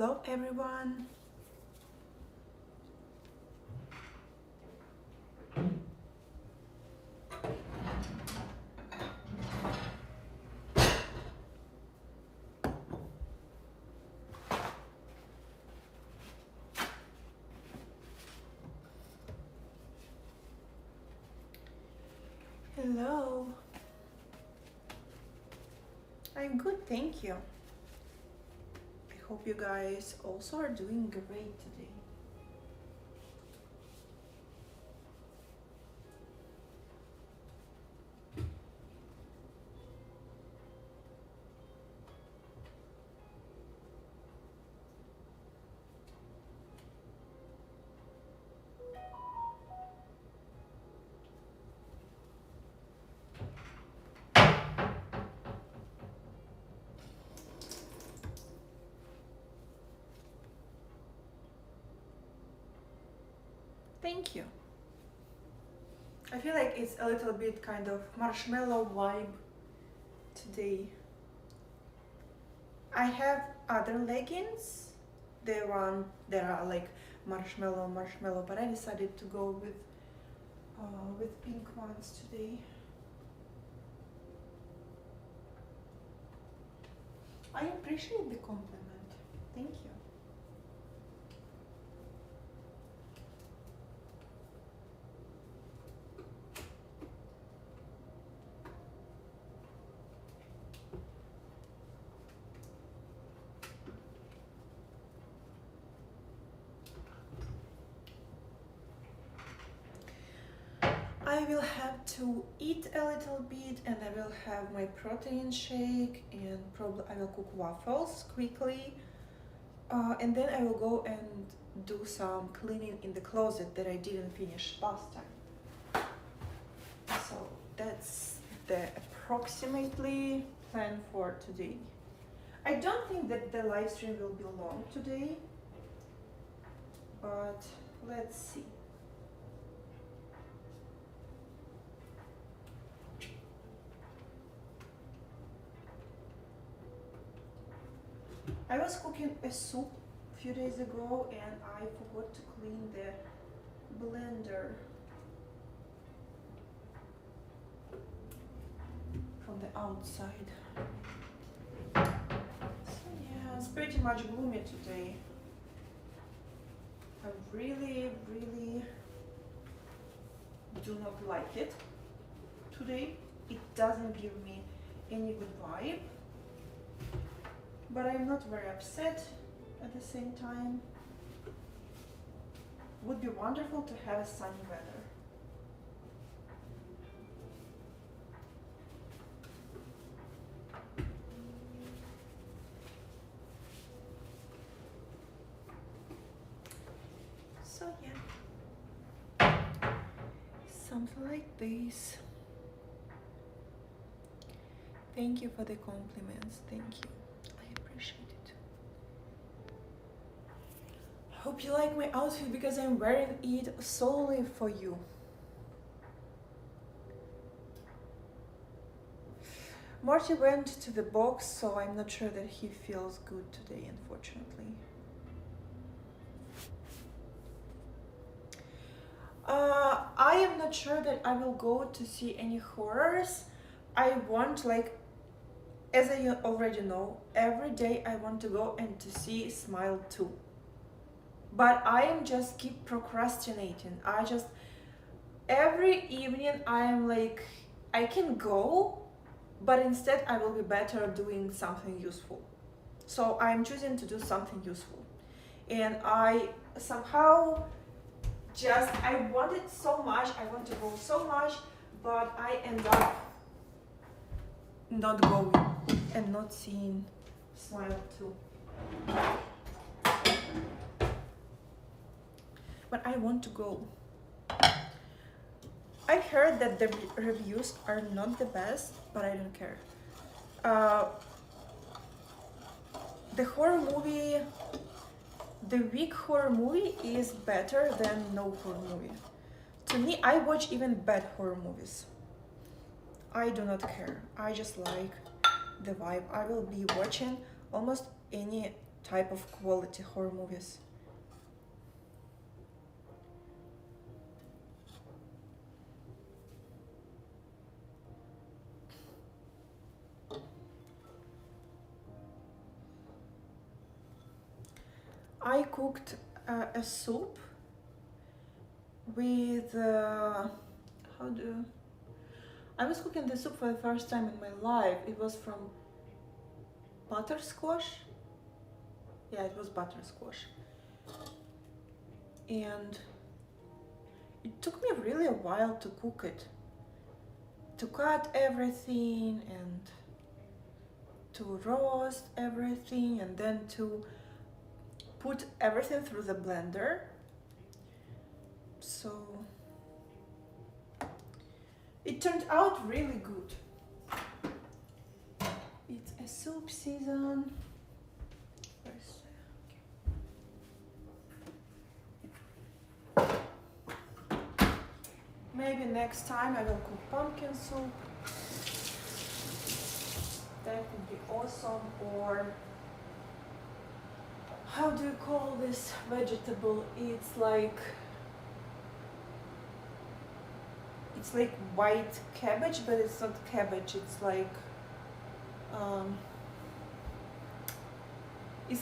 Hello everyone. Hello. I'm good, thank you. I hope you guys also are doing great today. Thank you. I feel like it's a little bit kind of marshmallow vibe today. I have other leggings. They are like marshmallow, but I decided to go with pink ones today. I appreciate the compliment. Thank you. I will have to eat a little bit and I will have my protein shake and probably I will cook waffles quickly and then I will go and do some cleaning in the closet that I didn't finish last time. So that's the approximately plan for today. I don't think that the live stream will be long today, but let's see. I was cooking a soup a few days ago and I forgot to clean the blender from the outside. So yeah, it's pretty much gloomy today. I really do not like it today. It doesn't give me any good vibe. But I'm not very upset at the same time. Would be wonderful to have a sunny weather. So yeah, something like this. Thank you for the compliments, thank you. Hope you like my outfit because I'm wearing it solely for you. Marty went to the box, so I'm not sure that he feels good today, unfortunately. I am not sure that I will go to see any horrors. I want, like, as I already know, every day I want to go and to see Smile 2. But I am just keep procrastinating. Every evening I am like, I can go, but instead I will be better doing something useful. So I'm choosing to do something useful. And I somehow I want it so much, I want to go so much, but I end up not going and not seeing Smile 2. But I want to go. I heard that the reviews are not the best, but I don't care. The horror movie, the weak horror movie is better than no horror movie. To me, I watch even bad horror movies. I do not care. I just like the vibe. I will be watching almost any type of quality horror movies. I cooked a soup with I was cooking the soup for the first time in my life. It was from buttersquash. Yeah, it was buttersquash. And it took me really a while to cook it. To cut everything and to roast everything and then to put everything through the blender. So it turned out really good. It's a soup season. Maybe next time I will cook pumpkin soup. That would be awesome. Or how do you call this vegetable? It's like white cabbage, but it's not cabbage. It's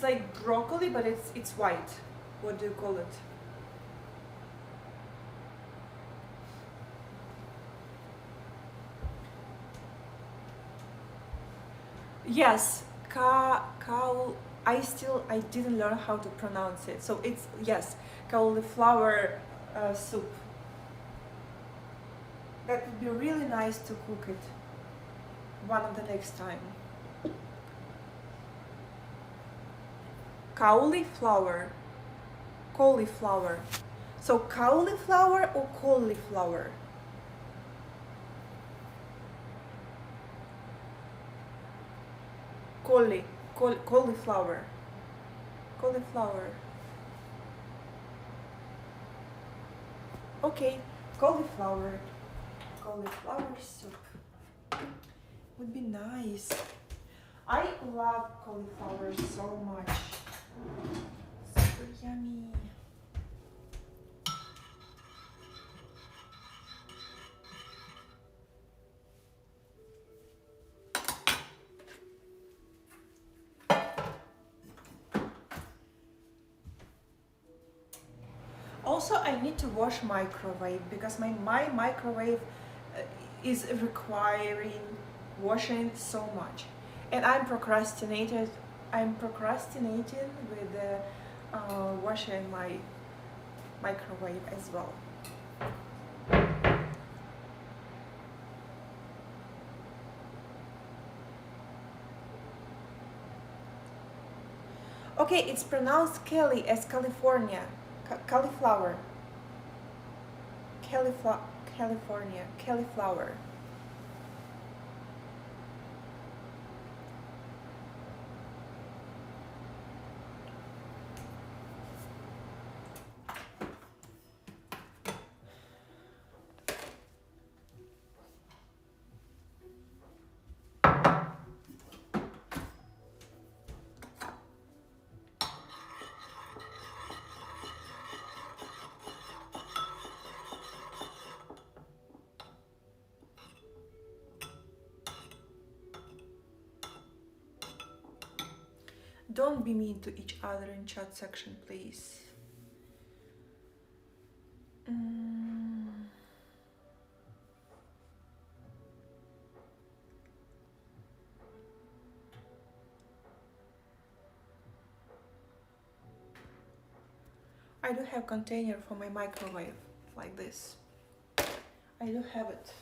like broccoli, but it's white. What do you call it? Yes, I didn't learn how to pronounce it. So it's, yes, cauliflower soup. That would be really nice to cook it one of the next time. Cauliflower. So cauliflower or cauliflower? Cauliflower. Okay, cauliflower soup would be nice. I love cauliflower so much. Super yummy. Also, I need to wash microwave because my microwave is requiring washing so much, and I'm procrastinating with washing my microwave as well. Okay, it's pronounced Kelly as California. Cauliflower. California. Cauliflower. Don't be mean to each other in chat section, please. I do have container for my microwave, like this. I do have it.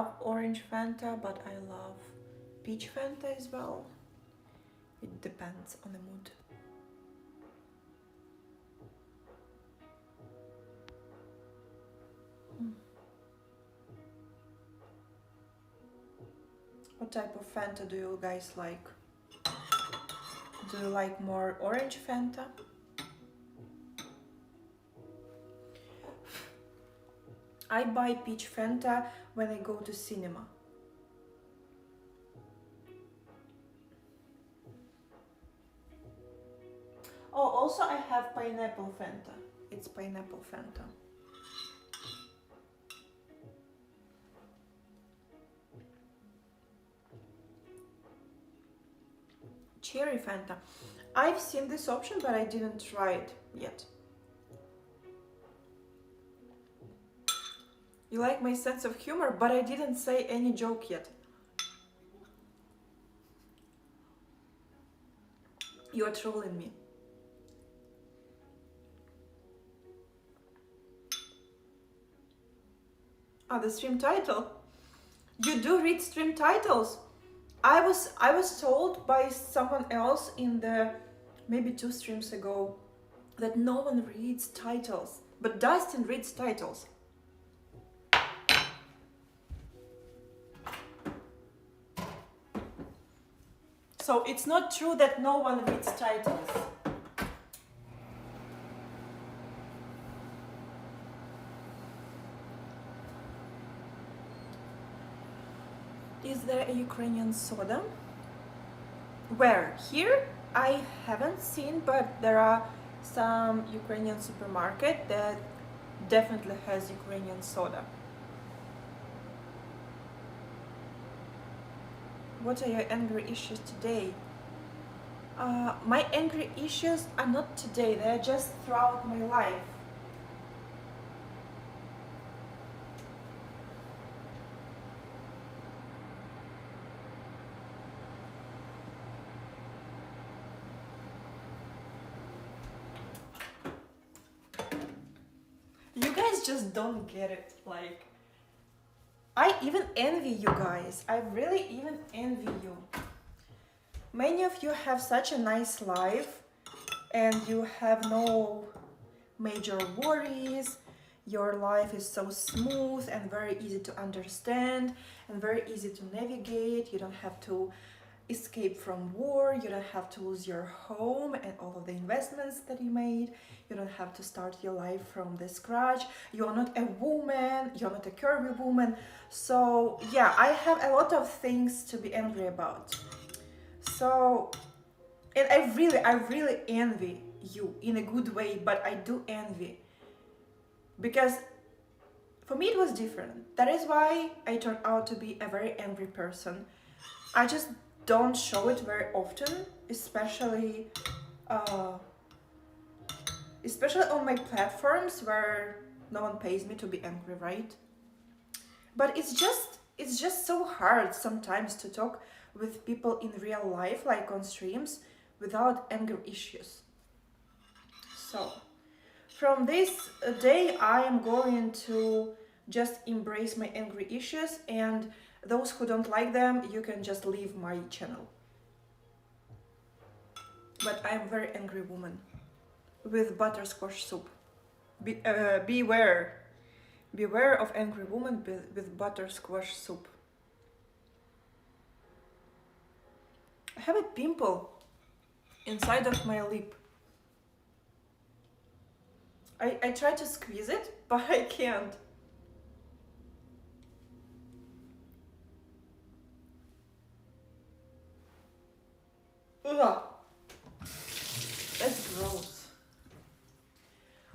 love orange Fanta, but I love peach Fanta as well. It depends on the mood. What type of Fanta do you guys like? Do you like more orange Fanta? I buy peach Fanta when I go to cinema. Oh, also I have pineapple Fanta. It's pineapple Fanta. Cherry Fanta. I've seen this option, but I didn't try it yet. You like my sense of humor, but I didn't say any joke yet. You're trolling me. Ah, the stream title. You do read stream titles. I was told by someone else in the maybe 2 streams ago that no one reads titles, but Dustin reads titles. So it's not true that no one reads titles. Is there a Ukrainian soda? Where? Here? I haven't seen, but there are some Ukrainian supermarket that definitely has Ukrainian soda. What are your angry issues today? My angry issues are not today, they are just throughout my life. You guys just don't get it, like, I even envy you guys. I really even envy you. Many of you have such a nice life and you have no major worries. Your life is so smooth and very easy to understand and very easy to navigate. You don't have to escape from war. You don't have to lose your home and all of the investments that you made. You don't have to start your life from the scratch. You're not a woman. You're not a curvy woman. So yeah, I have a lot of things to be angry about. So, and I really envy you in a good way, but I do envy. Because for me it was different. That is why I turned out to be a very angry person. I just don't show it very often, especially on my platforms where no one pays me to be angry, right? But it's just so hard sometimes to talk with people in real life, like on streams, without anger issues. So from this day I am going to just embrace my angry issues, and those who don't like them, you can just leave my channel. But I am a very angry woman with butterscotch soup. Beware. Beware of angry woman with butterscotch soup. I have a pimple inside of my lip. I try to squeeze it, but I can't. Ugh. That's gross.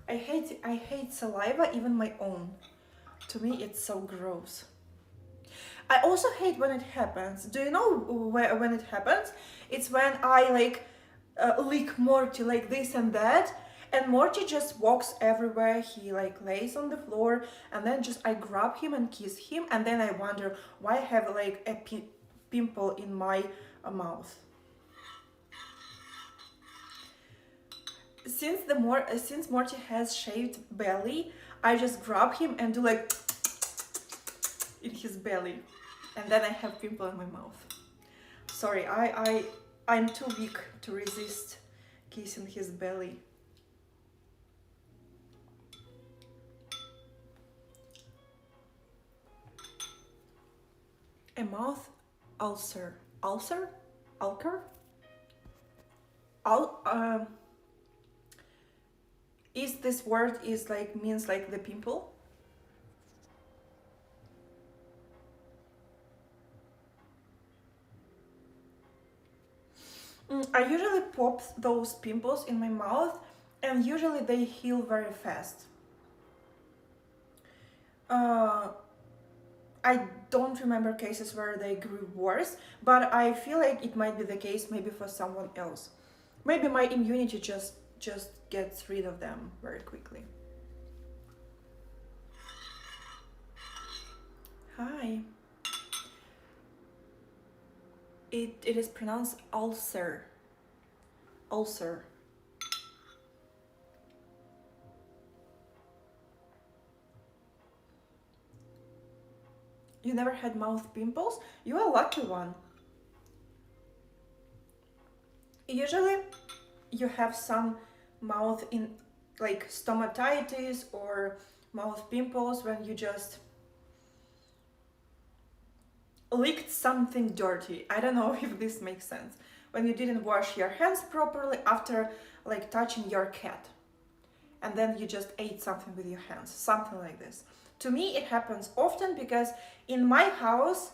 I hate saliva, even my own. To me, it's so gross. I also hate when it happens. Do you know when it happens? It's when I lick Morty like this and that, and Morty just walks everywhere. He lays on the floor, and then I grab him and kiss him, and then I wonder why I have a pimple in my mouth. Since Morty has shaved belly, I just grab him and do in his belly, and then I have pimple in my mouth. Sorry, I'm too weak to resist kissing his belly. A mouth ulcer. Ulcer? Ulcer? Is this word is like means like the pimple? I usually pop those pimples in my mouth, and usually they heal very fast. I don't remember cases where they grew worse, but I feel like it might be the case maybe for someone else. Maybe my immunity just gets rid of them very quickly. Hi. It is pronounced ulcer. Ulcer. You never had mouth pimples? You are a lucky one. Usually you have some mouth in like stomatitis or mouth pimples when you just licked something dirty. I don't know if this makes sense. When you didn't wash your hands properly after like touching your cat, and then you just ate something with your hands, something like this. To me it happens often because in my house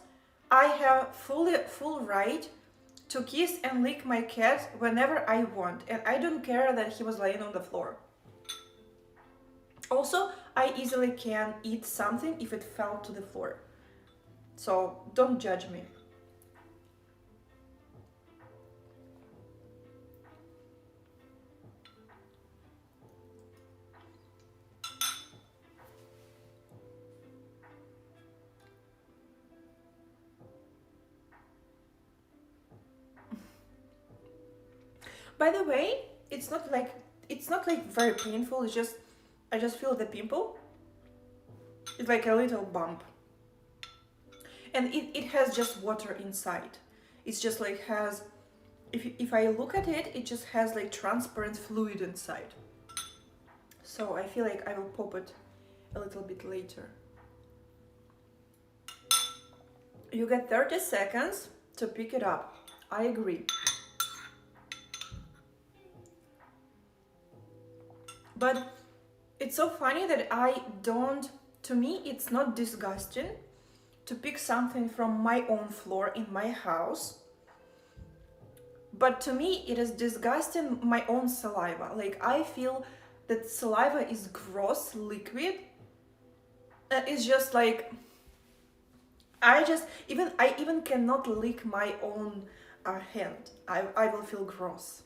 I have full right to kiss and lick my cat whenever I want, and I don't care that he was laying on the floor. Also, I easily can eat something if it fell to the floor. So don't judge me. By the way, it's not like very painful. It's just I just feel the pimple. It's like a little bump. And it has just water inside. It's just like has, if I look at it, it just has like transparent fluid inside. So I feel like I will pop it a little bit later. You get 30 seconds to pick it up. I agree. But it's so funny that to me, it's not disgusting to pick something from my own floor in my house. But to me, it is disgusting my own saliva. Like I feel that saliva is gross liquid. It's just like, I even cannot lick my own hand. I will feel gross.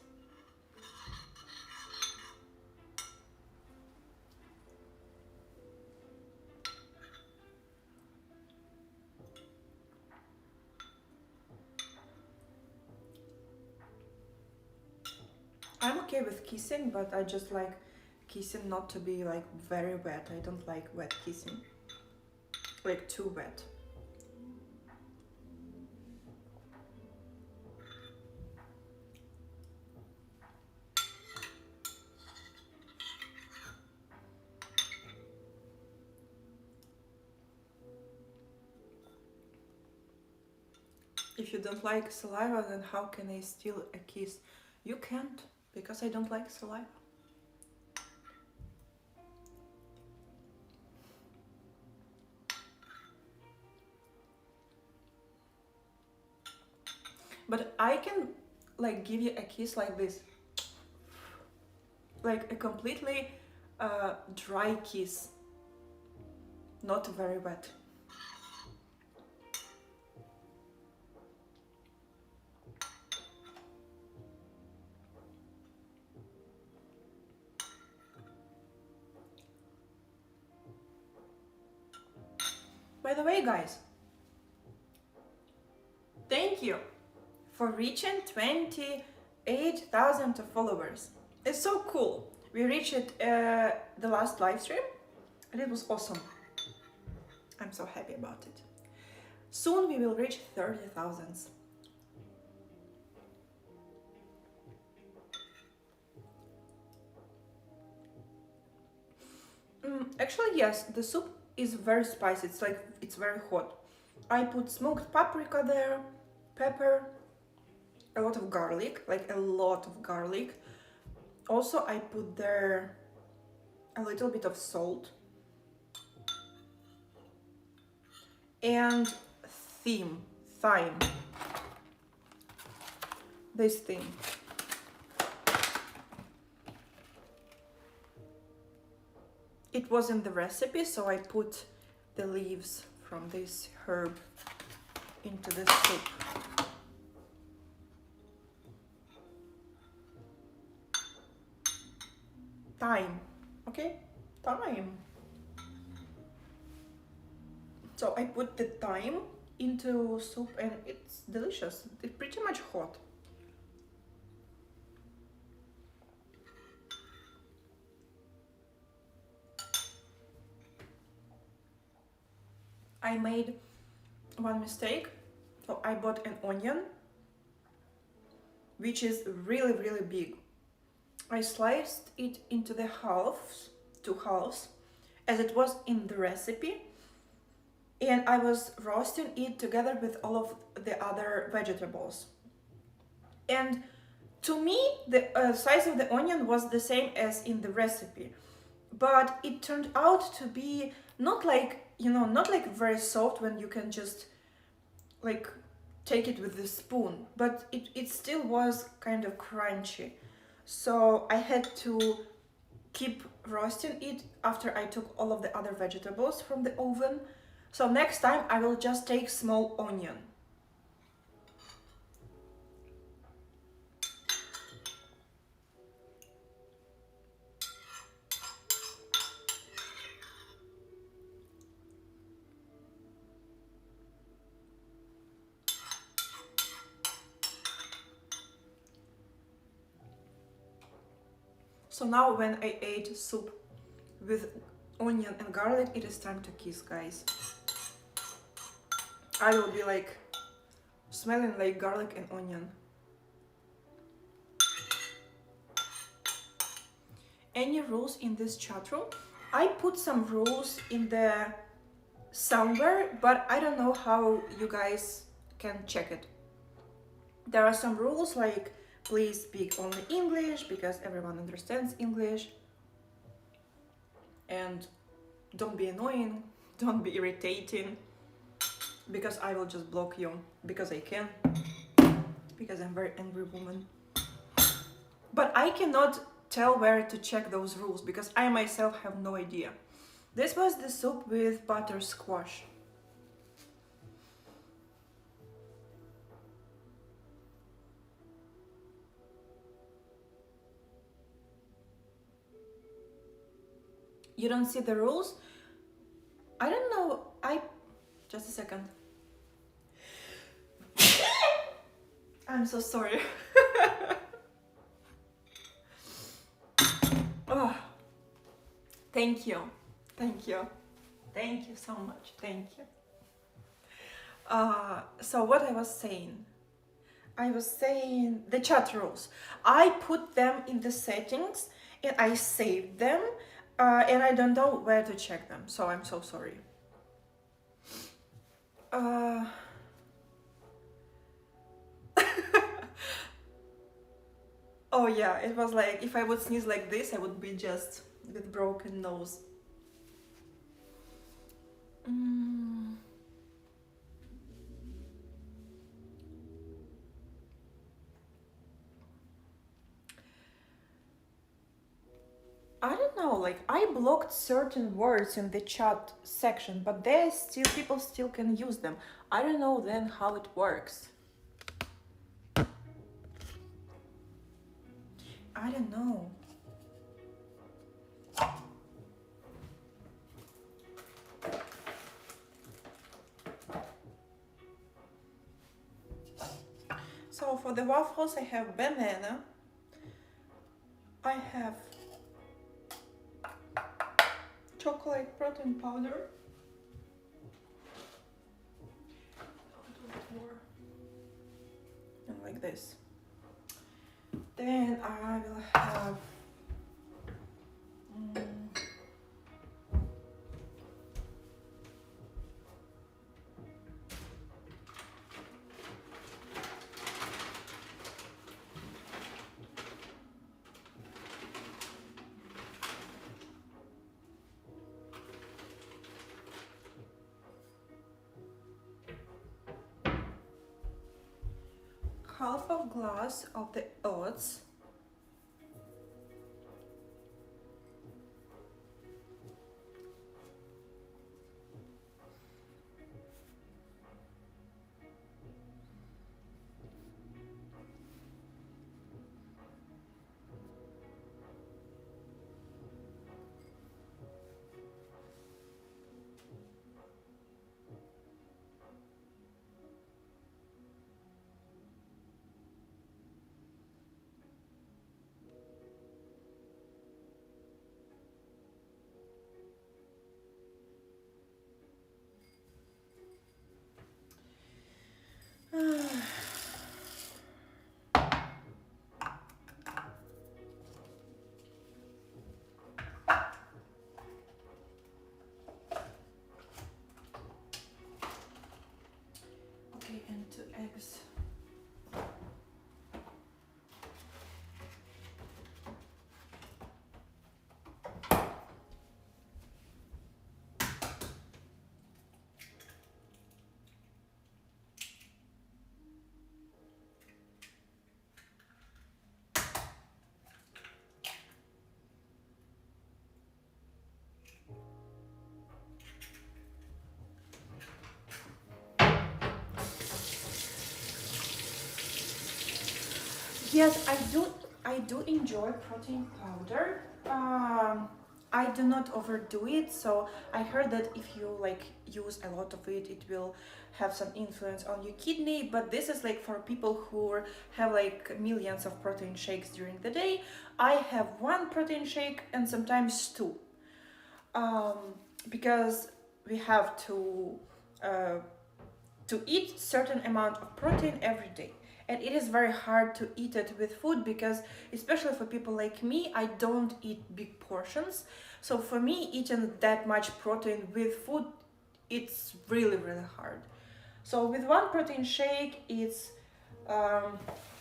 I'm okay with kissing, but I just like kissing not to be like very wet. I don't like wet kissing, like too wet. If you don't like saliva, then how can I steal a kiss? You can't, because I don't like saliva. But I can like give you a kiss like this, like a completely dry kiss, not very wet. By the way, guys, thank you for reaching 28,000 followers. It's so cool. We reached the last live stream and it was awesome. I'm so happy about it. Soon we will reach 30,000. Actually, yes, the soup is very spicy. It's like, it's very hot. I put smoked paprika there, pepper, a lot of garlic, like a lot of garlic. Also, I put there a little bit of salt and thyme, this thing. It was in the recipe, so I put the leaves from this herb into the soup. Thyme, okay? Thyme. So I put the thyme into soup and it's delicious. It's pretty much hot. I made one mistake. So I bought an onion, which is really, really big. I sliced it into the two halves, as it was in the recipe. And I was roasting it together with all of the other vegetables. And to me, the size of the onion was the same as in the recipe. But it turned out to be not like, not like very soft when you can just like take it with the spoon, but it still was kind of crunchy. So I had to keep roasting it after I took all of the other vegetables from the oven. So next time I will just take small onion. So now when I ate soup with onion and garlic, it is time to kiss, guys. I will be like smelling like garlic and onion. Any rules in this chat room? I put some rules in the somewhere, but I don't know how you guys can check it. There are some rules like please speak only English because everyone understands English, and don't be annoying, don't be irritating, because I will just block you because I can, because I'm a very angry woman. But I cannot tell where to check those rules because I myself have no idea. This was the soup with butter squash. You don't see the rules? I don't know. Just a second. I'm so sorry. Oh, thank you. Thank you. Thank you so much. Thank you. So what I was saying the chat rules. I put them in the settings and I saved them, and I don't know where to check them, so I'm so sorry. Oh yeah, it was like if I would sneeze like this, I would be just with broken nose. I don't know, like I blocked certain words in the chat section, but people still can use them. I don't know then how it works. I don't know. So for the waffles I have banana, I have chocolate protein powder, like this. Then I will have half of glass of the oats. Okay, and 2 eggs. Yes, I do enjoy protein powder. I do not overdo it, so I heard that if you like use a lot of it, it will have some influence on your kidney. But this is like for people who have like millions of protein shakes during the day. I have one protein shake and sometimes two, because we have to eat certain amount of protein every day, and it is very hard to eat it with food because, especially for people like me, I don't eat big portions. So for me, eating that much protein with food, it's really hard. So with one protein shake, it's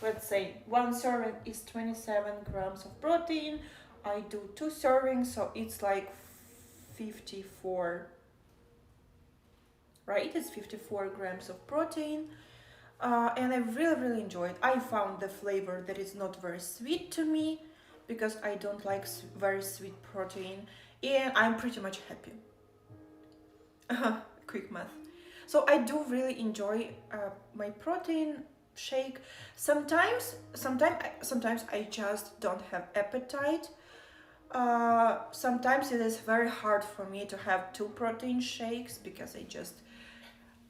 let's say one serving is 27 grams of protein. I do 2 servings, so it's like 54, right? It's 54 grams of protein. And I really enjoy it. I found the flavor that is not very sweet to me because I don't like very sweet protein, and I'm pretty much happy. Quick math. So I do really enjoy my protein shake. Sometimes I just don't have appetite. Sometimes it is very hard for me to have 2 protein shakes because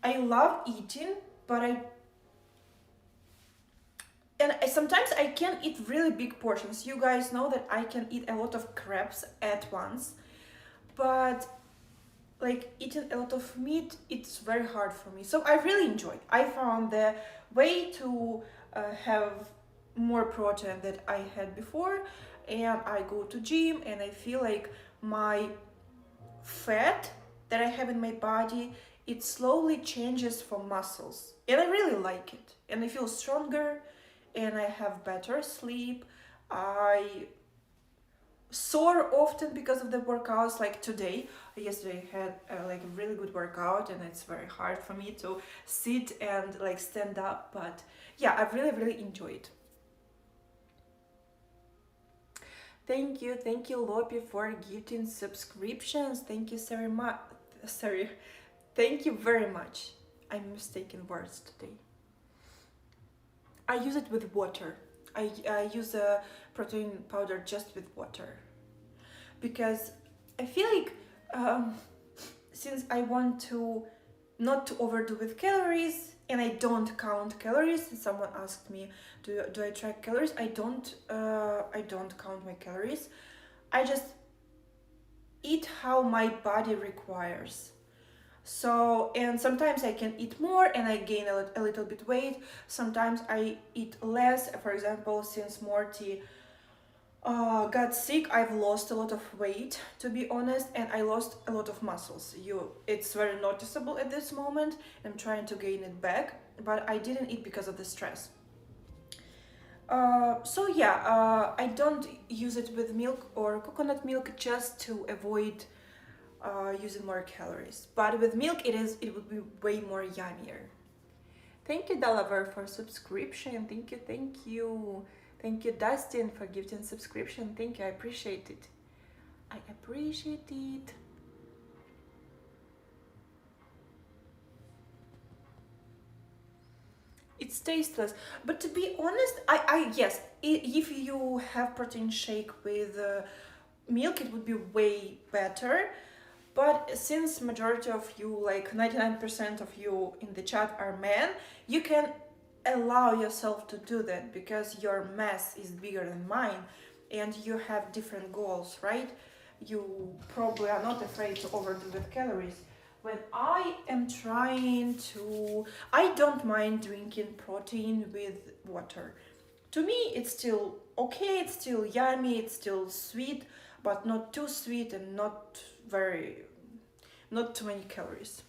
I love eating, but sometimes I can eat really big portions. You guys know that I can eat a lot of crabs at once, but like eating a lot of meat, it's very hard for me. So I really enjoy it. I found the way to have more protein that I had before, and I go to gym and I feel like my fat that I have in my body, it slowly changes for muscles, and I really like it, and I feel stronger and I have better sleep. I soar often because of the workouts, like yesterday I had like a really good workout, and it's very hard for me to sit and like stand up, but yeah, I really enjoy it. Thank you Lopi for gifting subscriptions. Thank you very much. Sorry, thank you very much. I'm mistaking words today. I use it with water. I use a protein powder just with water because I feel like since I want to not to overdo with calories, and I don't count calories. Someone asked me, do I track calories? I don't count my calories. I just eat how my body requires. So, and sometimes I can eat more and I gain a little bit weight. Sometimes I eat less. For example, since Morty got sick, I've lost a lot of weight, to be honest, and I lost a lot of muscles. It's very noticeable at this moment. I'm trying to gain it back, but I didn't eat because of the stress. So yeah, I don't use it with milk or coconut milk just to avoid using more calories. But with milk, it would be way more yummier. Thank you, Dalaver, for subscription. Thank you, thank you. Thank you, Dustin, for gifting subscription. Thank you, I appreciate it. I appreciate it. It's tasteless, but to be honest, yes, if you have protein shake with milk, it would be way better. But since majority of you, like 99% of you in the chat are men, you can allow yourself to do that because your mass is bigger than mine and you have different goals, right? You probably are not afraid to overdo with calories. When I am trying to, I don't mind drinking protein with water. To me, it's still okay, it's still yummy, it's still sweet, but not too sweet and not too many calories.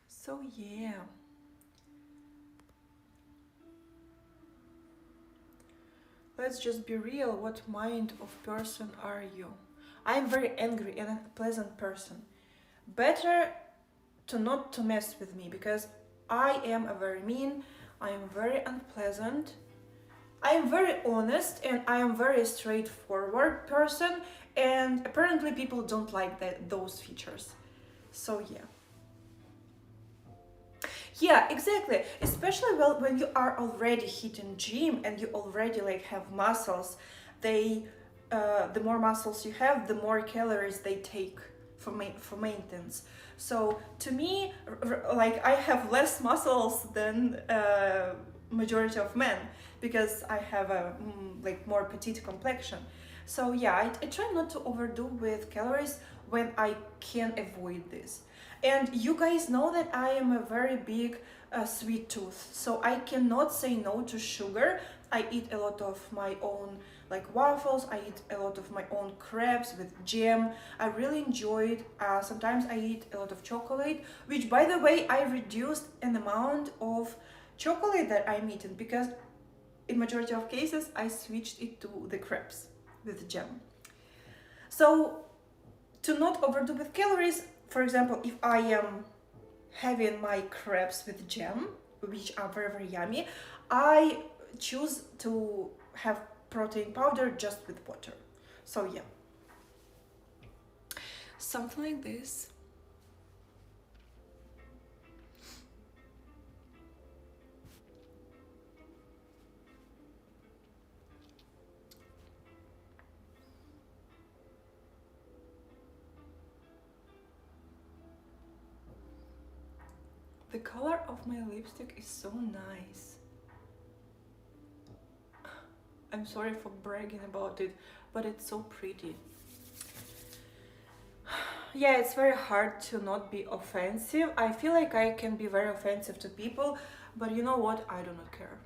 So yeah. Let's just be real, what mind of person are you? I am very angry and a pleasant person. Better to not to mess with me because I am a very mean, I am very unpleasant, I am very honest and I am very straightforward person, and apparently people don't like those features. So yeah. Yeah, exactly. Especially when you are already hitting gym and you already like have muscles, the more muscles you have, the more calories they take for maintenance. So to me, like I have less muscles than majority of men because I have a like more petite complexion. So yeah, I try not to overdo with calories when I can avoid this. And you guys know that I am a very big sweet tooth, so I cannot say no to sugar. I eat a lot of my own like waffles, I eat a lot of my own crepes with jam. I really enjoy it. Sometimes I eat a lot of chocolate, which by the way, I reduced an amount of chocolate that I'm eating because in majority of cases I switched it to the crepes with jam. So to not overdo with calories, for example, if I am having my crepes with jam, which are very, very yummy, I choose to have protein powder just with water. So yeah. Something like this. The color of my lipstick is so nice. I'm sorry for bragging about it, but it's so pretty. Yeah, it's very hard to not be offensive. I feel like I can be very offensive to people, but you know what? I do not care.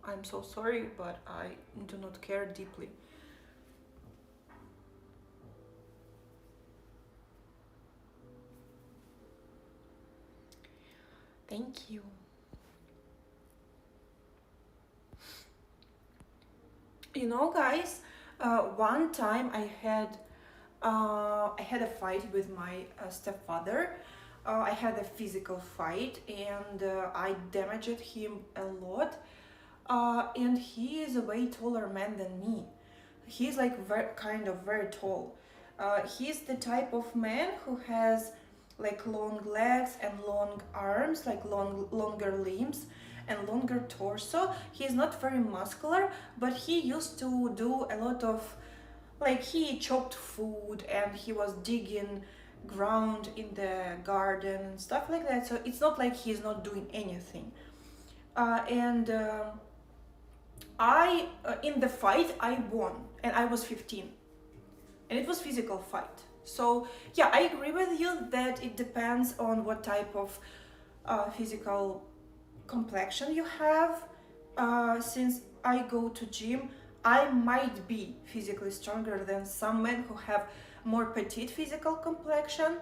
I'm so sorry, but I do not care deeply. Thank you. You know, guys, one time I had a fight with my stepfather. I had a physical fight and I damaged him a lot. And he is a way taller man than me. He's like kind of very tall. He's the type of man who has like long legs and long arms, like longer limbs and longer torso. He's not very muscular, but he used to do a lot of like he chopped food and he was digging ground in the garden and stuff like that. So it's not like he's not doing anything. And in the fight I won and I was 15 and it was physical fight. So yeah, I agree with you that it depends on what type of physical complexion you have. Since I go to gym, I might be physically stronger than some men who have more petite physical complexion.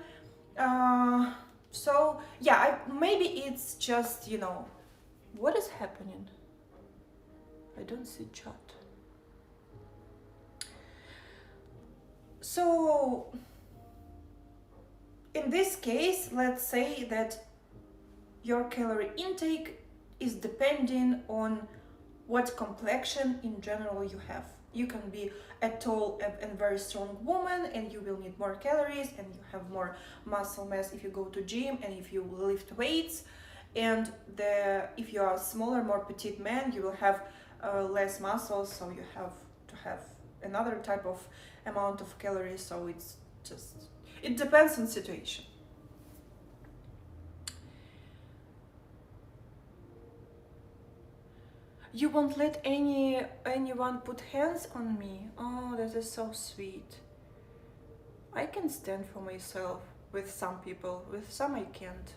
Uh, so yeah, maybe it's just, what is happening? I don't see chat. So in this case, let's say that your calorie intake is depending on what complexion in general you have. You can be a tall and very strong woman and you will need more calories, and you have more muscle mass if you go to gym and if you lift weights. And if you are a smaller, more petite man, you will have less muscles, so you have to have another type of amount of calories. So it depends on situation. You won't let anyone put hands on me. Oh, that is so sweet. I can stand for myself with some people, with some I can't.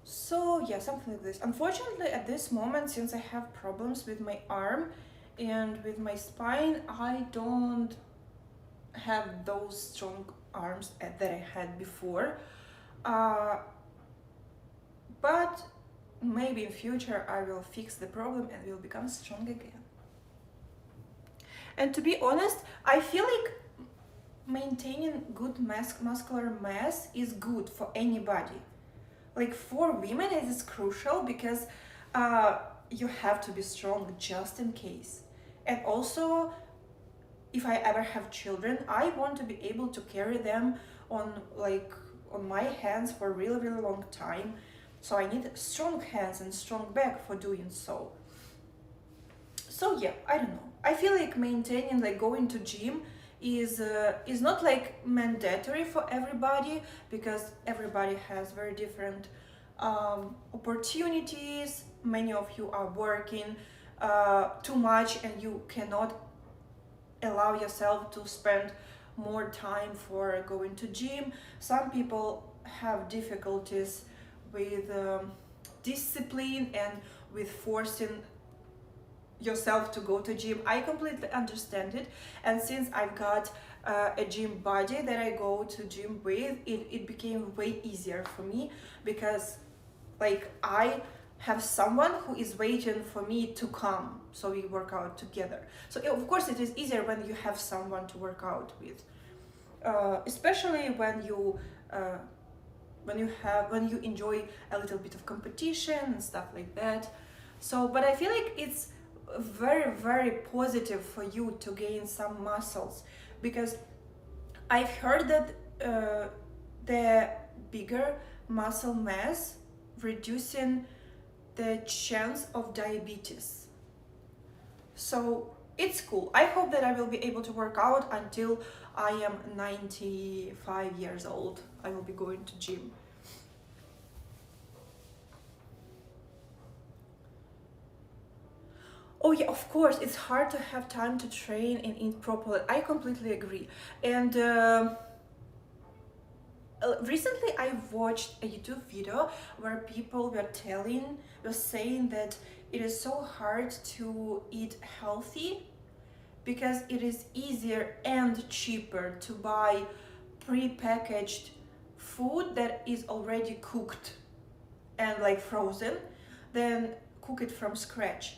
So yeah, something like this. Unfortunately, at this moment, since I have problems with my arm and with my spine, I don't have those strong arms that I had before. But maybe in future I will fix the problem and will become strong again. And to be honest, I feel like maintaining good muscular mass is good for anybody. Like for women it is crucial because you have to be strong just in case. And also, if I ever have children, I want to be able to carry them on my hands for a really, really long time. So I need strong hands and strong back for doing so. So yeah, I don't know. I feel like maintaining, like going to gym is not like mandatory for everybody, because everybody has very different opportunities. Many of you are working too much and you cannot allow yourself to spend more time for going to gym. Some people have difficulties with discipline and with forcing yourself to go to gym. I completely understand it, and since I've got a gym buddy that I go to gym with, it became way easier for me, because like I have someone who is waiting for me to come, so we work out together. So of course it is easier when you have someone to work out with, especially when you enjoy a little bit of competition and stuff like that. So, but I feel like it's very, very positive for you to gain some muscles, because I've heard that the bigger muscle mass reducing the chance of diabetes. So it's cool. I hope that I will be able to work out until I am 95 years old. I will be going to gym. Oh yeah, of course, it's hard to have time to train and eat properly. I completely agree. And recently I watched a YouTube video where people were saying that it is so hard to eat healthy because it is easier and cheaper to buy pre-packaged food that is already cooked and like frozen than cook it from scratch.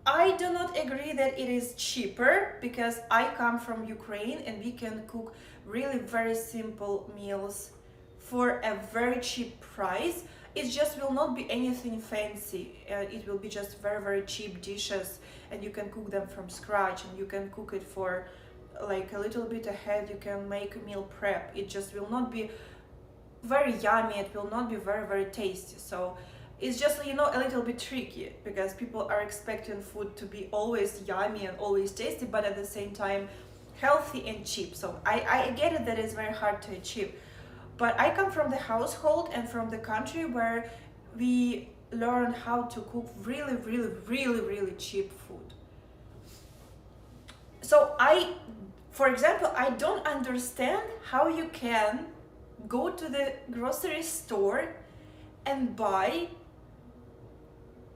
I do not agree that it is cheaper, because I come from Ukraine and we can cook really very simple meals for a very cheap price. It just will not be anything fancy. It will be just very, very cheap dishes, and you can cook them from scratch, and you can cook it for like a little bit ahead. You can make a meal prep. It just will not be very yummy. It will not be very, very tasty. So it's just, a little bit tricky, because people are expecting food to be always yummy and always tasty, but at the same time healthy and cheap. So I get it that it's very hard to achieve. But I come from the household and from the country where we learn how to cook really, really, really, really cheap food. So for example, I don't understand how you can go to the grocery store and buy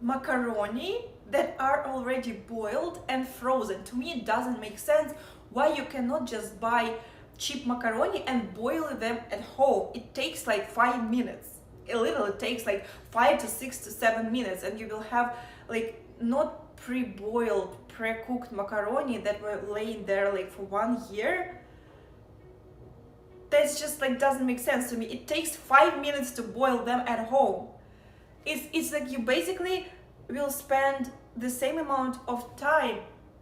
macaroni that are already boiled and frozen. To me, it doesn't make sense why you cannot just buy cheap macaroni and boil them at home. It takes like 5 minutes. It takes like 5 to 6 to 7 minutes, and you will have like not pre-boiled, pre-cooked macaroni that were laying there like for 1 year. That's just like doesn't make sense to me. It takes 5 minutes to boil them at home. It's like you basically will spend the same amount of time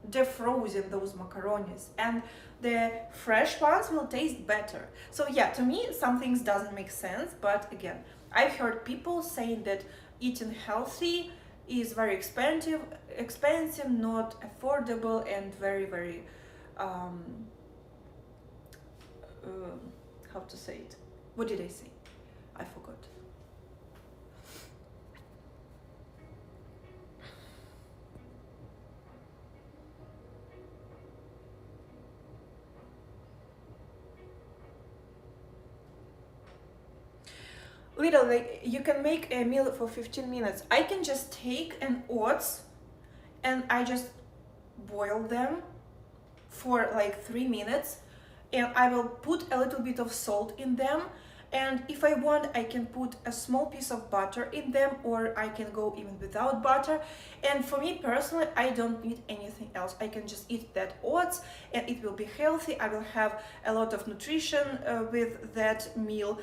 defrozing those macaronis, and the fresh ones will taste better. So yeah, to me some things doesn't make sense, but again, I've heard people saying that eating healthy is very expensive, not affordable, and very, very how to say it? What did I say? I forgot. Literally, you can make a meal for 15 minutes. I can just take an oats and I just boil them for like 3 minutes, and I will put a little bit of salt in them, and if I want I can put a small piece of butter in them, or I can go even without butter. And for me personally, I don't need anything else. I can just eat that oats and it will be healthy. I will have a lot of nutrition with that meal.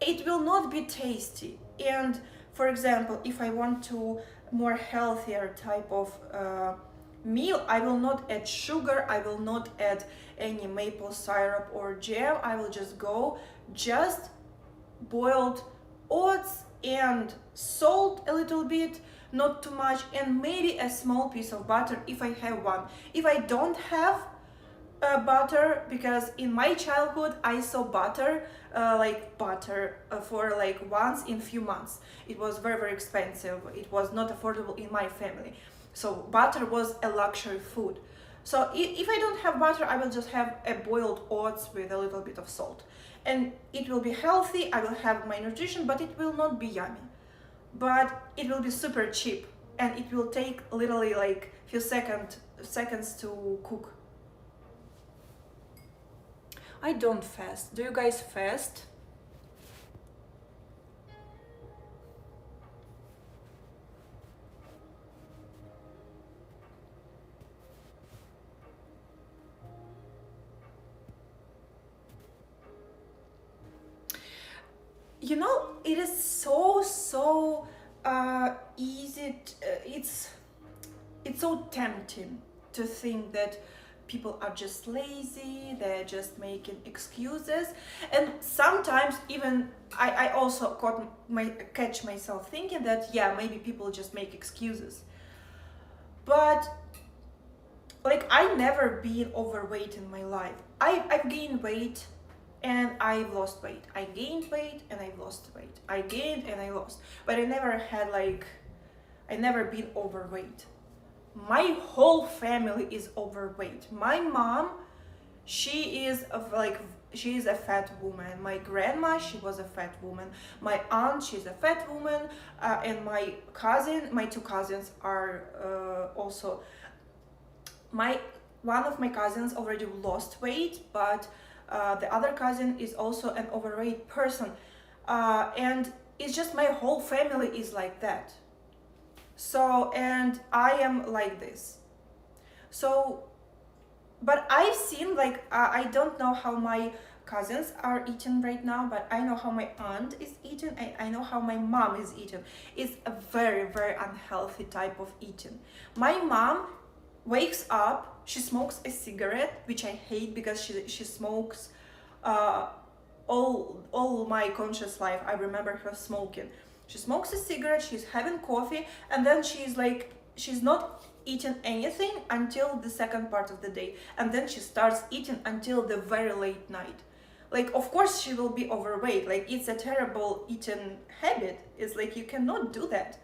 It will not be tasty. And for example, if I want to more healthier type of meal, I will not add sugar, I will not add any maple syrup or jam. I will just go just boiled oats and salt a little bit, not too much, and maybe a small piece of butter if I have one. If I don't have butter, because in my childhood I saw butter for like once in few months. It was very, very expensive. It was not affordable in my family. So butter was a luxury food. So if I don't have butter, I will just have a boiled oats with a little bit of salt. And it will be healthy, I will have my nutrition, but it will not be yummy. But it will be super cheap, and it will take literally like few seconds to cook. I don't fast. Do you guys fast? You know, it is so easy. It's so tempting to think that people are just lazy, they're just making excuses. And sometimes even I also catch myself thinking that yeah, maybe people just make excuses. But like, I never been overweight in my life. I've gained weight and I've lost weight. I gained weight and I've lost weight. I gained and I lost. But I never been overweight. My whole family is overweight. My mom, she is a fat woman. My grandma, she was a fat woman. My aunt, she's a fat woman. And my two cousins are also. One of my cousins already lost weight, but the other cousin is also an overweight person. And it's just my whole family is like that. So, and I am like this. So, but I've seen I don't know how my cousins are eating right now, but I know how my aunt is eating, and I know how my mom is eating. It's a very, very unhealthy type of eating. My mom wakes up, she smokes a cigarette, which I hate because she smokes all my conscious life. I remember her smoking. She smokes a cigarette, she's having coffee, and then she's not eating anything until the second part of the day, and then she starts eating until the very late night. Like, of course she will be overweight, like it's a terrible eating habit, it's like you cannot do that.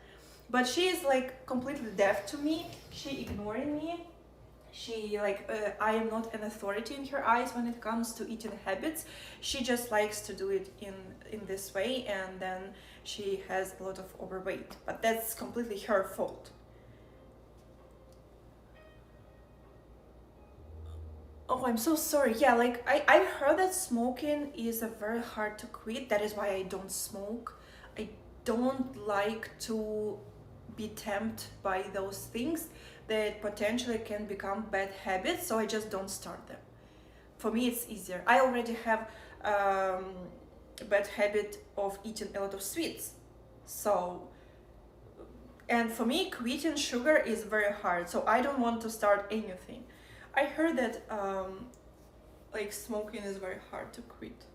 But she is like completely deaf to me, she ignoring me. She like I am not an authority in her eyes when it comes to eating habits. She just likes to do it in this way, and then she has a lot of overweight, but that's completely her fault. Oh, I'm so sorry. Yeah, like I heard that smoking is a very hard to quit. That is why I don't smoke. I don't like to be tempted by those things that potentially can become bad habits, so I just don't start them. For me, it's easier. I already have a bad habit of eating a lot of sweets. So, and for me, quitting sugar is very hard, so I don't want to start anything. I heard that like smoking is very hard to quit.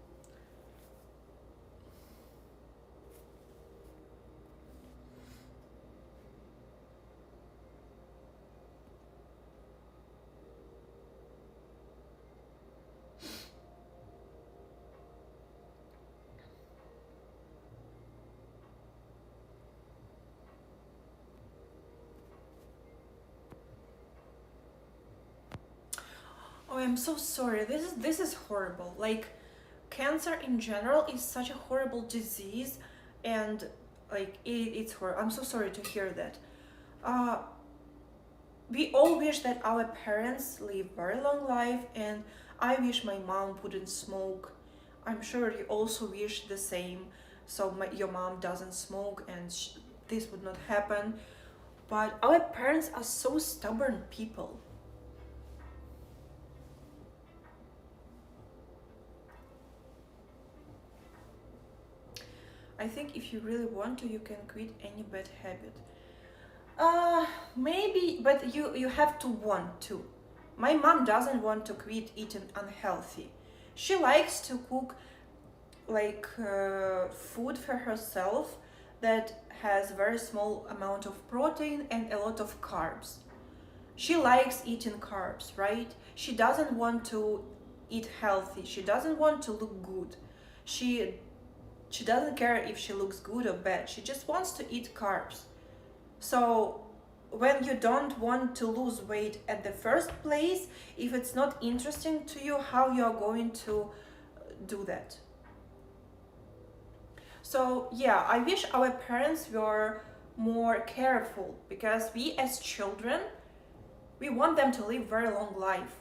Oh, I'm so sorry. This is horrible. Like cancer in general is such a horrible disease, and like it's horrible. I'm so sorry to hear that. Uh, we all wish that our parents live very long life, and I wish my mom wouldn't smoke. I'm sure you also wish the same, so your mom doesn't smoke and this would not happen. But our parents are so stubborn people. I think if you really want to, you can quit any bad habit. Maybe, but you have to want to. My mom doesn't want to quit eating unhealthy. She likes to cook like food for herself that has very small amount of protein and a lot of carbs. She likes eating carbs, right? She doesn't want to eat healthy. She doesn't want to look good. She she doesn't care if she looks good or bad. She just wants to eat carbs. So when you don't want to lose weight at the first place, if it's not interesting to you, how you are going to do that? So yeah, I wish our parents were more careful, because we as children, we want them to live very long life.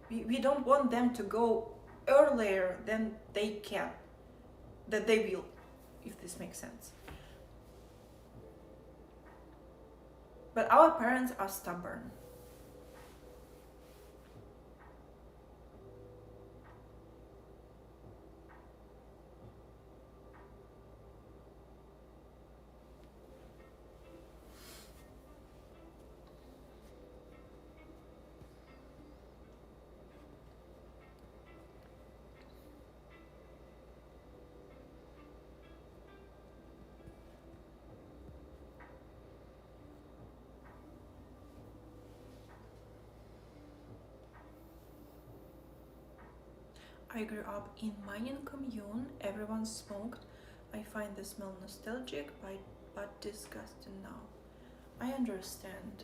We don't want them to go earlier than they can, that they will, if this makes sense. But our parents are stubborn. I grew up in mining commune, everyone smoked. I find the smell nostalgic but disgusting now. I understand.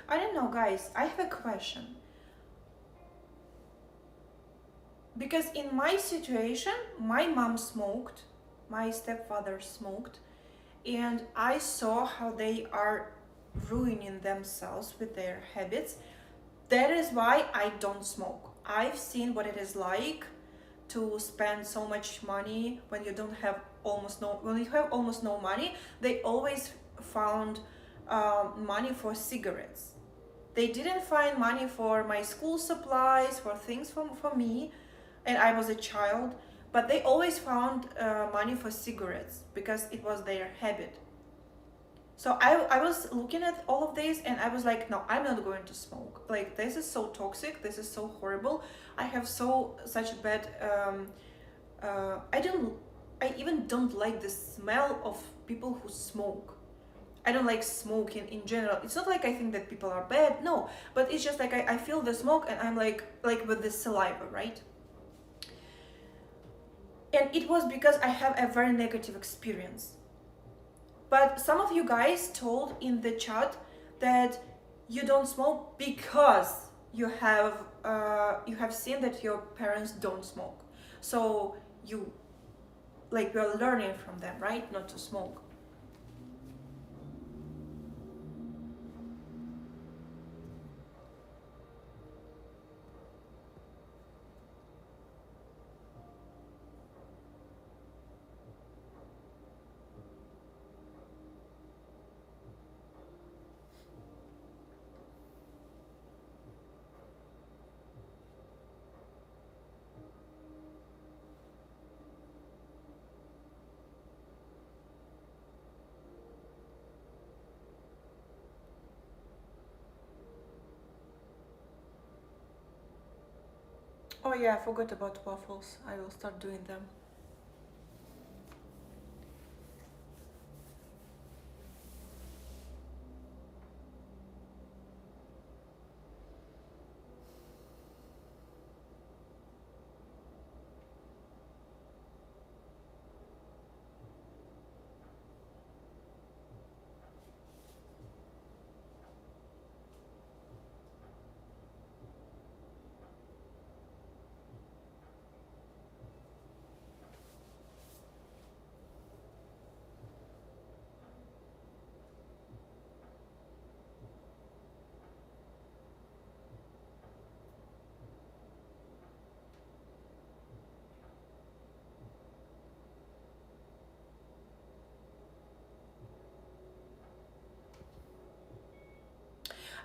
I don't know, guys, I have a question. Because in my situation, my mom smoked, my stepfather smoked, and I saw how they are ruining themselves with their habits. That is why I don't smoke. I've seen what it is like to spend so much money when you don't have almost no when you have almost no money. They always found money for cigarettes. They didn't find money for my school supplies, for things for me, and I was a child, but they always found money for cigarettes because it was their habit. So I was looking at all of this and I was like, no, I'm not going to smoke. Like, this is so toxic. This is so horrible. I have such bad. I don't. I even don't like the smell of people who smoke. I don't like smoking in general. It's not like I think that people are bad. No, but it's just like I feel the smoke and I'm like with the saliva, right? And it was because I have a very negative experience. But some of you guys told in the chat that you don't smoke because you have seen that your parents don't smoke. So you're learning from them, right? Not to smoke. Oh yeah, I forgot about waffles. I will start doing them.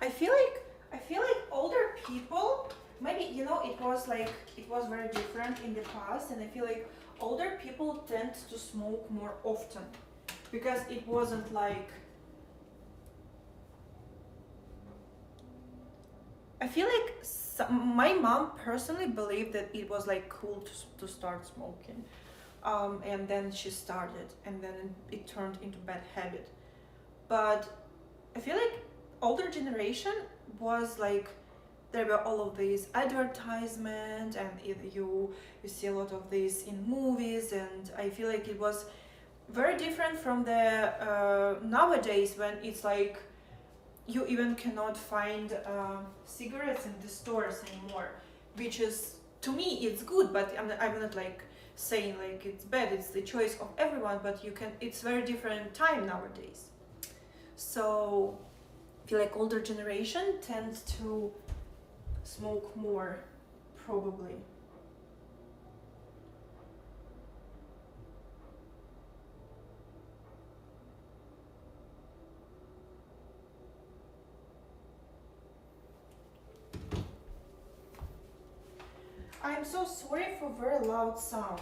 I feel like older people, maybe it was very different in the past, and I feel like older people tend to smoke more often because it wasn't like, I feel like my mom personally believed that it was like cool to start smoking, and then she started, and then it turned into bad habit. But I feel like older generation was like, there were all of these advertisements, and you see a lot of this in movies, and I feel like it was very different from the nowadays, when it's like you even cannot find cigarettes in the stores anymore, which is, to me, it's good, but I'm not like saying like it's bad. It's the choice of everyone, but it's very different time nowadays. So I feel like older generation tends to smoke more, probably. I'm so sorry for very loud sound.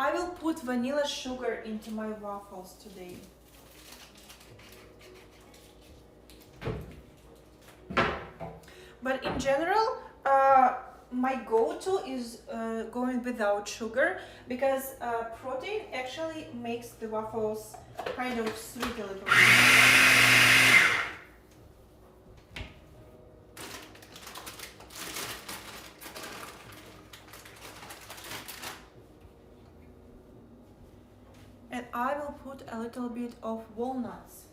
I will put vanilla sugar into my waffles today. But in general, my go-to is going without sugar, because protein actually makes the waffles kind of sweet a little bit. And I will put a little bit of walnuts.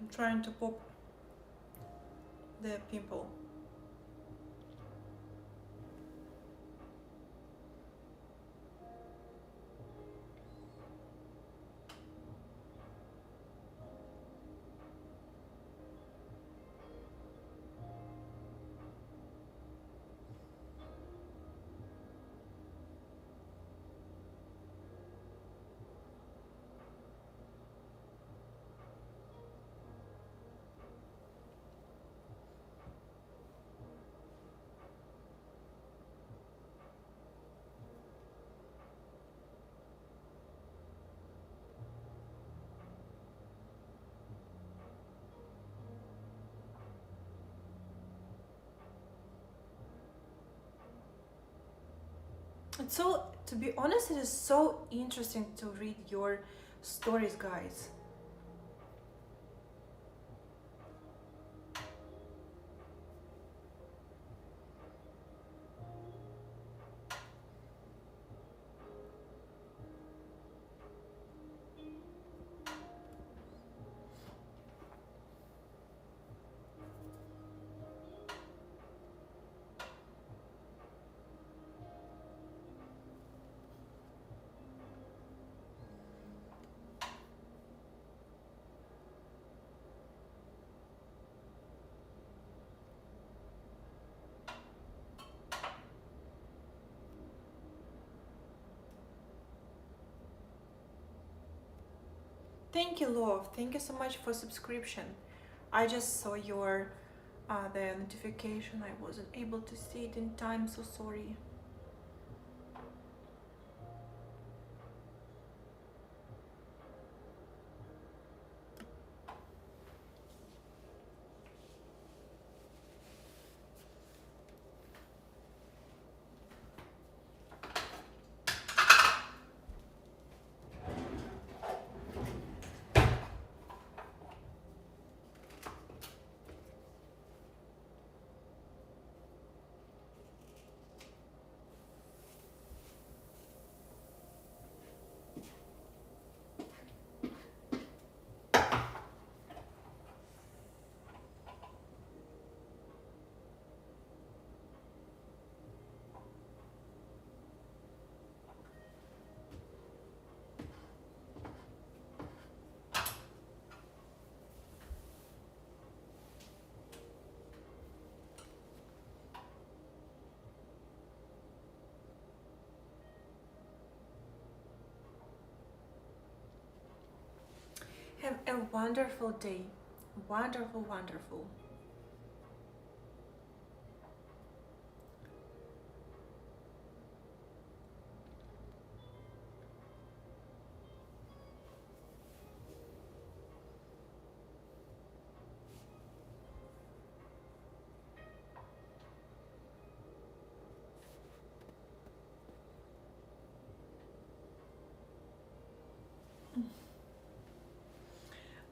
I'm trying to pop the pimple. It's so, to be honest, it is so interesting to read your stories, guys. Thank you, love. Thank you so much for subscription. I just saw your the notification. I wasn't able to see it in time, so sorry. have a wonderful day. Wonderful, wonderful.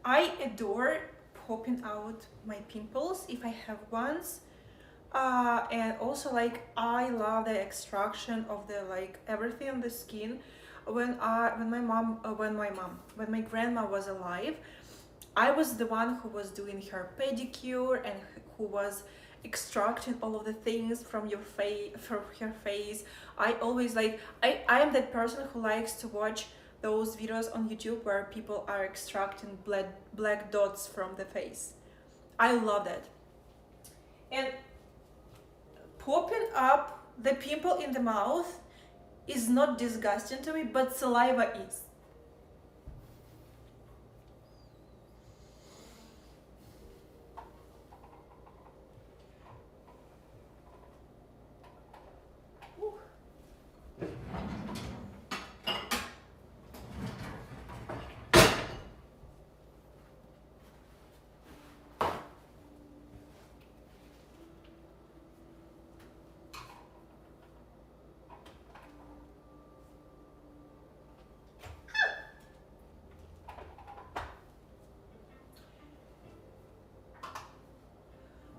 I adore popping out my pimples if I have ones. And also like I love the extraction of the like everything on the skin. When my grandma was alive, I was the one who was doing her pedicure and who was extracting all of the things from your face, from her face. I always like I am that person who likes to watch those videos on YouTube where people are extracting black dots from the face. I love that. And popping up the pimple in the mouth is not disgusting to me, but saliva is.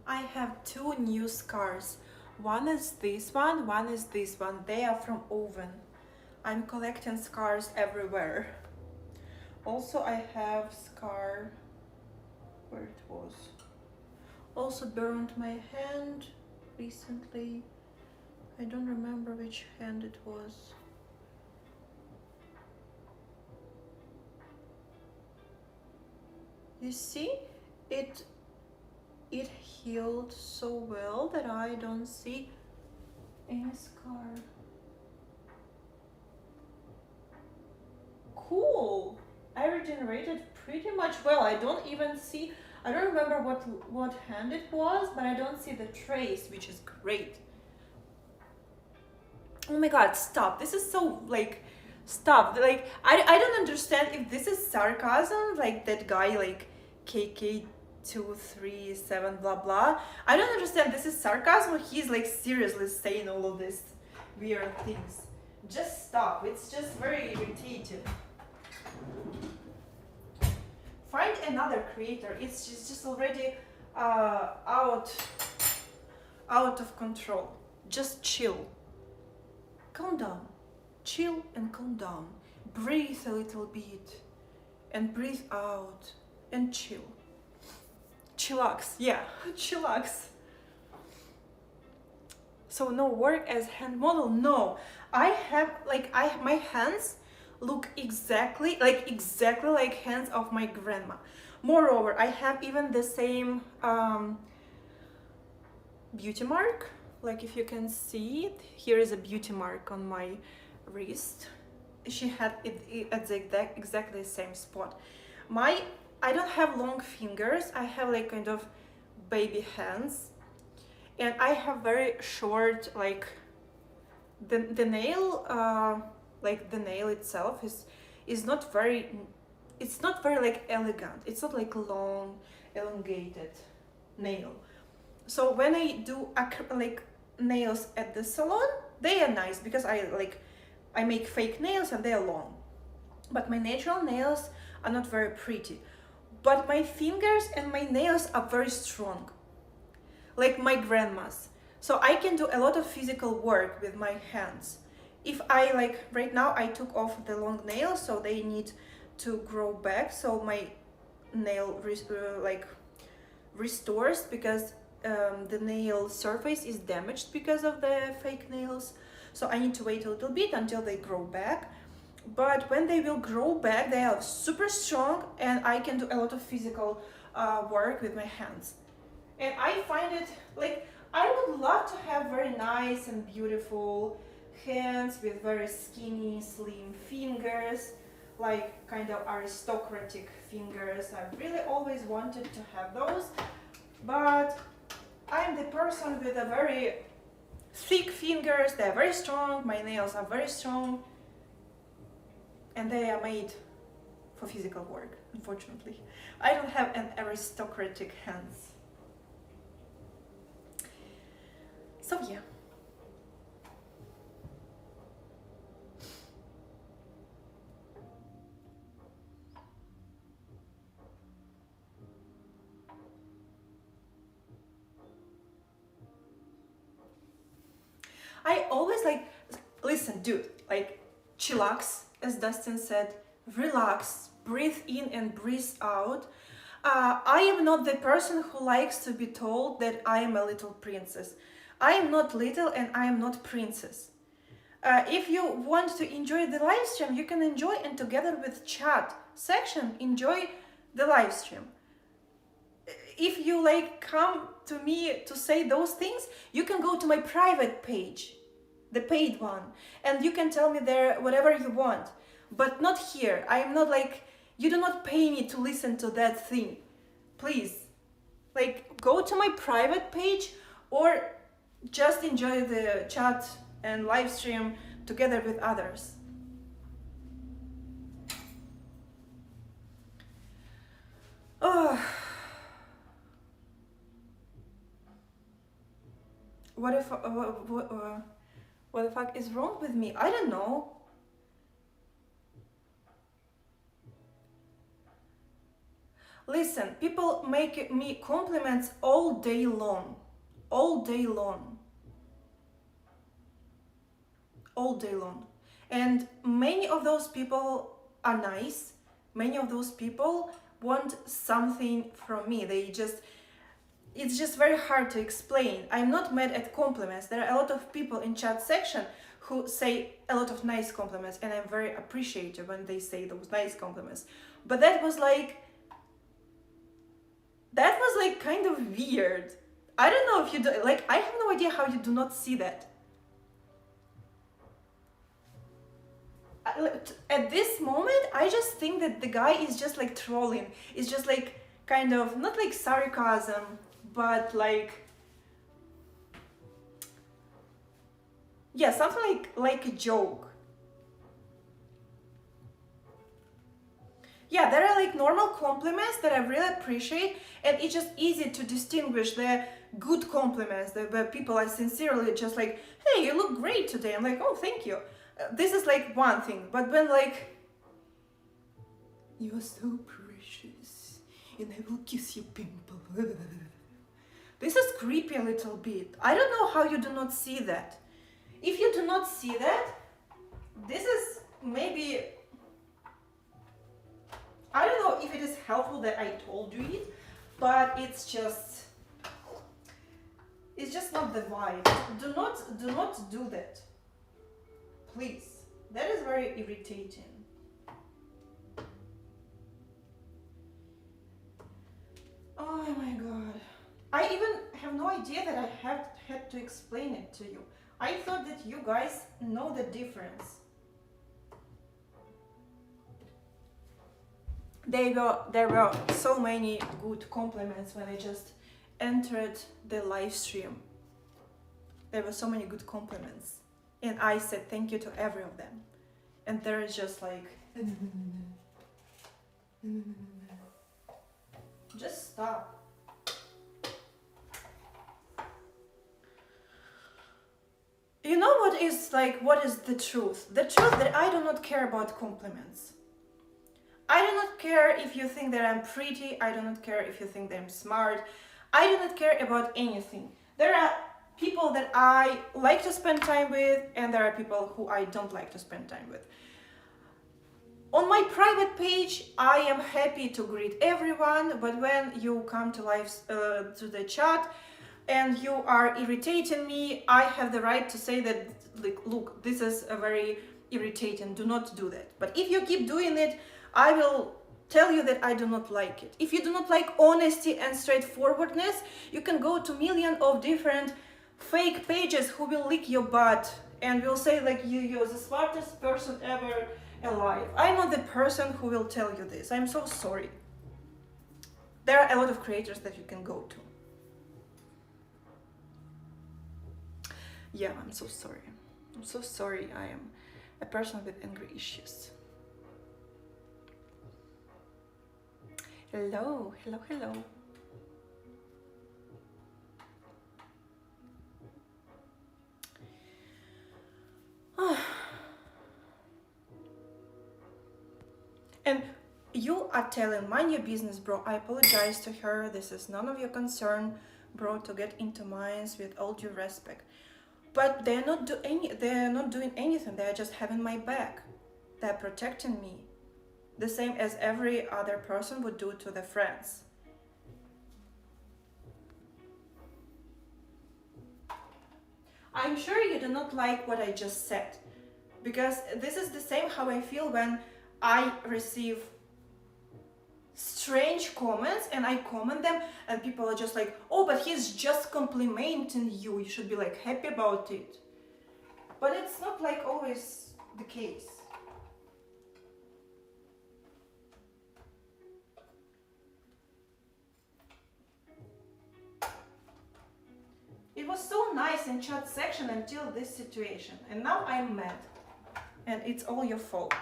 I have two new scars. One is this one is this one. They are from oven. I'm collecting scars everywhere. Also, I have scar where it was. Also burned my hand recently. I don't remember which hand it was. You see, it healed so well that I don't see any scar. Cool! I regenerated pretty much well. I don't remember what hand it was, but I don't see the trace, which is great. Oh my god, stop. This is so like stop. Like I don't understand if this is sarcasm, like that guy like KK237 blah blah. I don't understand this is sarcasm. He's like seriously saying all of these weird things. Just stop. It's just very irritating. Find another creator. It's just already out of control. Just chill. Calm down. Chill and calm down. Breathe a little bit and breathe out and chill. Chillax. Yeah, chillax. So no work as hand model. No, my hands look exactly like hands of my grandma. Moreover, I have even the same beauty mark. Like if you can see it, here is a beauty mark on my wrist. She had it at the exactly the same spot. I don't have long fingers. I have like kind of baby hands, and I have very short like the nail. Like the nail itself is not very. It's not very like elegant. It's not like long, elongated nail. So when I do like nails at the salon, they are nice because I make fake nails and they are long. But my natural nails are not very pretty. But my fingers and my nails are very strong, like my grandma's. So I can do a lot of physical work with my hands. If I like right now I took off the long nails, so they need to grow back, so my nail restores because the nail surface is damaged because of the fake nails. So I need to wait a little bit until they grow back. But when they will grow back, they are super strong and I can do a lot of physical work with my hands. And I find it like I would love to have very nice and beautiful hands with very skinny, slim fingers. like kind of aristocratic fingers. I really always wanted to have those, but I'm the person with a very thick fingers. They're very strong, my nails are very strong, and they are made for physical work, unfortunately. I don't have an aristocratic hands. So yeah. I always like, listen, dude, like chillax, as Dustin said, relax, breathe in and breathe out. I am not the person who likes to be told that I am a little princess. I am not little and I am not princess. If you want to enjoy the live stream, you can enjoy, and together with chat section, enjoy the live stream. If you like come to me to say those things, you can go to my private page, the paid one, and you can tell me there whatever you want, but not here. I am not like, you do not pay me to listen to that thing. Please, like, go to my private page or just enjoy the chat and live stream together with others. Oh. What the fuck is wrong with me? I don't know. Listen, people make me compliments all day long. All day long. All day long. And many of those people are nice. Many of those people want something from me. It's just very hard to explain. I'm not mad at compliments. There are a lot of people in chat section who say a lot of nice compliments, and I'm very appreciative when they say those nice compliments. But that was like kind of weird. I don't know if you do, like, I have no idea how you do not see that. At this moment, I just think that the guy is just like trolling. It's just like kind of, not like sarcasm, but like, yeah, something like a joke. Yeah, there are like normal compliments that I really appreciate, and it's just easy to distinguish the good compliments, where people are sincerely just like, hey, you look great today. I'm like, oh, thank you. This is like one thing, but when like, you are so precious, and I will kiss your pimple. This is creepy a little bit. I don't know how you do not see that. If you do not see that, this is maybe, I don't know if it is helpful that I told you it, but it's just not the vibe. Do not do that. Please. That is very irritating. Oh my god. I even have no idea that I had to explain it to you. I thought that you guys know the difference. There were so many good compliments when I just entered the live stream. There were so many good compliments. And I said thank you to every of them. And there is just like, just stop. You know what is the truth? The truth that I do not care about compliments. I do not care if you think that I'm pretty. I do not care if you think that I'm smart. I do not care about anything. There are people that I like to spend time with, and there are people who I don't like to spend time with. On my private page, I am happy to greet everyone, but when you come to to the chat and you are irritating me, I have the right to say that, like, look, this is a very irritating, do not do that. But if you keep doing it, I will tell you that I do not like it. If you do not like honesty and straightforwardness, you can go to million of different fake pages who will lick your butt and will say like you're the smartest person ever alive. I'm not the person who will tell you this. I'm so sorry. There are a lot of creators that you can go to. Yeah, I'm so sorry. I'm so sorry. I am a person with angry issues. Hello, hello, hello. And you are telling, mind your business, bro. I apologize to her. This is none of your concern, bro, to get into mines with all due respect. But they're not doing anything. They're just having my back. They're protecting me. The same as every other person would do to their friends. I'm sure you do not like what I just said, because this is the same how I feel when I receive strange comments and I comment them and people are just like, oh, but he's just complimenting you. You should be like happy about it. But it's not like always the case. It was so nice in chat section until this situation, and now I'm mad, and it's all your fault.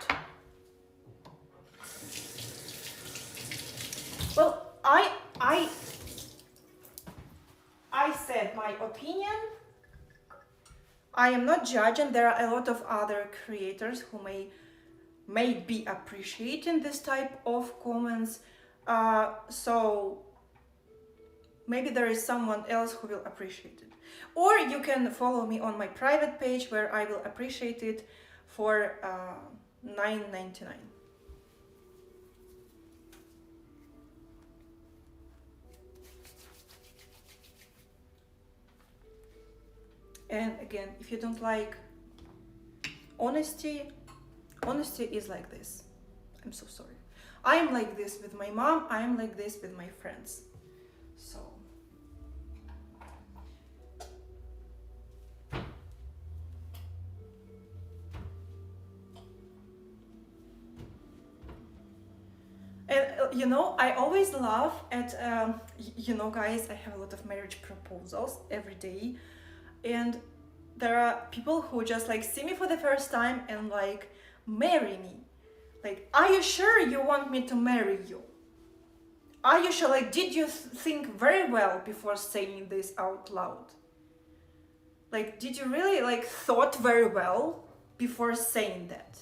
Well, I said my opinion. I am not judging. There are a lot of other creators who may be appreciating this type of comments. So maybe there is someone else who will appreciate it. Or you can follow me on my private page where I will appreciate it for $9.99. And again, if you don't like honesty is like this. I'm so sorry. I am like this with my mom. I am like this with my friends. So and you know, I always laugh at you know, guys, I have a lot of marriage proposals every day, and there are people who just like see me for the first time and like marry me. Like, are you sure you want me to marry you? Are you sure? Like, did you think very well before saying this out loud? Like, did you really like thought very well before saying that?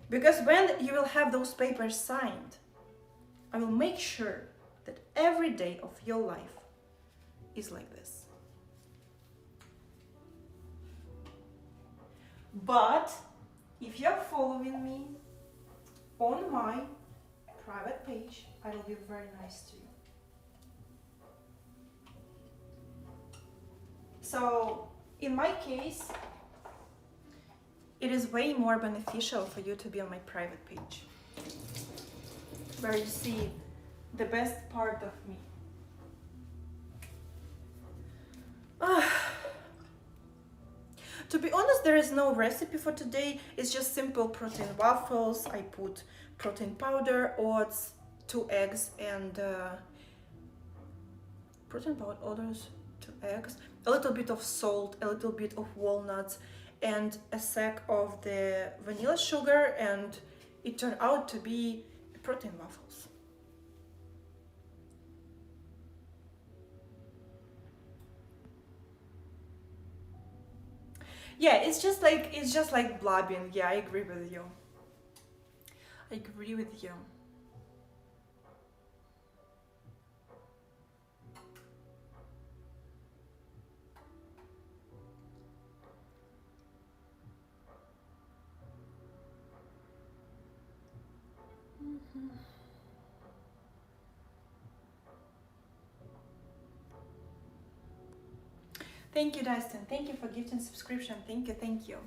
Because when you will have those papers signed, I will make sure that every day of your life is like this. But if you're following me on my private page, I will be very nice to you. So in my case, it is way more beneficial for you to be on my private page, where you see the best part of me. To be honest, there is no recipe for today. It's just simple protein waffles. I put protein powder, oats, 2 eggs, and protein powder, oats, 2 eggs, a little bit of salt, a little bit of walnuts, and a sack of the vanilla sugar, and it turned out to be protein waffles. Yeah, it's just like blabbing. Yeah, I agree with you. I agree with you. Thank you, Dustin. Thank you for gifting subscription. Thank you, thank you.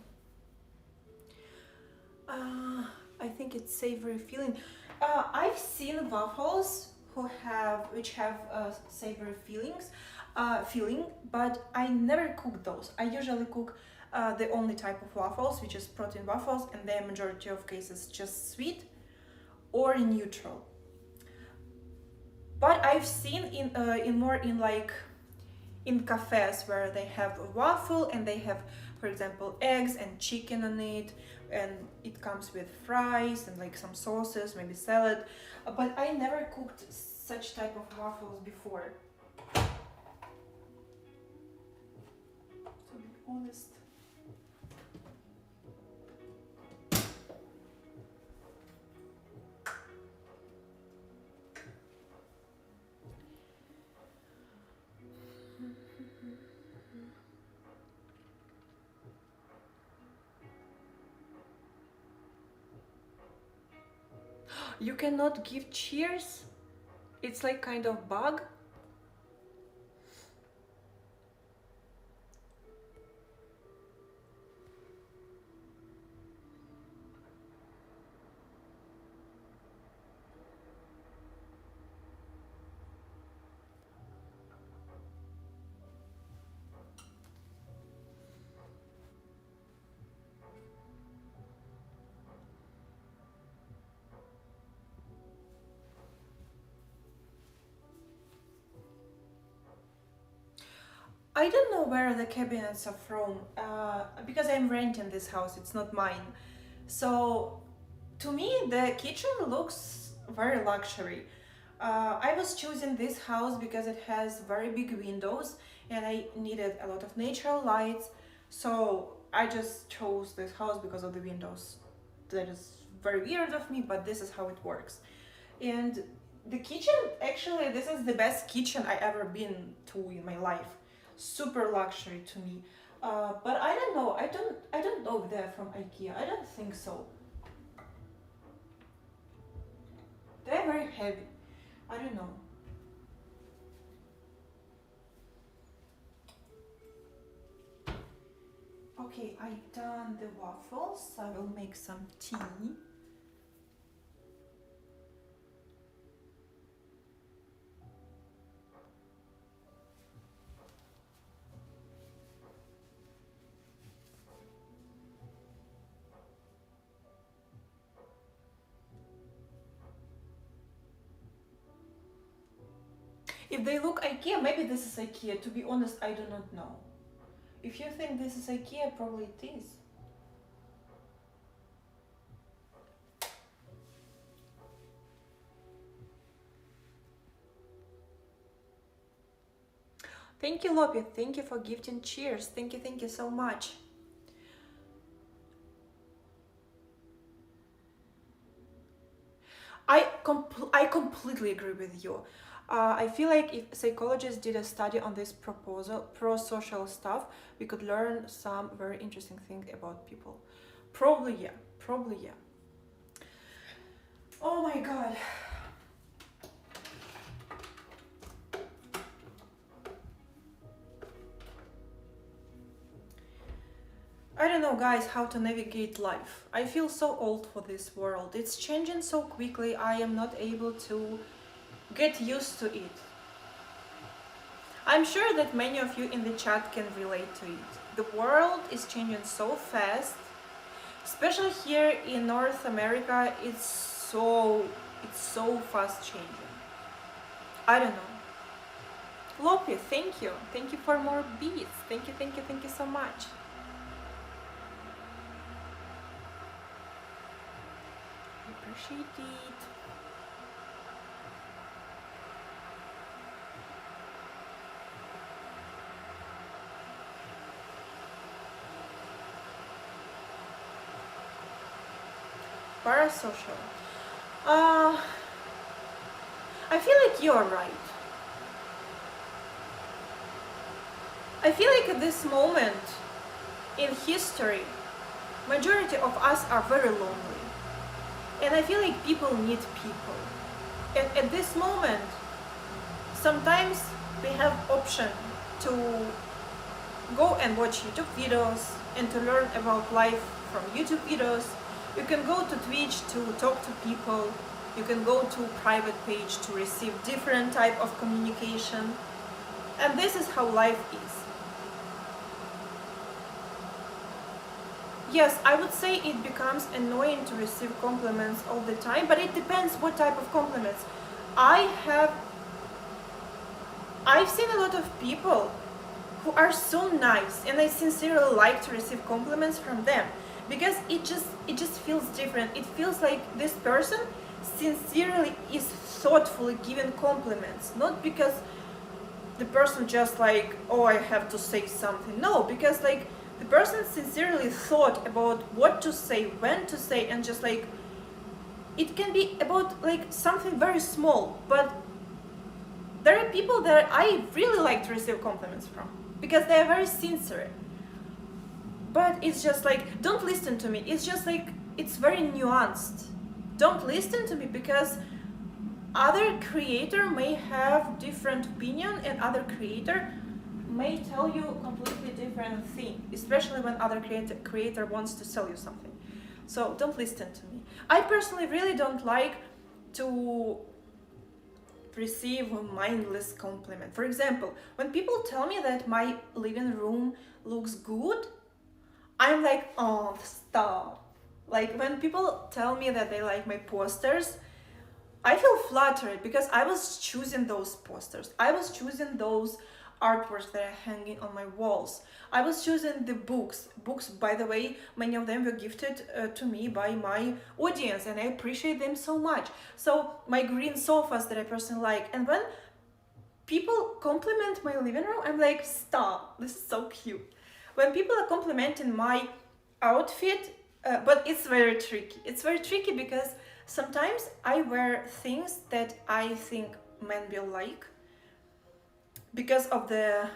I think it's savory feeling. I've seen waffles which have savory feeling, but I never cook those. I usually cook the only type of waffles, which is protein waffles, and the majority of cases just sweet or neutral. But I've seen in more in like in cafes where they have a waffle and they have, for example, eggs and chicken on it, and it comes with fries and like some sauces, maybe salad. But I never cooked such type of waffles before, to be honest. You cannot give cheers? It's like kind of bug? I don't know where the cabinets are from, because I'm renting this house, it's not mine. So to me, the kitchen looks very luxury. I was choosing this house because it has very big windows and I needed a lot of natural lights. So I just chose this house because of the windows. That is very weird of me, but this is how it works. And the kitchen, actually, this is the best kitchen I ever been to in my life. Super luxury to me. But I don't know. I don't know if they're from IKEA. I don't think so. They're very heavy. I don't know. Okay, I've done the waffles. I will make some tea. If they look IKEA, maybe this is IKEA. To be honest, I do not know. If you think this is IKEA, probably it is. Thank you, Lopi. Thank you for gifting cheers. Thank you so much. I completely agree with you. I feel like if psychologists did a study on this pro-social stuff, we could learn some very interesting things about people. Probably, yeah. Probably, yeah. Oh my god. I don't know, guys, how to navigate life. I feel so old for this world. It's changing so quickly, I am not able to get used to it. I'm sure that many of you in the chat can relate to it. The world is changing so fast, especially here in North America. It's so fast changing. I don't know. Lopi, thank you. Thank you for more beats. Thank you so much. Appreciate it. Parasocial. I feel like you're right. I feel like at this moment in history, majority of us are very lonely. And I feel like people need people. And at this moment, sometimes we have option to go and watch YouTube videos and to learn about life from YouTube videos. You can go to Twitch to talk to people. You can go to private page to receive different type of communication. And this is how life is. Yes, I would say it becomes annoying to receive compliments all the time, but it depends what type of compliments. I have I've seen a lot of people who are so nice, and I sincerely like to receive compliments from them because it just feels different. It feels like this person sincerely is thoughtfully giving compliments, not because the person just like, oh, I have to say something. No, because like the person sincerely thought about what to say, when to say, and just like it can be about like something very small, but there are people that I really like to receive compliments from because they are very sincere. But it's just like, don't listen to me. It's just like, it's very nuanced. Don't listen to me because other creator may have different opinion and other creator may tell you completely different thing, especially when other creator wants to sell you something. So don't listen to me. I personally really don't like to receive a mindless compliment. For example, when people tell me that my living room looks good, I'm like, oh, stop. Like when people tell me that they like my posters, I feel flattered because I was choosing those posters. I was choosing those artworks that are hanging on my walls. I was choosing the books. Books, by the way, many of them were gifted to me by my audience, and I appreciate them so much. So my green sofas that I personally like. And when people compliment my living room, I'm like, stop, this is so cute. When people are complimenting my outfit, but it's very tricky. It's very tricky because sometimes I wear things that I think men will like because of the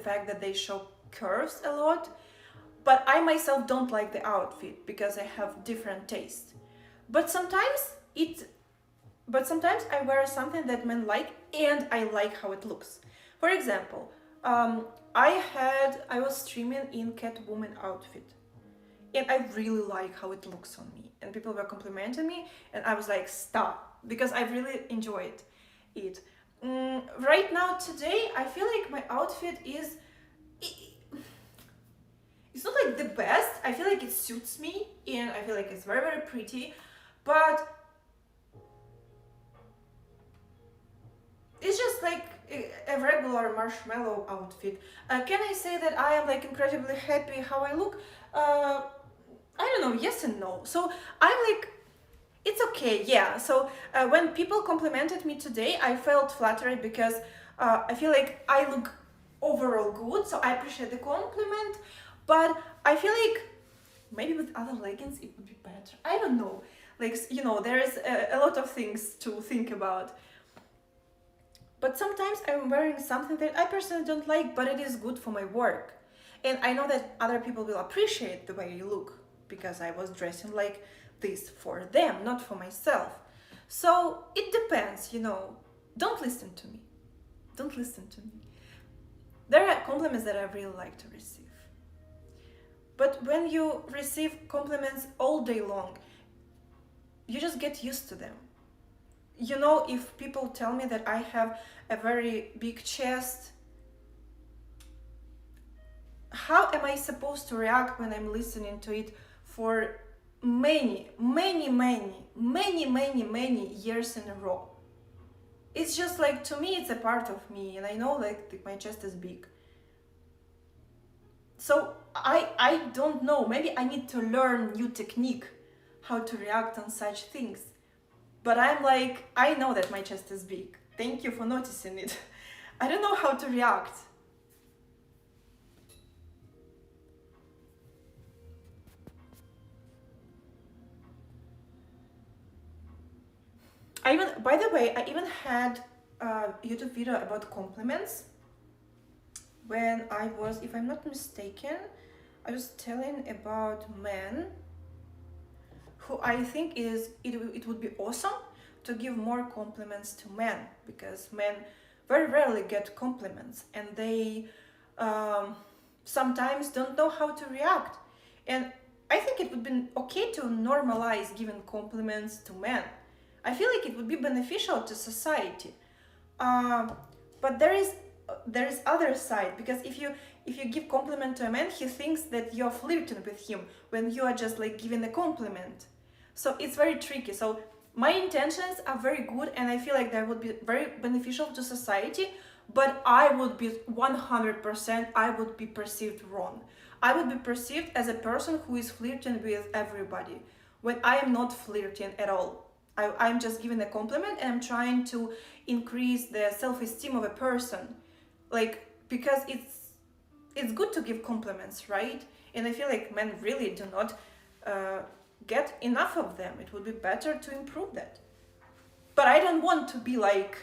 fact that they show curves a lot, but I myself don't like the outfit because I have different taste. But sometimes I wear something that men like and I like how it looks. For example, I was streaming in Catwoman outfit and I really like how it looks on me, and people were complimenting me and I was like, stop, because I really enjoyed it. Right now, today, I feel like my outfit is it's not like the best. I feel like it suits me and I feel like it's very, very pretty, but it's just like a regular marshmallow outfit. Can I say that I am like incredibly happy how I look? I don't know, yes and no. So I'm like, it's okay, yeah. So when people complimented me today, I felt flattered because I feel like I look overall good, so I appreciate the compliment. But I feel like maybe with other leggings it would be better. I don't know. Like, you know, there is a lot of things to think about. But sometimes I'm wearing something that I personally don't like, but it is good for my work. And I know that other people will appreciate the way you look because I was dressing like this for them, not for myself. So it depends, you know. Don't listen to me. Don't listen to me. There are compliments that I really like to receive. But when you receive compliments all day long, you just get used to them. You know, if people tell me that I have a very big chest, how am I supposed to react when I'm listening to it for many years in a row? It's just like, to me, it's a part of me, and I know like my chest is big. So I don't know, maybe I need to learn new technique, how to react on such things. But I'm like, I know that my chest is big. Thank you for noticing it. I don't know how to react. By the way, I even had a YouTube video about compliments when I was, if I'm not mistaken, I was telling about men who I think it would be awesome to give more compliments to men, because men very rarely get compliments and they sometimes don't know how to react. And I think it would be okay to normalize giving compliments to men. I feel like it would be beneficial to society. But there is other side, because if you give compliment to a man, he thinks that you're flirting with him when you are just like giving a compliment. So it's very tricky. So my intentions are very good, and I feel like that would be very beneficial to society, but I would be 100%, I would be perceived wrong. I would be perceived as a person who is flirting with everybody, when I am not flirting at all. I'm just giving a compliment, and I'm trying to increase the self-esteem of a person. Like, because it's good to give compliments, right? And I feel like men really do not get enough of them. It would be better to improve that. But I don't want to be like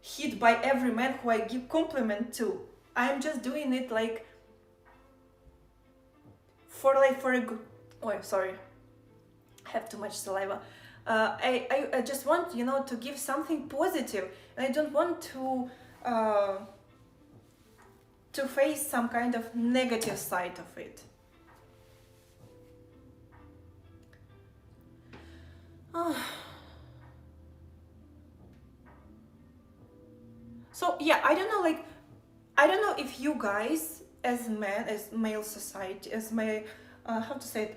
hit by every man who I give compliment to. I'm just doing it like for a good. Oh, sorry, I have too much saliva. I just want, to give something positive, and I don't want to face some kind of negative side of it. So yeah, I don't know if you guys as men, as male society, as my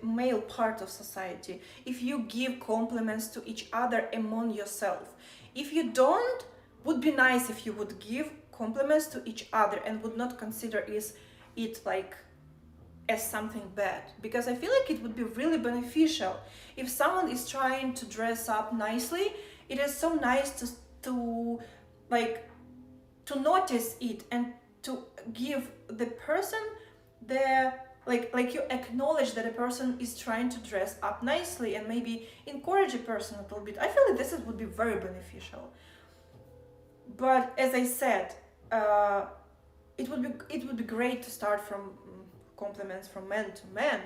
male part of society, if you give compliments to each other among yourself. If you don't, would be nice if you would give compliments to each other and would not consider it like as something bad, because I feel like it would be really beneficial if someone is trying to dress up nicely. It is so nice to notice it and to give the person the like you acknowledge that a person is trying to dress up nicely, and maybe encourage a person a little bit. I feel like would be very beneficial. But as I said, it would be great to start from compliments from men to men.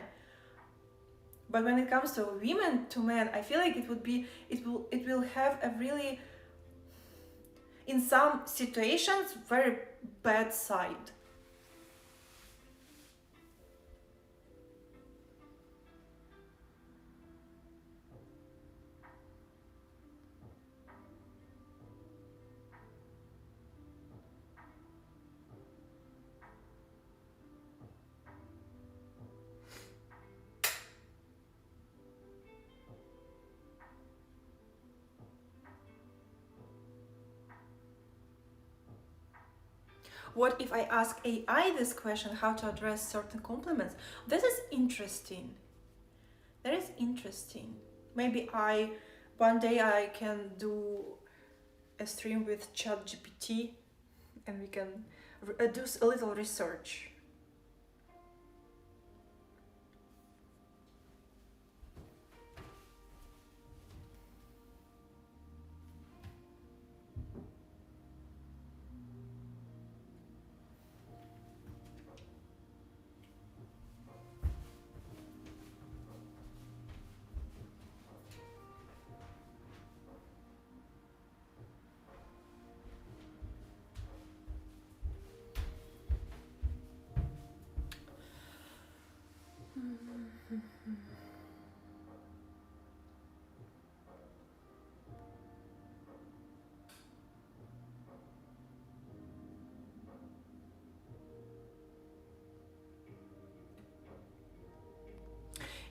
But when it comes to women to men, I feel like it will have a really, in some situations, very bad side. What if I ask AI this question, how to address certain compliments? This is interesting. That is interesting. Maybe one day I can do a stream with ChatGPT, and we can do a little research.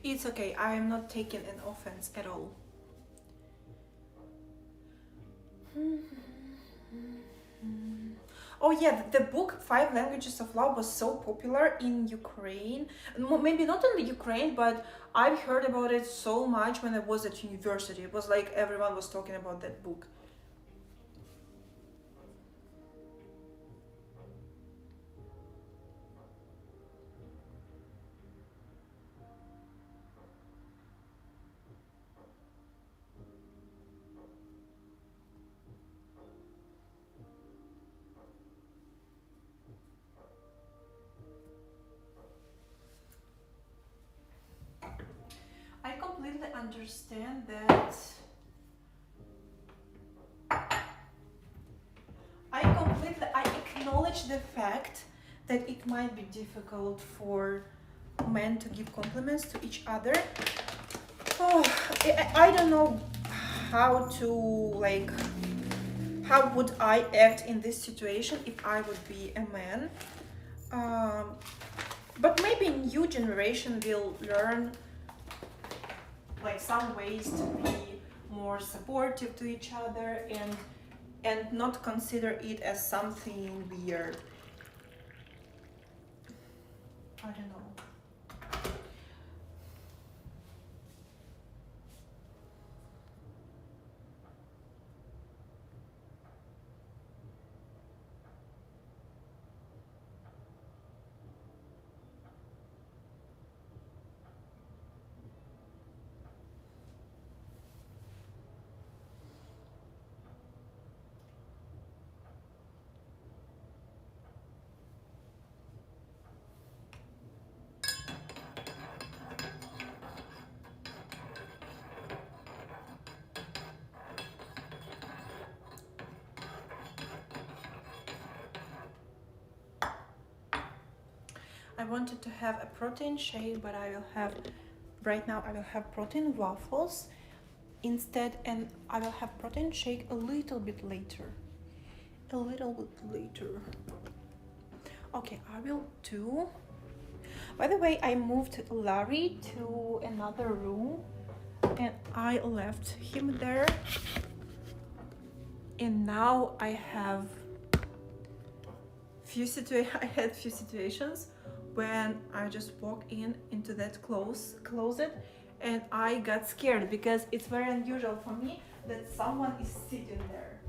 It's okay, I am not taking an offense at all. Oh yeah, the book 5 Languages of Love was so popular in Ukraine. Maybe not in the Ukraine, but I've heard about it so much when I was at university. It was like everyone was talking about that book. I completely understand that. I acknowledge the fact that it might be difficult for men to give compliments to each other. Oh, I don't know how would I act in this situation if I would be a man. Um, but maybe new generation will learn like some ways to be more supportive to each other and not consider it as something weird. I don't know. I wanted to have a protein shake, but I will have, right now I will have protein waffles instead, and I will have protein shake a little bit later. A little bit later. Okay, I will do. By the way, I moved Larry to another room and I left him there. And now I have I had few situations when I just walked into that closet and I got scared because it's very unusual for me that someone is sitting there.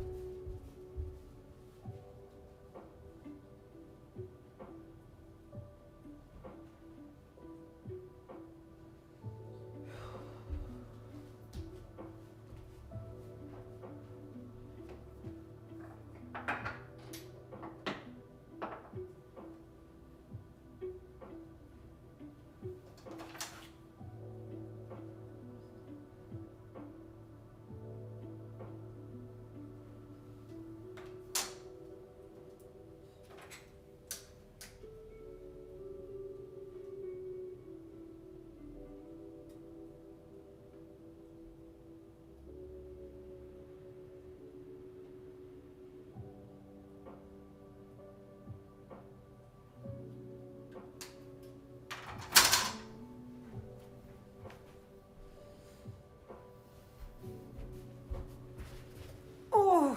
Oh,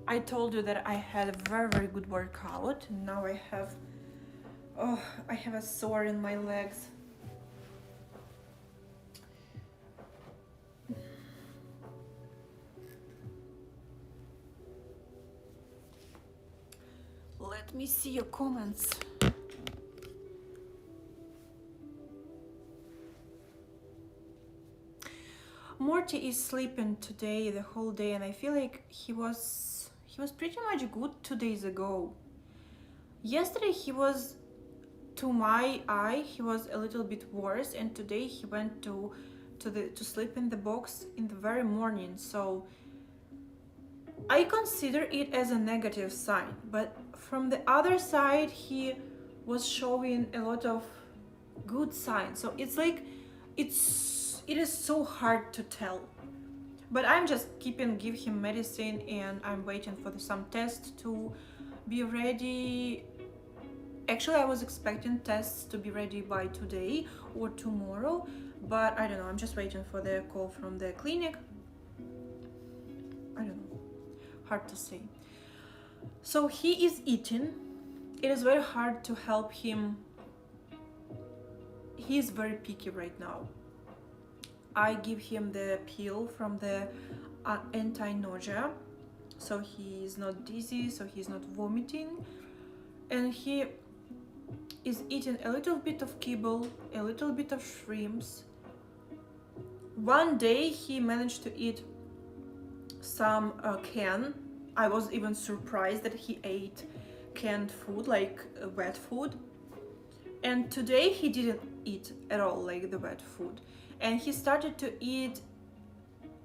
I told you that I had a very good workout. Now I have a sore in my legs. Let me see your comments. Morty is sleeping today the whole day, and I feel like he was pretty much good 2 days ago. Yesterday he was, to my eye, he was a little bit worse, and today he went to sleep in the box in the very morning. So I consider it as a negative sign, but from the other side he was showing a lot of good signs. So it's like it is so hard to tell. But I'm just give him medicine, and I'm waiting for some tests to be ready. Actually, I was expecting tests to be ready by today or tomorrow, but I don't know. I'm just waiting for the call from the clinic. I don't know. Hard to say. So he is eating. It is very hard to help him. He is very picky right now. I give him the pill from the anti-nausea, so he is not dizzy, so he's not vomiting, and he is eating a little bit of kibble, a little bit of shrimps. One day he managed to eat some can. I was even surprised that he ate canned food, like wet food. And today he didn't eat at all like the wet food. And he started to eat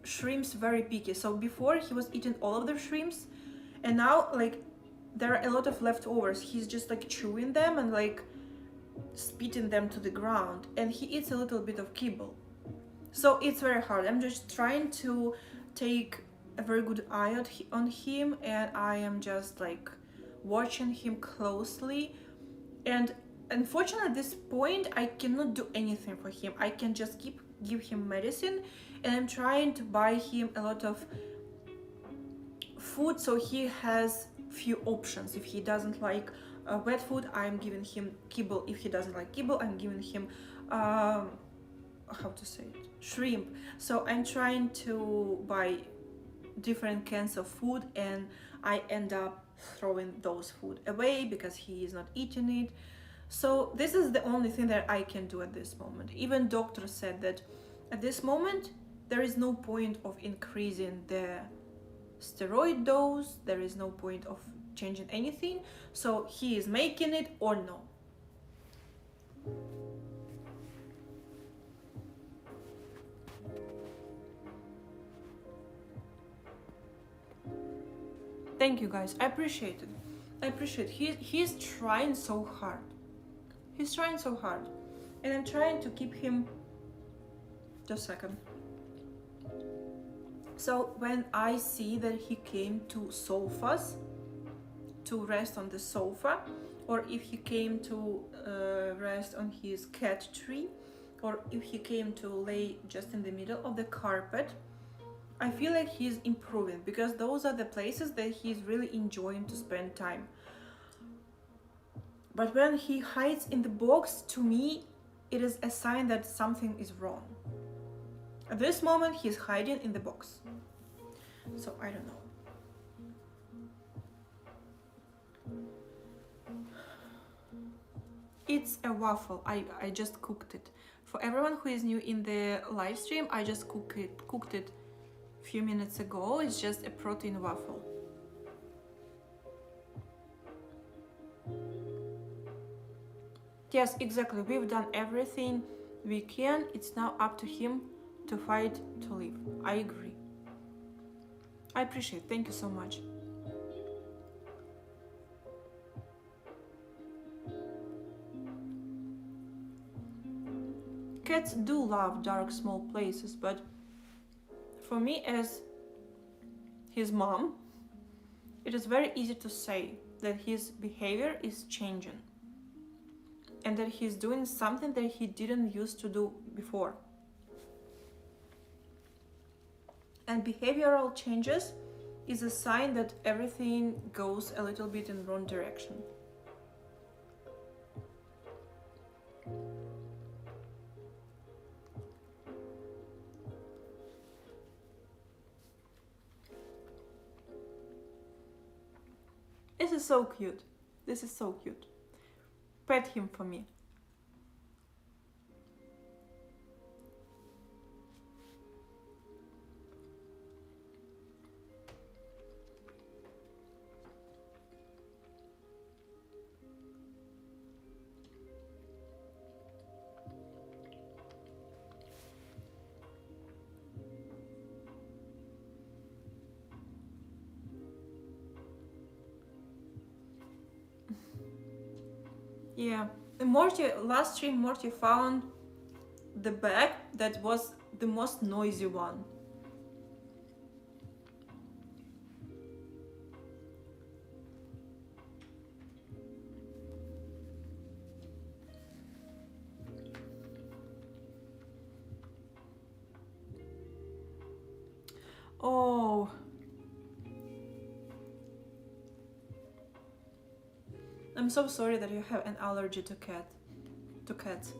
shrimps very picky. So before he was eating all of the shrimps, and now like there are a lot of leftovers. He's just like chewing them and like spitting them to the ground, and he eats a little bit of kibble. So it's very hard. I'm just trying to take a very good eye on him, and I am just like watching him closely. And unfortunately at this point I cannot do anything for him. I can just give him medicine, and I'm trying to buy him a lot of food so he has few options. If he doesn't like wet food, I'm giving him kibble. If he doesn't like kibble, I'm giving him how to say it, shrimp. So I'm trying to buy different kinds of food, and I end up throwing those food away because he is not eating it. So this is the only thing that I can do at this moment. Even doctor said that at this moment there is no point of increasing the steroid dose, there is no point of changing anything, so he is making it or no. Thank you guys, I appreciate it. I appreciate he's trying so hard. He's trying so hard. And I'm trying to keep him. Just a second. So when I see that he came to sofas to rest on the sofa, or if he came to rest on his cat tree, or if he came to lay just in the middle of the carpet, I feel like he's improving, because those are the places that he's really enjoying to spend time. But when he hides in the box, to me, it is a sign that something is wrong. At this moment, he's hiding in the box. So I don't know. It's a waffle. I just cooked it. For everyone who is new in the live stream, I just cooked it a few minutes ago. It's just a protein waffle. Yes, exactly. We've done everything we can. It's now up to him to fight to live. I agree. I appreciate it. Thank you so much. Cats do love dark, small places, but for me as his mom, it is very easy to say that his behavior is changing and that he's doing something that he didn't used to do before. And behavioral changes is a sign that everything goes a little bit in the wrong direction. This is so cute. This is so cute. Pet him for me. Yeah, last stream Morty found the bag that was the most noisy one. Oh. I'm so sorry that you have an allergy to cats.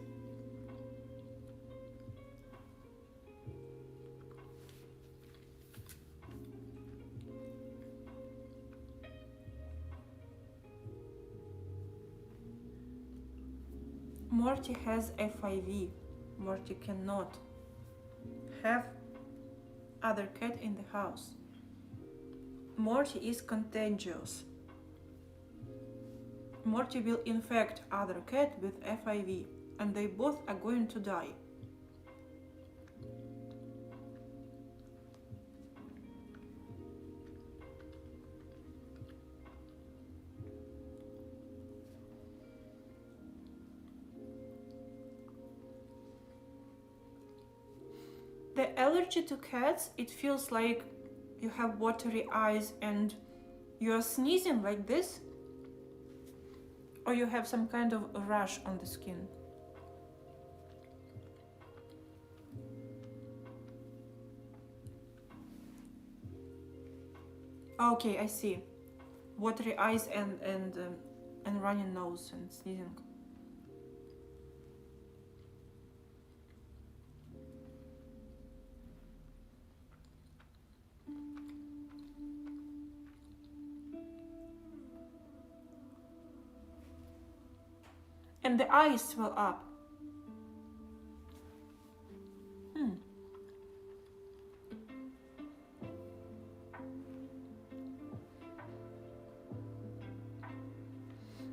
Morty has FIV. Morty cannot have other cat in the house. Morty is contagious. Morty will infect other cat with FIV, and they both are going to die. The allergy to cats, it feels like you have watery eyes and you are sneezing like this. or you have some kind of rash on the skin. Okay, I see. Watery eyes and runny nose and sneezing. And the eyes swell up.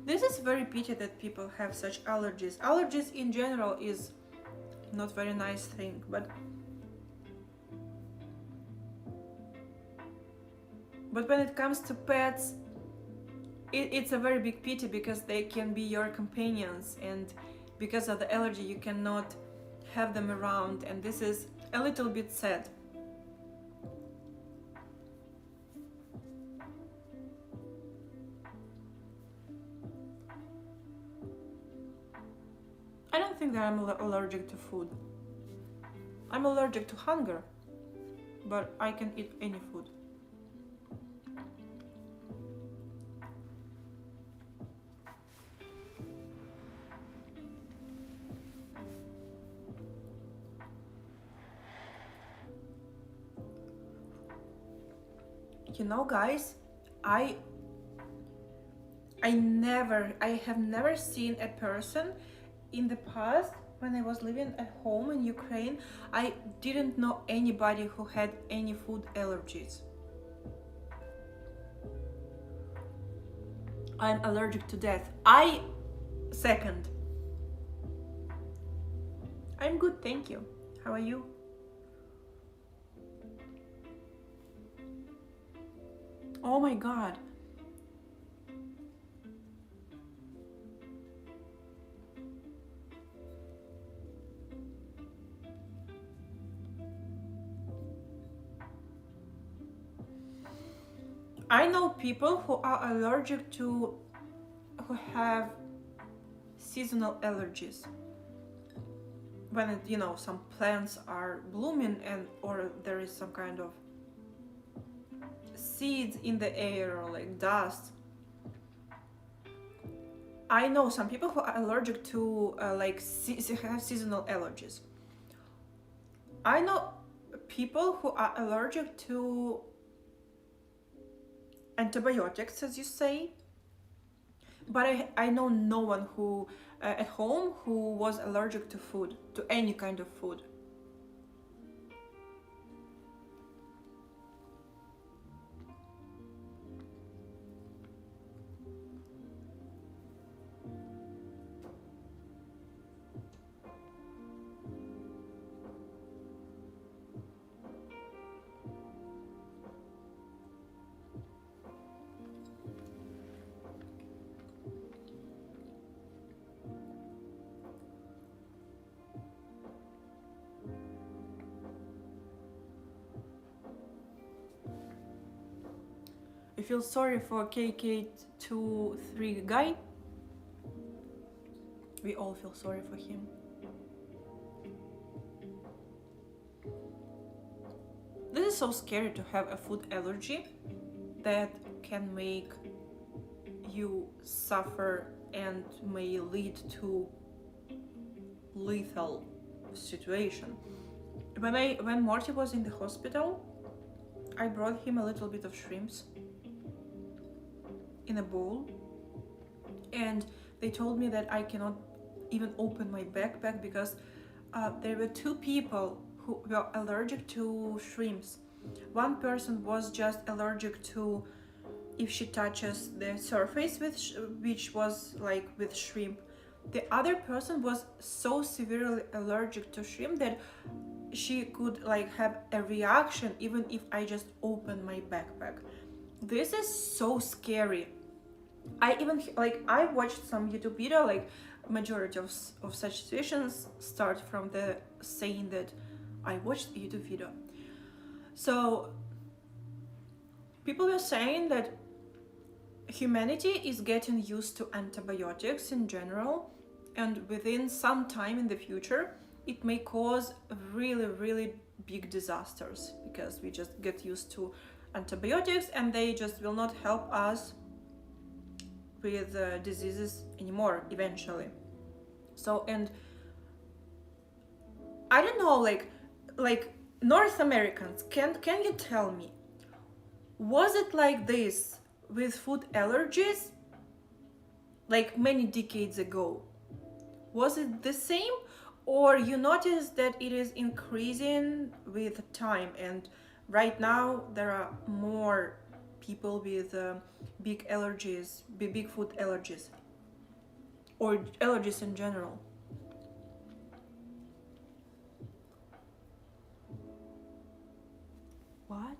This is very pity that people have such allergies. Allergies in general is not very nice thing, but when it comes to pets, it's a very big pity, because they can be your companions, and because of the allergy you cannot have them around, and this is a little bit sad. I don't think that I'm allergic to food. I'm allergic to hunger, but I can eat any food. You know, guys, I have never seen a person in the past. When I was living at home in Ukraine, I didn't know anybody who had any food allergies. I'm allergic to death. Second. I'm good, thank you. How are you? Oh my god. I know people who are allergic to, who have seasonal allergies. When it, some plants are blooming or there is some kind of seeds in the air or like dust. I know some people who are allergic to have seasonal allergies. I know people who are allergic to antibiotics, as you say, but I know no one who at home who was allergic to food, to any kind of food. I feel sorry for KK23 guy. We all feel sorry for him. This is so scary to have a food allergy that can make you suffer and may lead to lethal situation. When Morty was in the hospital, I brought him a little bit of shrimps in a bowl, and they told me that I cannot even open my backpack because there were two people who were allergic to shrimps. One person was just allergic to if she touches the surface which was like with shrimp. The other person was so severely allergic to shrimp that she could like have a reaction even if I just open my backpack. This is so scary. I watched some YouTube video, like majority of such situations start from the saying that I watched a YouTube video. So people were saying that humanity is getting used to antibiotics in general, and within some time in the future it may cause really big disasters, because we just get used to antibiotics and they just will not help us with diseases anymore eventually. So, and I don't know, like North Americans, can you tell me, was it like this with food allergies like many decades ago? Was it the same, or you notice that it is increasing with time, and right now there are more people with big allergies, big food allergies, or allergies in general? What?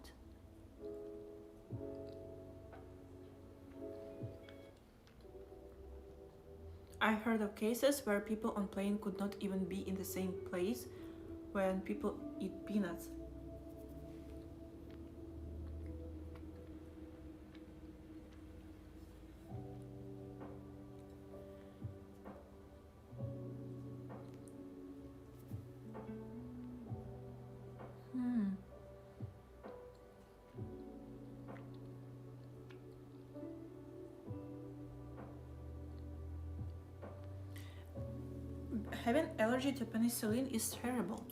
I heard of cases where people on plane could not even be in the same place when people eat peanuts. Having allergy to penicillin is terrible.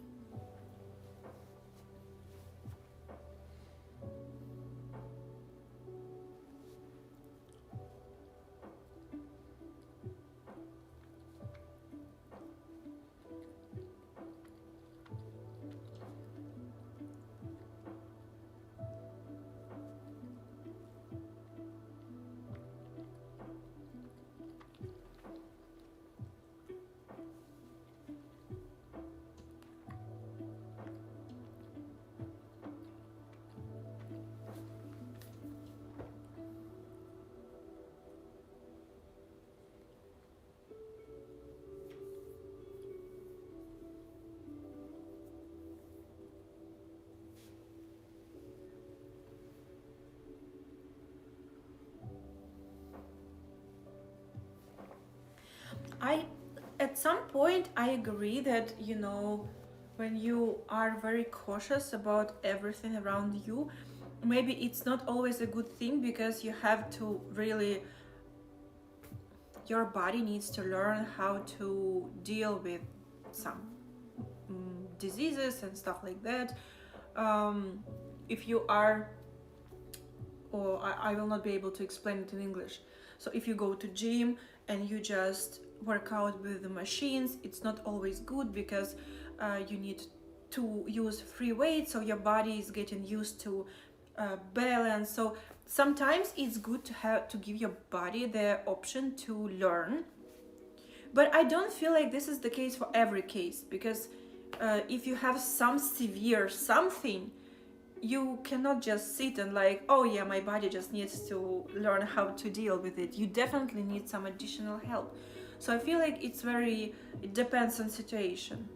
I, at some point, I agree that, when you are very cautious about everything around you, maybe it's not always a good thing, because you have to really, your body needs to learn how to deal with some diseases and stuff like that. If you are, or I will not be able to explain it in English. So if you go to gym and you just work out with the machines, it's not always good, because you need to use free weight, so your body is getting used to balance. So sometimes it's good to give your body the option to learn, but I don't feel like this is the case for every case, because if you have some severe something, you cannot just sit and like, oh yeah, my body just needs to learn how to deal with it. You definitely need some additional help. So I feel like it depends on situation.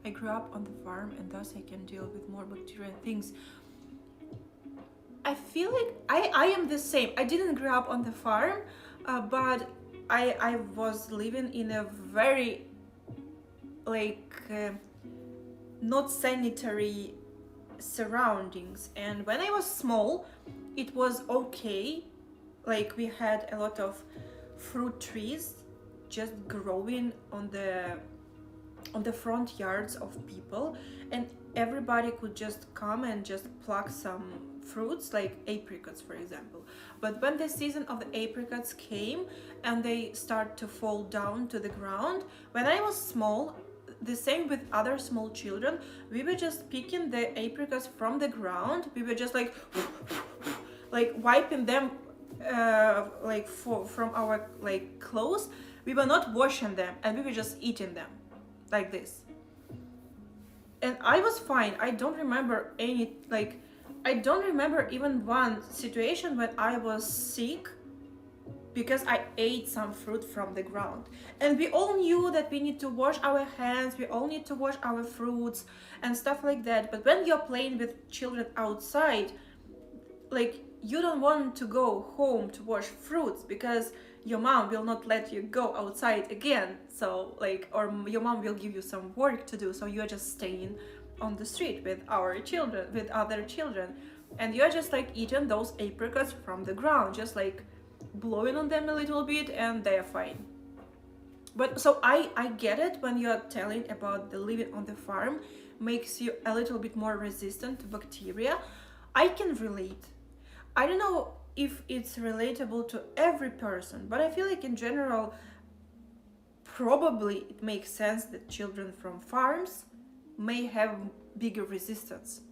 I grew up on the farm, and thus I can deal with more bacteria and things. I feel like I am the same. I didn't grow up on the farm, but I was living in a very not sanitary surroundings, and when I was small it was okay. Like, we had a lot of fruit trees just growing on the front yards of people, and everybody could just come and just pluck some fruits, like apricots for example. But when the season of the apricots came and they start to fall down to the ground, when I was small, the same with other small children, we were just picking the apricots from the ground. We were just like wiping them from our clothes. We were not washing them, and we were just eating them like this, and I was fine. I don't remember I don't remember even one situation when I was sick because I ate some fruit from the ground. And we all knew that we need to wash our hands, we all need to wash our fruits and stuff like that. But when you're playing with children outside, like, you don't want to go home to wash fruits because your mom will not let you go outside again. So like, or your mom will give you some work to do, so you're just staying on the street with our children, with other children, and you're just like eating those apricots from the ground, just like blowing on them a little bit, and they're fine. But so I get it when you're telling about the living on the farm makes you a little bit more resistant to bacteria. I can relate. I don't know if it's relatable to every person, but I feel like in general, probably it makes sense that children from farms may have bigger resistance.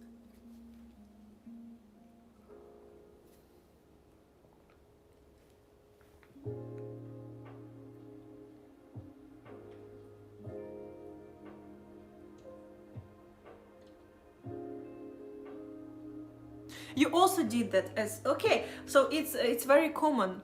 You also did that as okay, so it's very common.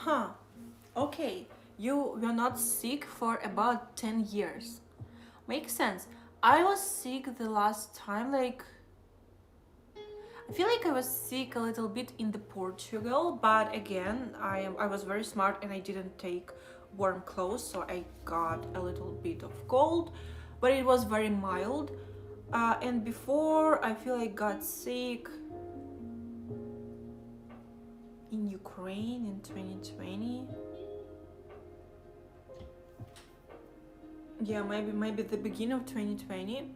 Huh. Okay, you were not sick for about 10 years. Makes sense. I was sick the last time, like, I feel like I was sick a little bit in the Portugal, but again, I was very smart and I didn't take warm clothes, so I got a little bit of cold, but it was very mild. And before, I feel like got sick in Ukraine in 2020. Yeah, maybe the beginning of 2020.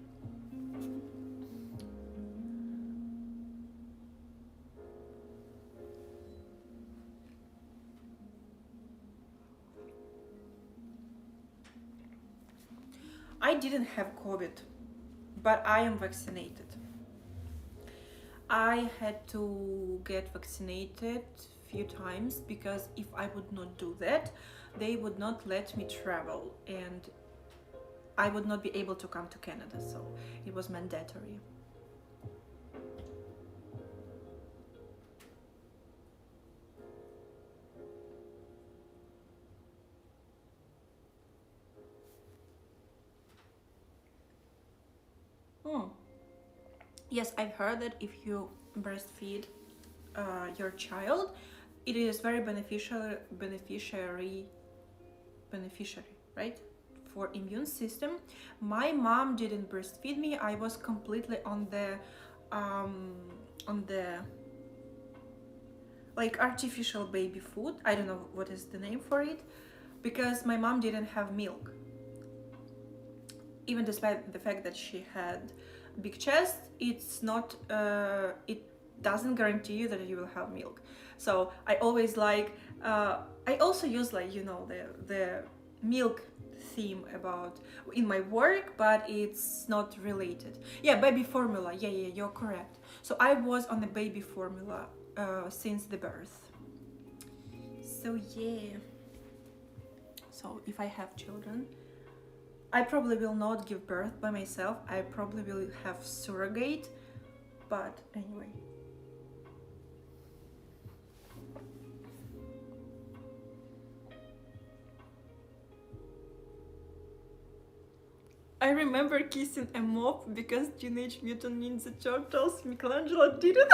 I didn't have COVID, but I am vaccinated. I had to get vaccinated few times because if I would not do that, they would not let me travel and I would not be able to come to Canada, so it was mandatory. Yes, I've heard that if you breastfeed your child, it is very beneficiary, right? For immune system. My mom didn't breastfeed me. I was completely on the like artificial baby food. I don't know what is the name for it, because my mom didn't have milk. Even despite the fact that she had big chest, it's not it doesn't guarantee you that you will have milk. So I always like I also use, like, you know, the milk theme about in my work, but it's not related. Yeah, baby formula. Yeah, you're correct. So I was on the baby formula since the birth. So yeah. So if I have children, I probably will not give birth by myself. I probably will have surrogate, but anyway. I remember kissing a mop because Teenage Mutant Ninja Turtles Michelangelo did it.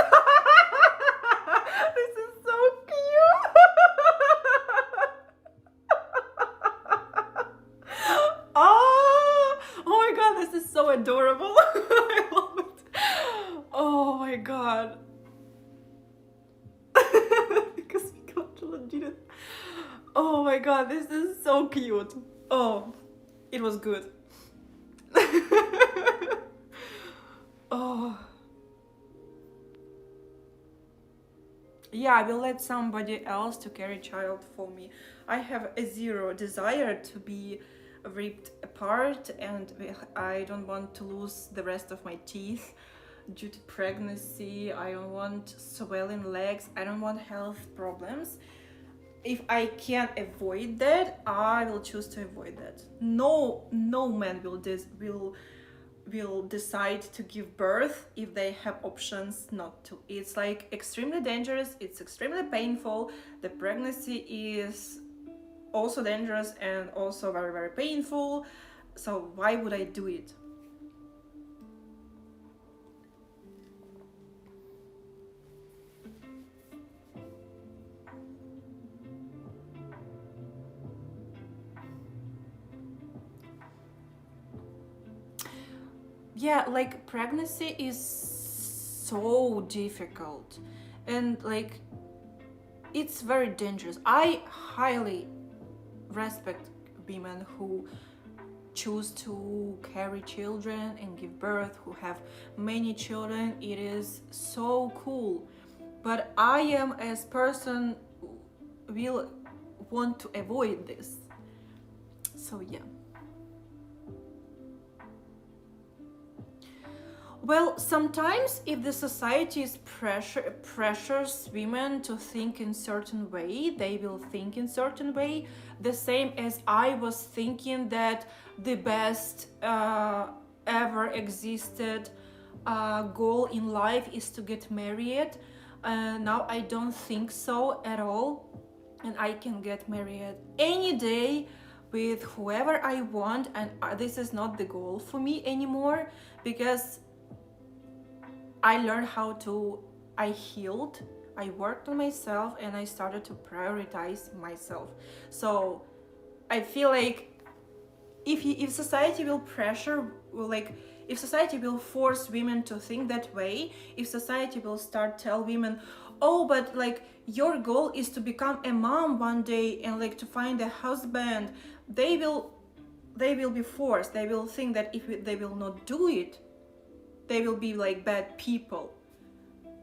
This is so cute. Oh my god, this is so adorable. I love it. Oh my god. Because Michelangelo did it. Oh my god, this is so cute. Oh, it was good. Yeah, I will let somebody else to carry child for me. I have a zero desire to be ripped apart, and I don't want to lose the rest of my teeth due to pregnancy. I don't want swelling legs. I don't want health problems. If I can avoid that, I will choose to avoid that. No man will decide to give birth if they have options not to. It's like extremely dangerous, it's extremely painful. The pregnancy is also dangerous and also very, very painful. So why would I do it? Yeah, like pregnancy is so difficult, and like it's very dangerous. I highly respect women who choose to carry children and give birth, who have many children. It is so cool. But I am as person will want to avoid this. So yeah. Well, sometimes if the society is pressures women to think in certain way, they will think in certain way. The same as I was thinking that the best ever existed goal in life is to get married. Now I don't think so at all, and I can get married any day with whoever I want, and this is not the goal for me anymore, because I learned how to, I healed, I worked on myself, and I started to prioritize myself. So I feel like if society will pressure, like if society will force women to think that way, if society will start tell women, oh, but like your goal is to become a mom one day and like to find a husband, they will be forced. They will think that if they will not do it, they will be like bad people.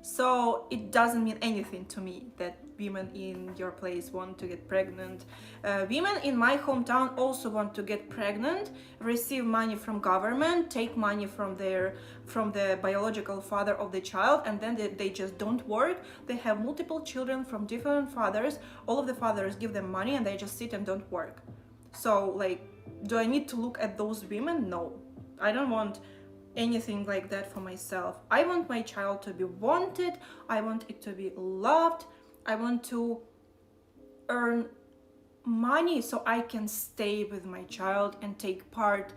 So it doesn't mean anything to me that women in your place want to get pregnant. Women in my hometown also want to get pregnant, receive money from government, take money from the biological father of the child, and then they just don't work. They have multiple children from different fathers. All of the fathers give them money and they just sit and don't work. So like, do I need to look at those women? No, I don't want anything like that for myself. I want my child to be wanted. I want it to be loved. I want to earn money so I can stay with my child and take part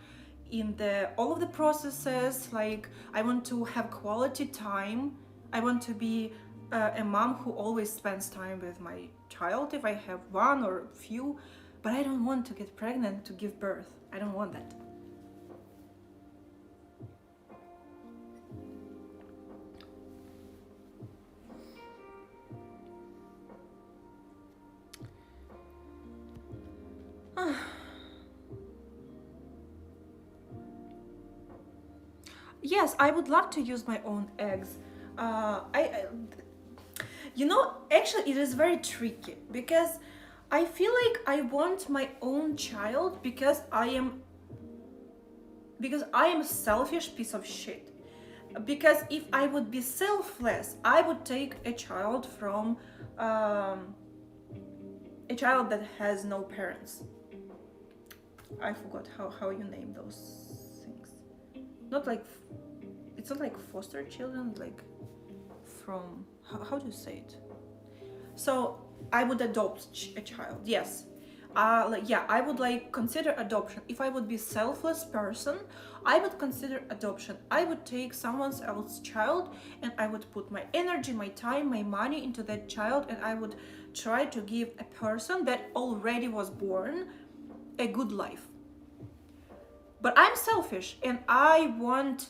in all of the processes. Like, I want to have quality time. I want to be a mom who always spends time with my child if I have one or few, but I don't want to get pregnant to give birth. I don't want that. Yes, I would love to use my own eggs. Actually, it is very tricky because I feel like I want my own child because I am a selfish piece of shit. Because if I would be selfless, I would take a child from a child that has no parents. I forgot how you name those things. Not like, it's not like foster children, like from, how do you say it? So I would adopt a child, yes. I would like consider adoption. If I would be selfless person, I would consider adoption. I would take someone else's child and I would put my energy, my time, my money into that child, and I would try to give a person that already was born a good life. But I'm selfish and I want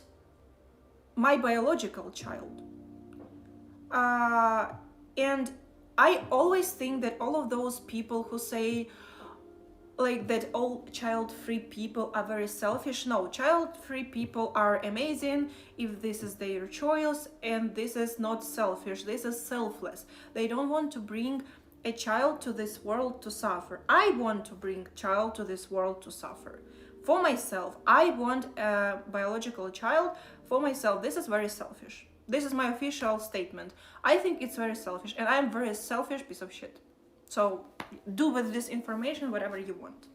my biological child. And I always think that all of those people who say, like that all child-free people are very selfish. No, child-free people are amazing if this is their choice, and this is not selfish, this is selfless. They don't want to bring a child to this world to suffer. I want to bring child to this world to suffer. For myself, I want a biological child for myself. This is very selfish. This is my official statement. I think it's very selfish, and I'm very selfish piece of shit. So do with this information whatever you want.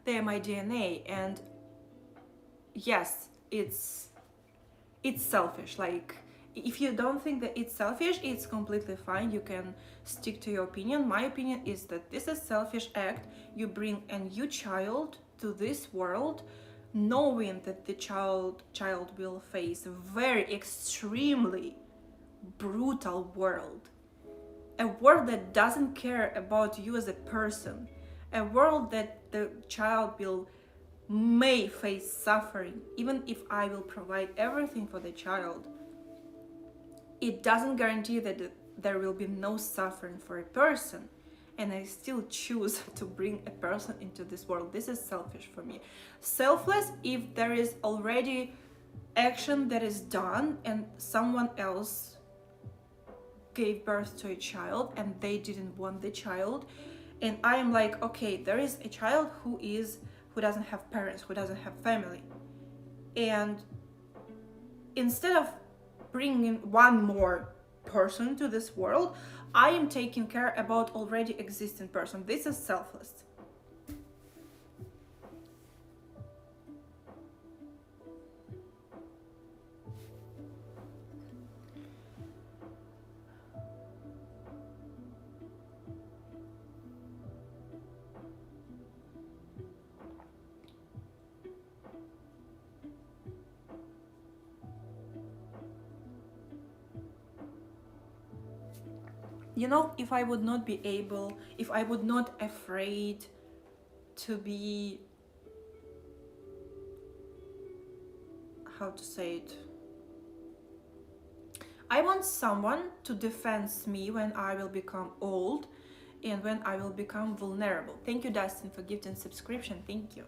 They are my DNA, and yes, it's selfish. Like, if you don't think that it's selfish, it's completely fine. You can stick to your opinion. My opinion is that this is selfish act. You bring a new child to this world knowing that the child will face a very extremely brutal world. A world that doesn't care about you as a person. A world that the child may face suffering, even if I will provide everything for the child. It doesn't guarantee that there will be no suffering for a person, and I still choose to bring a person into this world. This is selfish for me. Selfless if there is already action that is done and someone else gave birth to a child and they didn't want the child, and I am like, okay, there is a child who doesn't have parents, who doesn't have family, and instead of bringing one more person to this world, I am taking care about already existing person. This is selfless. You know, if I would not afraid to be, how to say it, I want someone to defend me when I will become old and when I will become vulnerable. Thank you, Dustin, for gifting subscription. Thank you.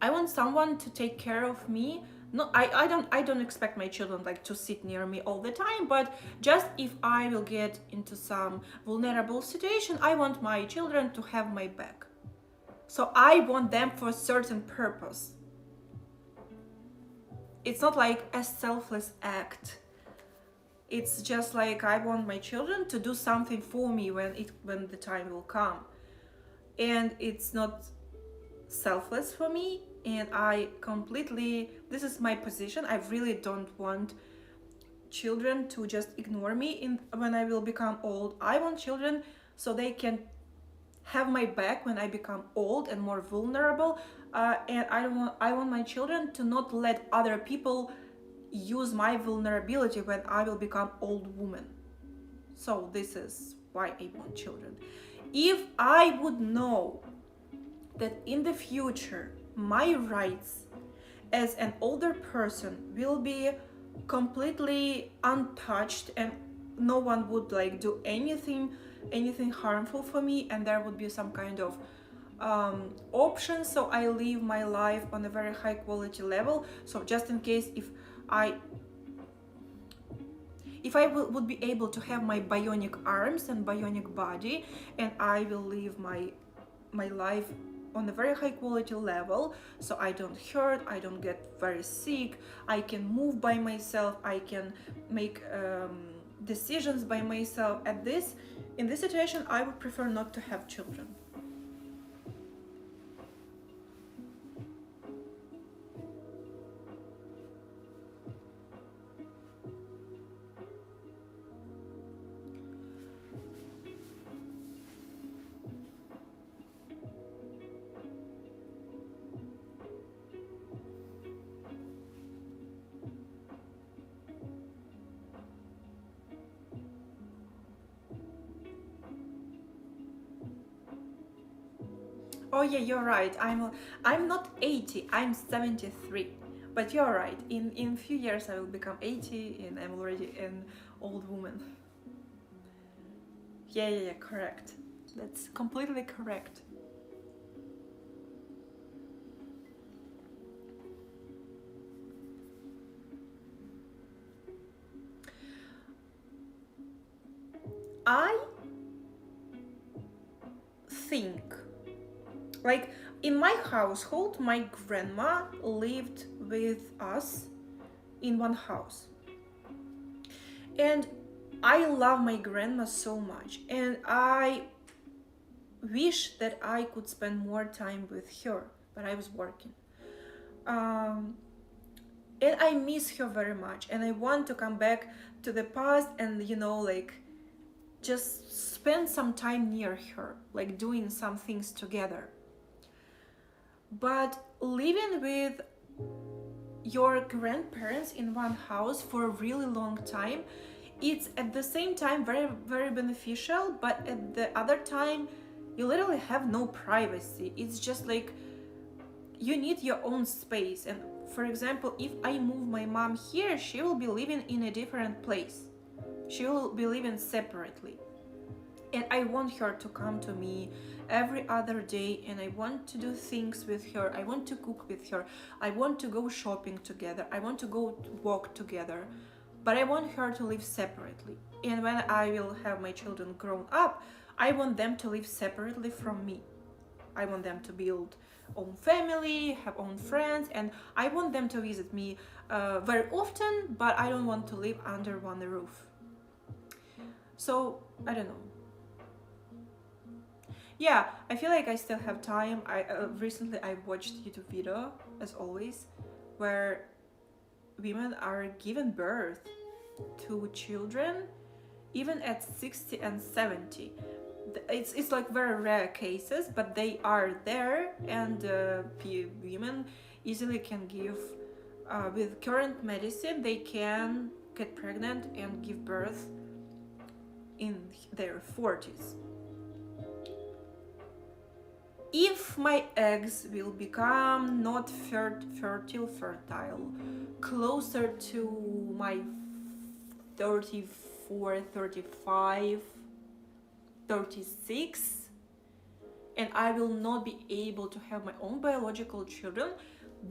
I want someone to take care of me. No, I don't expect my children like to sit near me all the time, but just if I will get into some vulnerable situation, I want my children to have my back. So I want them for a certain purpose. It's not like a selfless act. It's just like I want my children to do something for me when the time will come. And it's not selfless for me, and this is my position. I really don't want children to just ignore me when I will become old. I want children so they can have my back when I become old and more vulnerable, and I want my children to not let other people use my vulnerability when I will become old woman. So this is why I want children. If I would know that in the future my rights as an older person will be completely untouched and no one would like do anything harmful for me, and there would be some kind of option, so I live my life on a very high quality level. So just in case if I would be able to have my bionic arms and bionic body, and I will live my life on a very high quality level, so I don't hurt, I don't get very sick, I can move by myself, I can make decisions by myself. In this situation, I would prefer not to have children. Oh yeah, you're right. I'm not 80. I'm 73. But you're right. In few years I will become 80, and I'm already an old woman. Yeah, correct. That's completely correct. I think, like, in my household, my grandma lived with us in one house. And I love my grandma so much, and I wish that I could spend more time with her, but I was working. Um, and I miss her very much, and I want to come back to the past and, like, just spend some time near her, like doing some things together. But living with your grandparents in one house for a really long time, it's at the same time very, very beneficial, but at the other time you literally have no privacy. It's just like you need your own space. And for example, if I move my mom here, she will be living in a different place, she will be living separately, and I want her to come to me every other day, and I want to do things with her. I want to cook with her. I want to go shopping together. I want to go walk together. But I want her to live separately. And when I will have my children grown up, I want them to live separately from me. I want them to build own family, have own friends, and I want them to visit me very often, but I don't want to live under one roof. So, I don't know. Yeah, I feel like I still have time. I recently I watched YouTube video, as always, where women are giving birth to children even at 60 and 70. It's like very rare cases, but they are there, and women easily can give, with current medicine, they can get pregnant and give birth in their 40s. If my eggs will become not fertile, closer to my 34, 35, 36, and I will not be able to have my own biological children,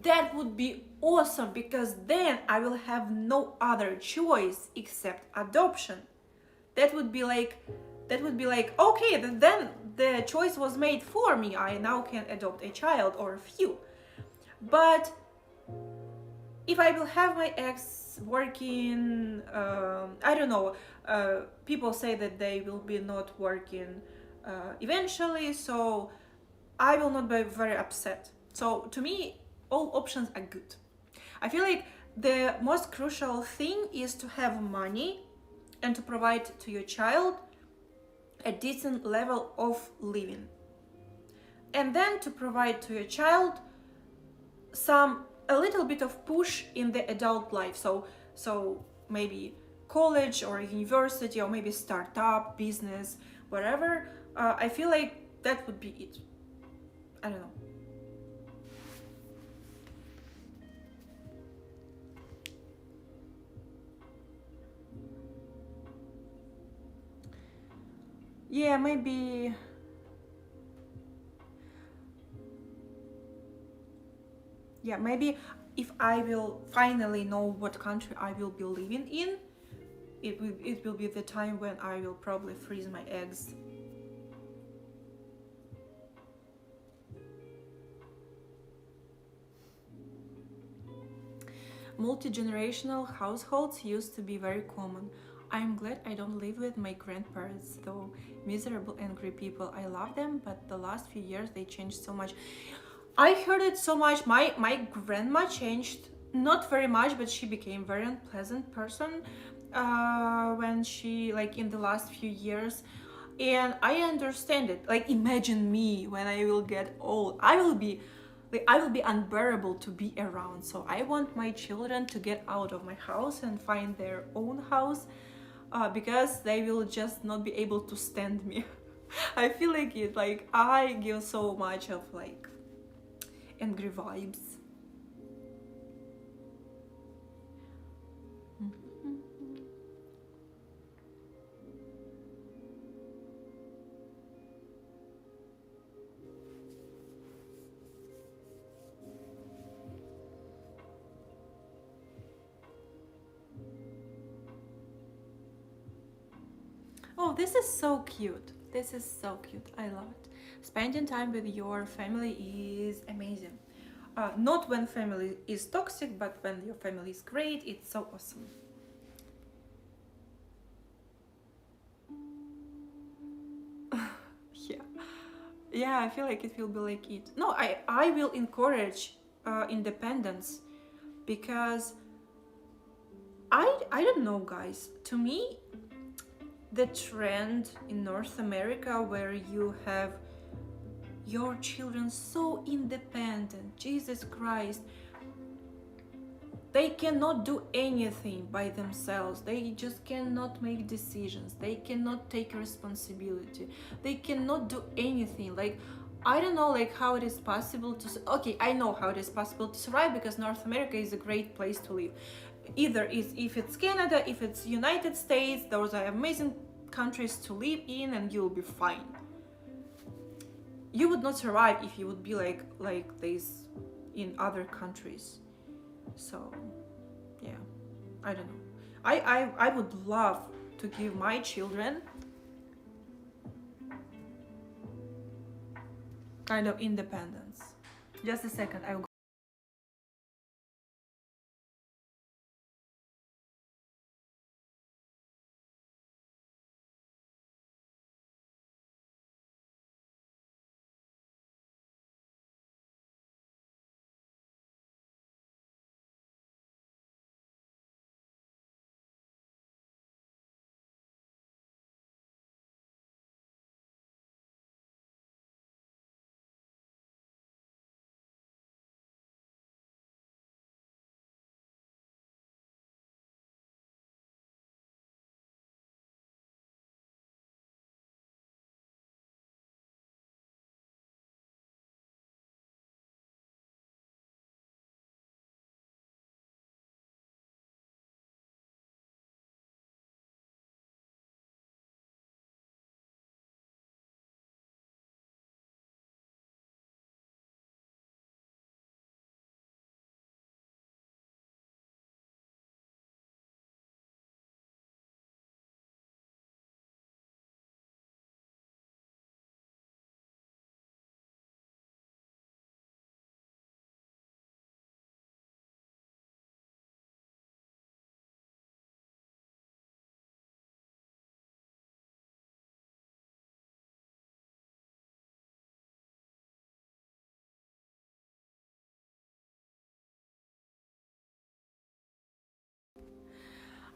that would be awesome, because then I will have no other choice except adoption. That would be like, okay, then the choice was made for me. I now can adopt a child or a few. But if I will have my eggs working, I don't know, people say that they will be not working eventually, so I will not be very upset. So to me, all options are good. I feel like the most crucial thing is to have money and to provide to your child a decent level of living, and then to provide to your child a little bit of push in the adult life. So maybe college or university, or maybe startup, business, whatever. I feel like that would be it. I don't know. Yeah, maybe. Yeah, maybe if I will finally know what country I will be living in, it will be the time when I will probably freeze my eggs. Multi-generational households used to be very common. I'm glad I don't live with my grandparents, though. Miserable, angry people. I love them, but the last few years they changed so much. I heard it so much. My grandma changed, not very much, but she became a very unpleasant person when she, like, in the last few years. And I understand it. Like, imagine me when I will get old. I will be unbearable to be around. So I want my children to get out of my house and find their own house, because they will just not be able to stand me. I feel like it. Like I give so much of like angry vibes. Oh, this is so cute. This is so cute. I love it. Spending time with your family is amazing. Not when family is toxic, but when your family is great, it's so awesome. Yeah. Yeah, I feel like it will be like it. No, I will encourage independence because I don't know, guys. To me, the trend in North America where you have your children so independent, Jesus Christ, they cannot do anything by themselves. They just cannot make decisions. They cannot take responsibility. They cannot do anything. Like, I don't know like how it is possible to, okay, I know how it is possible to survive because North America is a great place to live. Either is if it's Canada, if it's United States, those are amazing countries to live in and you'll be fine. You would not survive if you would be like this in other countries. So yeah, I don't know. I would love to give my children kind of independence. Just a second, I will.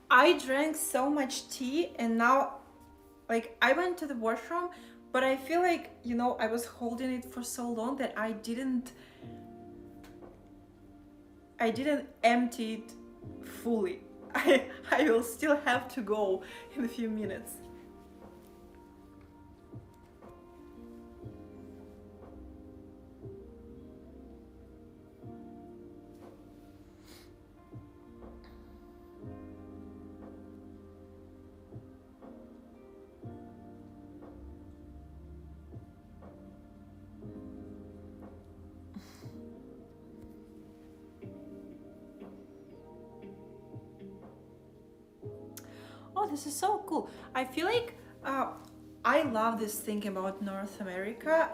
I drank so much tea and now like I went to the washroom, but I feel like, I was holding it for so long that I didn't empty it fully. I will still have to go in a few minutes. Oh, this is so cool. I feel like I love this thing about North America.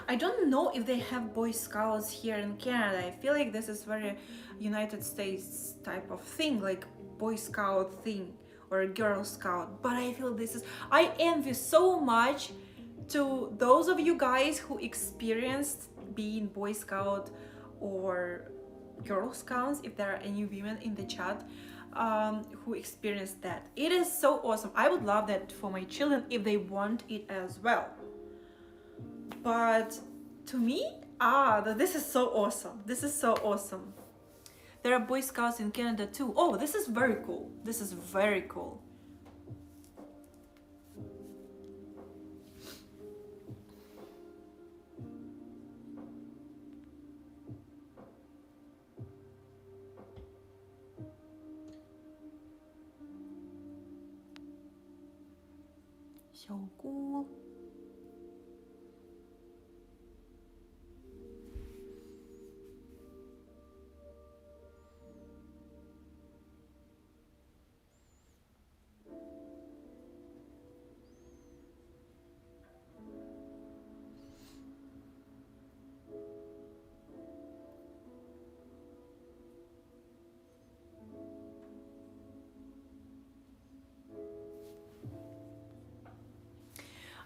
I don't know if they have Boy Scouts here in Canada. I feel like this is very United States type of thing, like Boy Scout thing or Girl Scout. But I feel I envy so much to those of you guys who experienced being Boy Scout or Girl Scouts, if there are any women in the chat who experienced that. It is so awesome. I would love that for my children if they want it as well. But to me, this is so awesome. This is so awesome. There are Boy Scouts in Canada too. Oh, this is very cool. This is very cool. So cool.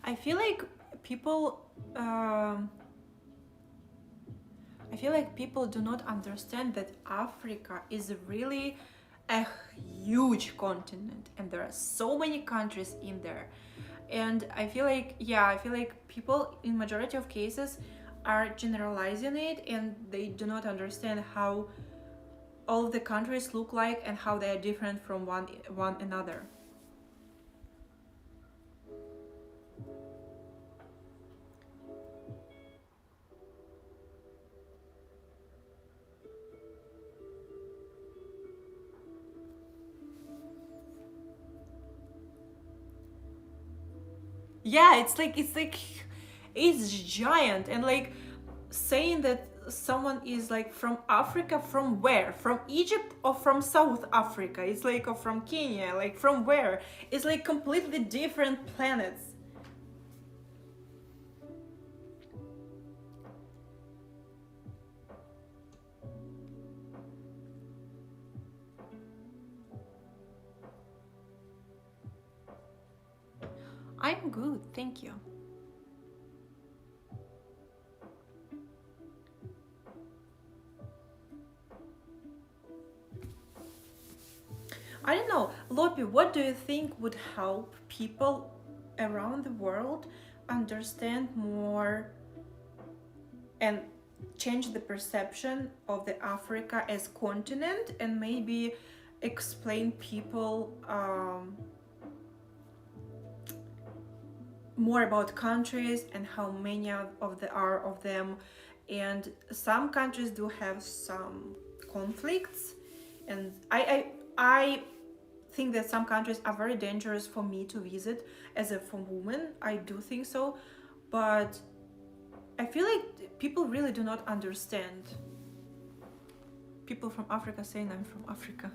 I feel like people um, I feel like people do not understand that Africa is really a huge continent and there are so many countries in there. And I feel like, yeah, I feel like people in majority of cases are generalizing it and they do not understand how all of the countries look like and how they are different from one another. Yeah, it's giant and like saying that someone is like from Africa, from where? From Egypt or from South Africa? It's like, or from Kenya, like from where? It's like completely different planets. I'm good, thank you. I don't know, Lopi, what do you think would help people around the world understand more and change the perception of the Africa as continent and maybe explain people more about countries and how many of the are of them, and some countries do have some conflicts, and I think that some countries are very dangerous for me to visit as a for woman. I do think so, but I feel like people really do not understand. People from Africa saying I'm from Africa.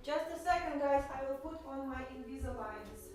Just a second, guys. I will put on my Invisaligns.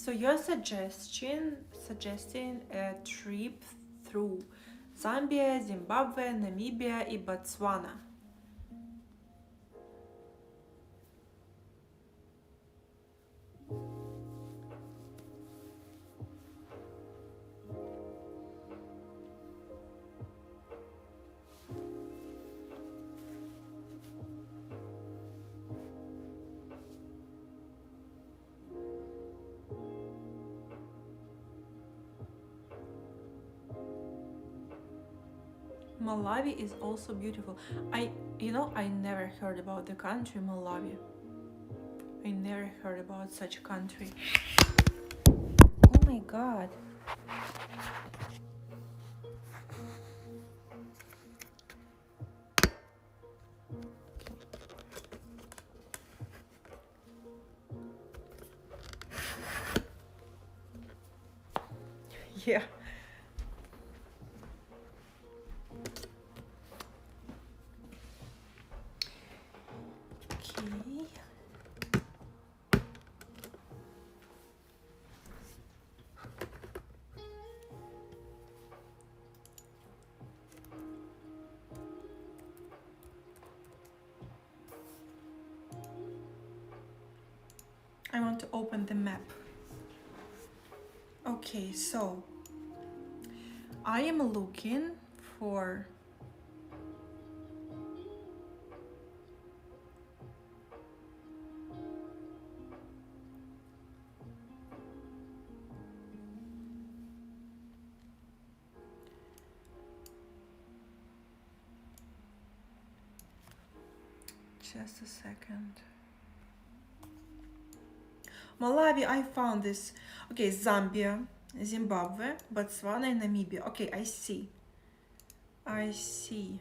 So you're suggesting a trip through Zambia, Zimbabwe, Namibia и Botswana. Malawi is also beautiful. I never heard about the country Malawi. I never heard about such a country. Oh my god. Yeah. Okay. I want to open the map. Okay, so I am looking for just a second. Malawi, I found this. Okay, Zambia, Zimbabwe, Botswana, and Namibia. Okay, I see. I see.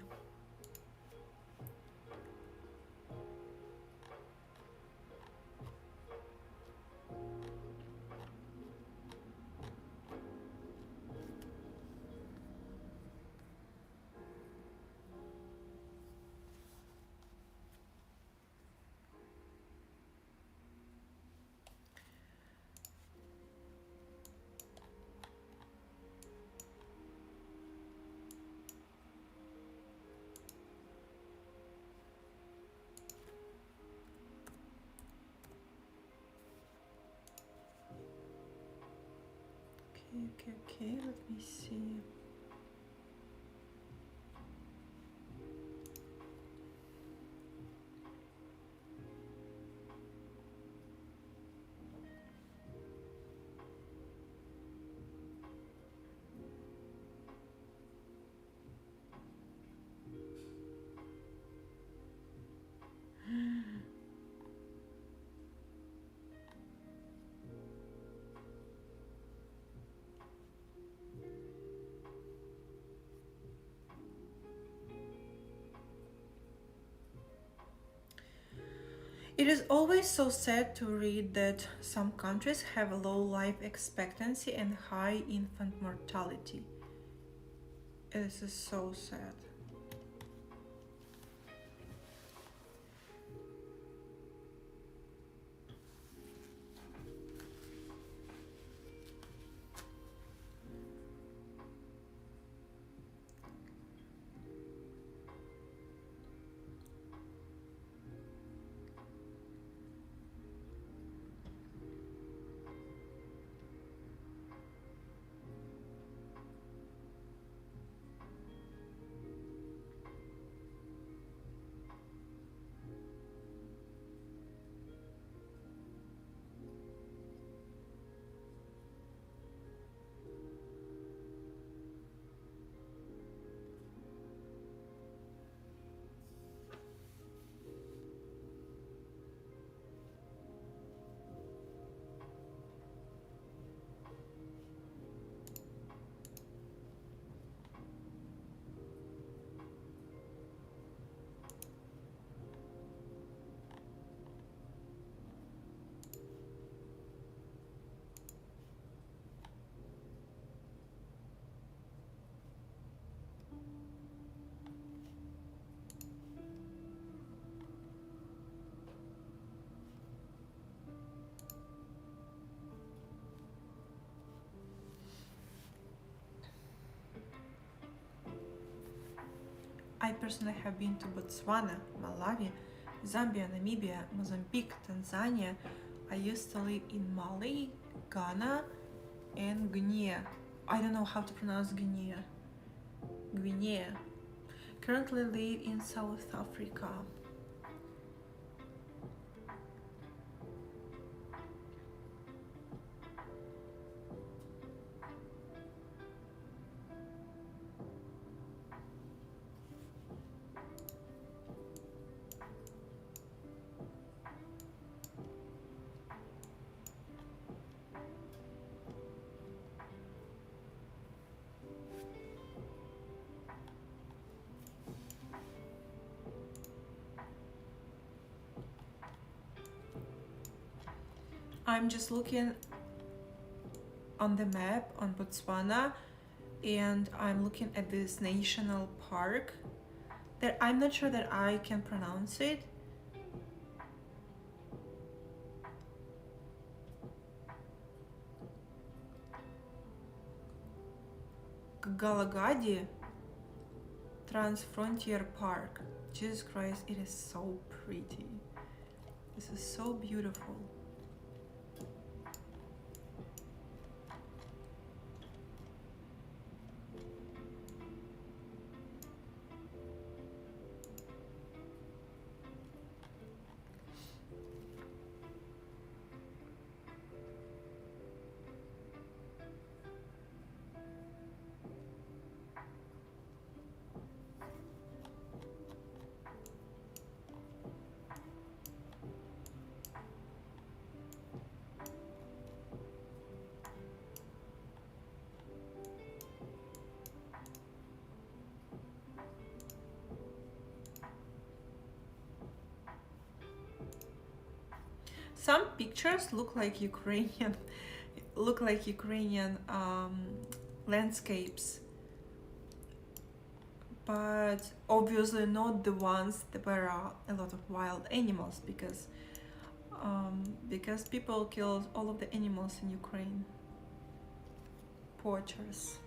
Okay, let me see. It is always so sad to read that some countries have a low life expectancy and high infant mortality. This is so sad. I personally have been to Botswana, Malawi, Zambia, Namibia, Mozambique, Tanzania. I used to live in Mali, Ghana, and Guinea. I don't know how to pronounce Guinea. Guinea. Currently live in South Africa. I'm just looking on the map on Botswana, and I'm looking at this national park that I'm not sure that I can pronounce it. Galagadi Transfrontier Park. Jesus Christ, it is so pretty. This is so beautiful. Some pictures look like Ukrainian, landscapes, but obviously not the ones that where are a lot of wild animals, because people killed all of the animals in Ukraine. Poachers.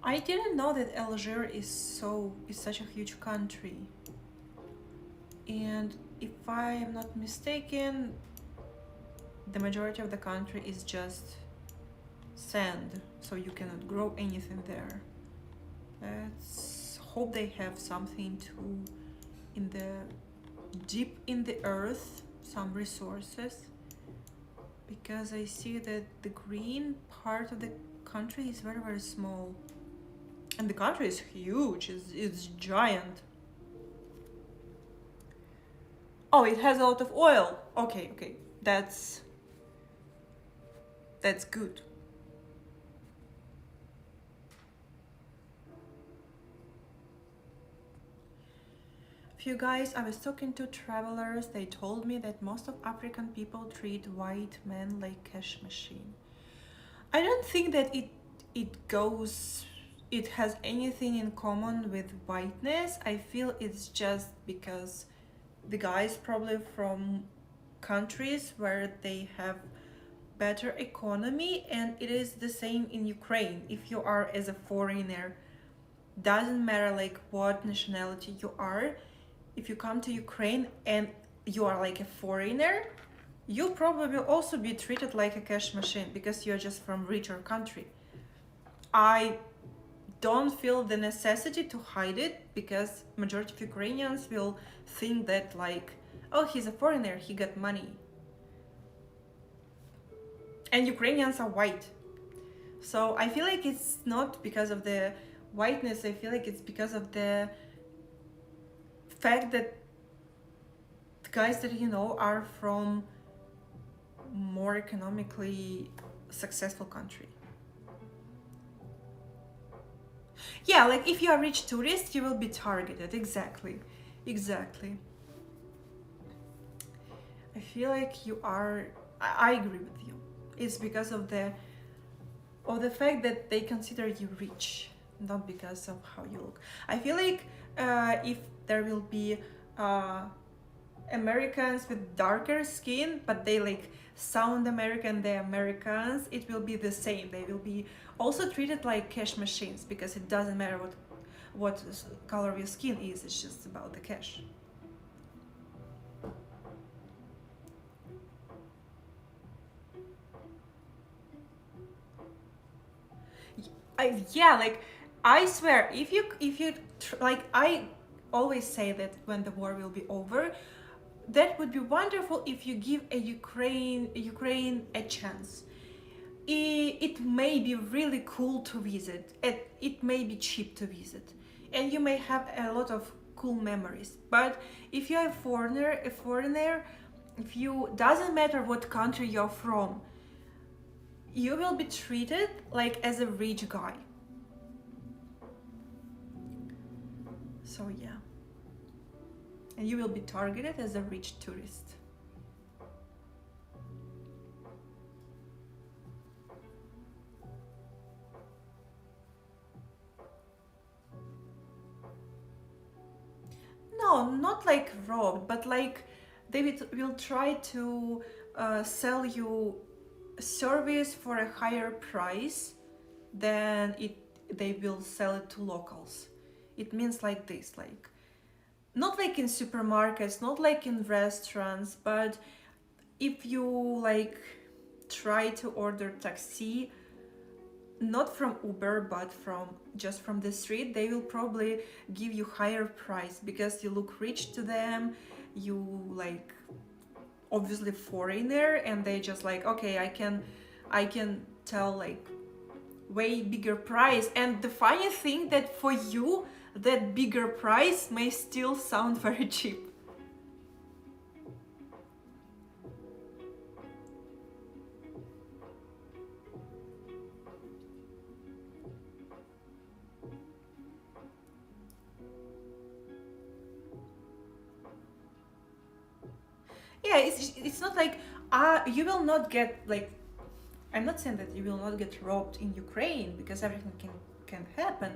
I didn't know that Algeria is such a huge country. And if I am not mistaken, the majority of the country is just sand, so you cannot grow anything there. Let's hope they have something in the deep in the earth, some resources, because I see that the green part of the country is very, very small. And the country is huge, it's giant. Oh, it has a lot of oil. Okay, that's good. Few guys, I was talking to travelers, they told me that most of African people treat white men like cash machine. I don't think that it has anything in common with whiteness. I feel it's just because the guys probably from countries where they have better economy, and it is the same in Ukraine. If you are as a foreigner doesn't matter like what nationality you are, if you come to Ukraine and you are like a foreigner, you probably will also be treated like a cash machine because you're just from richer country. I don't feel the necessity to hide it because majority of Ukrainians will think that like, oh, he's a foreigner, he got money. And Ukrainians are white. So I feel like it's not because of the whiteness, I feel like it's because of the fact that the guys that you know are from more economically successful country. Yeah, like if you are rich tourist, you will be targeted. Exactly. I feel like you are. I agree with you. It's because of the fact that they consider you rich, not because of how you look. I feel like if there will be Americans with darker skin, but they like sound American, they're Americans, it will be the same. They will be also treated like cash machines because it doesn't matter what color of your skin is, it's just about the cash. Yeah, like I swear, if you like, I always say that when the war will be over, that would be wonderful if you give Ukraine a chance. It may be really cool to visit. It may be cheap to visit, and you may have a lot of cool memories. But if you're a foreigner, if you doesn't matter what country you're from, you will be treated like as a rich guy. So yeah, and you will be targeted as a rich tourist. No, not like robbed, but like they will try to sell you a service for a higher price than they will sell it to locals. It means like this, like not like in supermarkets, not like in restaurants, but if you like try to order taxi, not from Uber but just from the street, they will probably give you higher price because you look rich to them, you like obviously foreigner, and they just like, okay, I can tell like way bigger price. And the funny thing that for you that bigger price may still sound very cheap. Yeah, it's not like you will not get like, I'm not saying that you will not get robbed in Ukraine because everything can happen.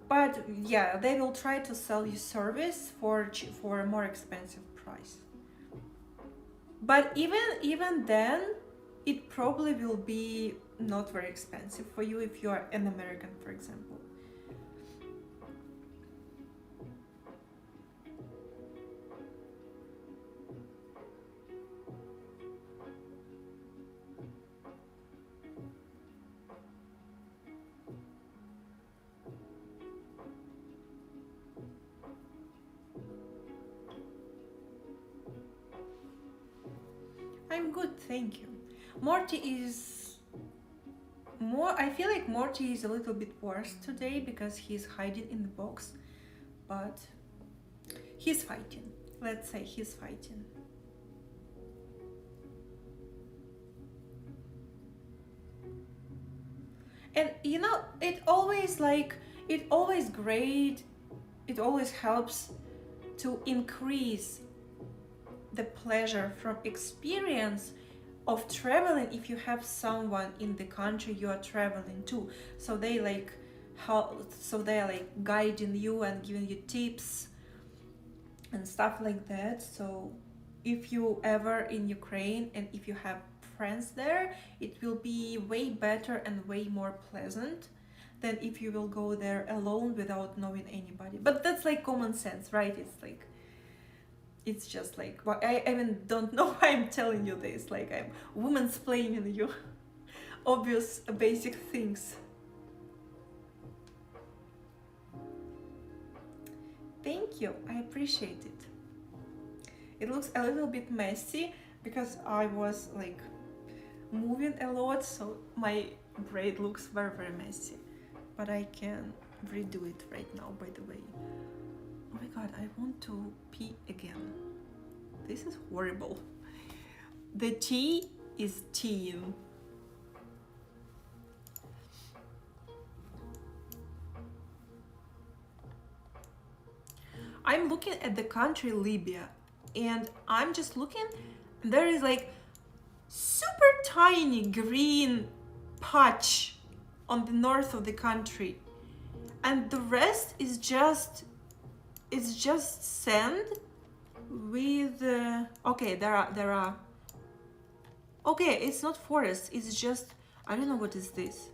But yeah, they will try to sell you service for a more expensive price. But even then, it probably will be not very expensive for you if you are an American, for example. I'm good, thank you. Morty is more. I feel like Morty is a little bit worse today because he's hiding in the box, but he's fighting. Let's say he's fighting. And you know, it always great. It always helps to increase the pleasure from experience of traveling if you have someone in the country you are traveling to, so they like they are like guiding you and giving you tips and stuff like that. So if you ever in Ukraine and if you have friends there, it will be way better and way more pleasant than if you will go there alone without knowing anybody. But that's like common sense, right? It's just like, well, I even don't know why I'm telling you this, like I'm womansplaining you obvious basic things. Thank you, I appreciate it. It looks a little bit messy because I was like moving a lot, so my braid looks very, very messy. But I can redo it right now, by the way. Oh my god, I want to pee again. This is horrible. The tea is teeing. I'm looking at the country Libya, and I'm just looking, there is like super tiny green patch on the north of the country, and the rest is just, it's just sand with okay, there are okay, it's not forest, it's just, I don't know what is this.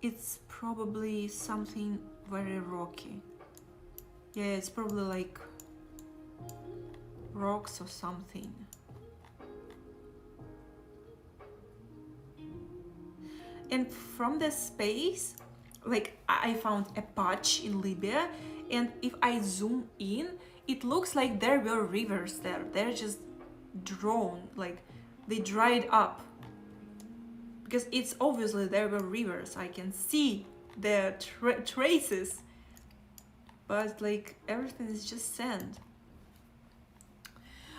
It's probably something very rocky. Yeah, it's probably like rocks or something. And from the space, like I found a patch in Libya, and if I zoom in, it looks like there were rivers there. They're just drawn, like they dried up. Because it's obviously there were rivers. I can see the traces. But like everything is just sand.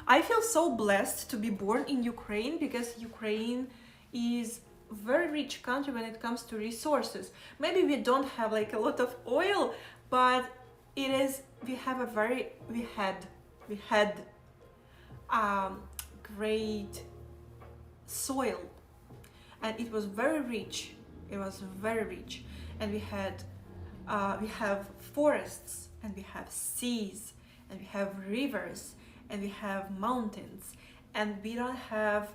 I feel so blessed to be born in Ukraine, because Ukraine is a very rich country when it comes to resources. Maybe we don't have like a lot of oil, but it is, we had great soil, and it was very rich. It was very rich, and we have forests, and we have seas, and we have rivers, and we have mountains, and we don't have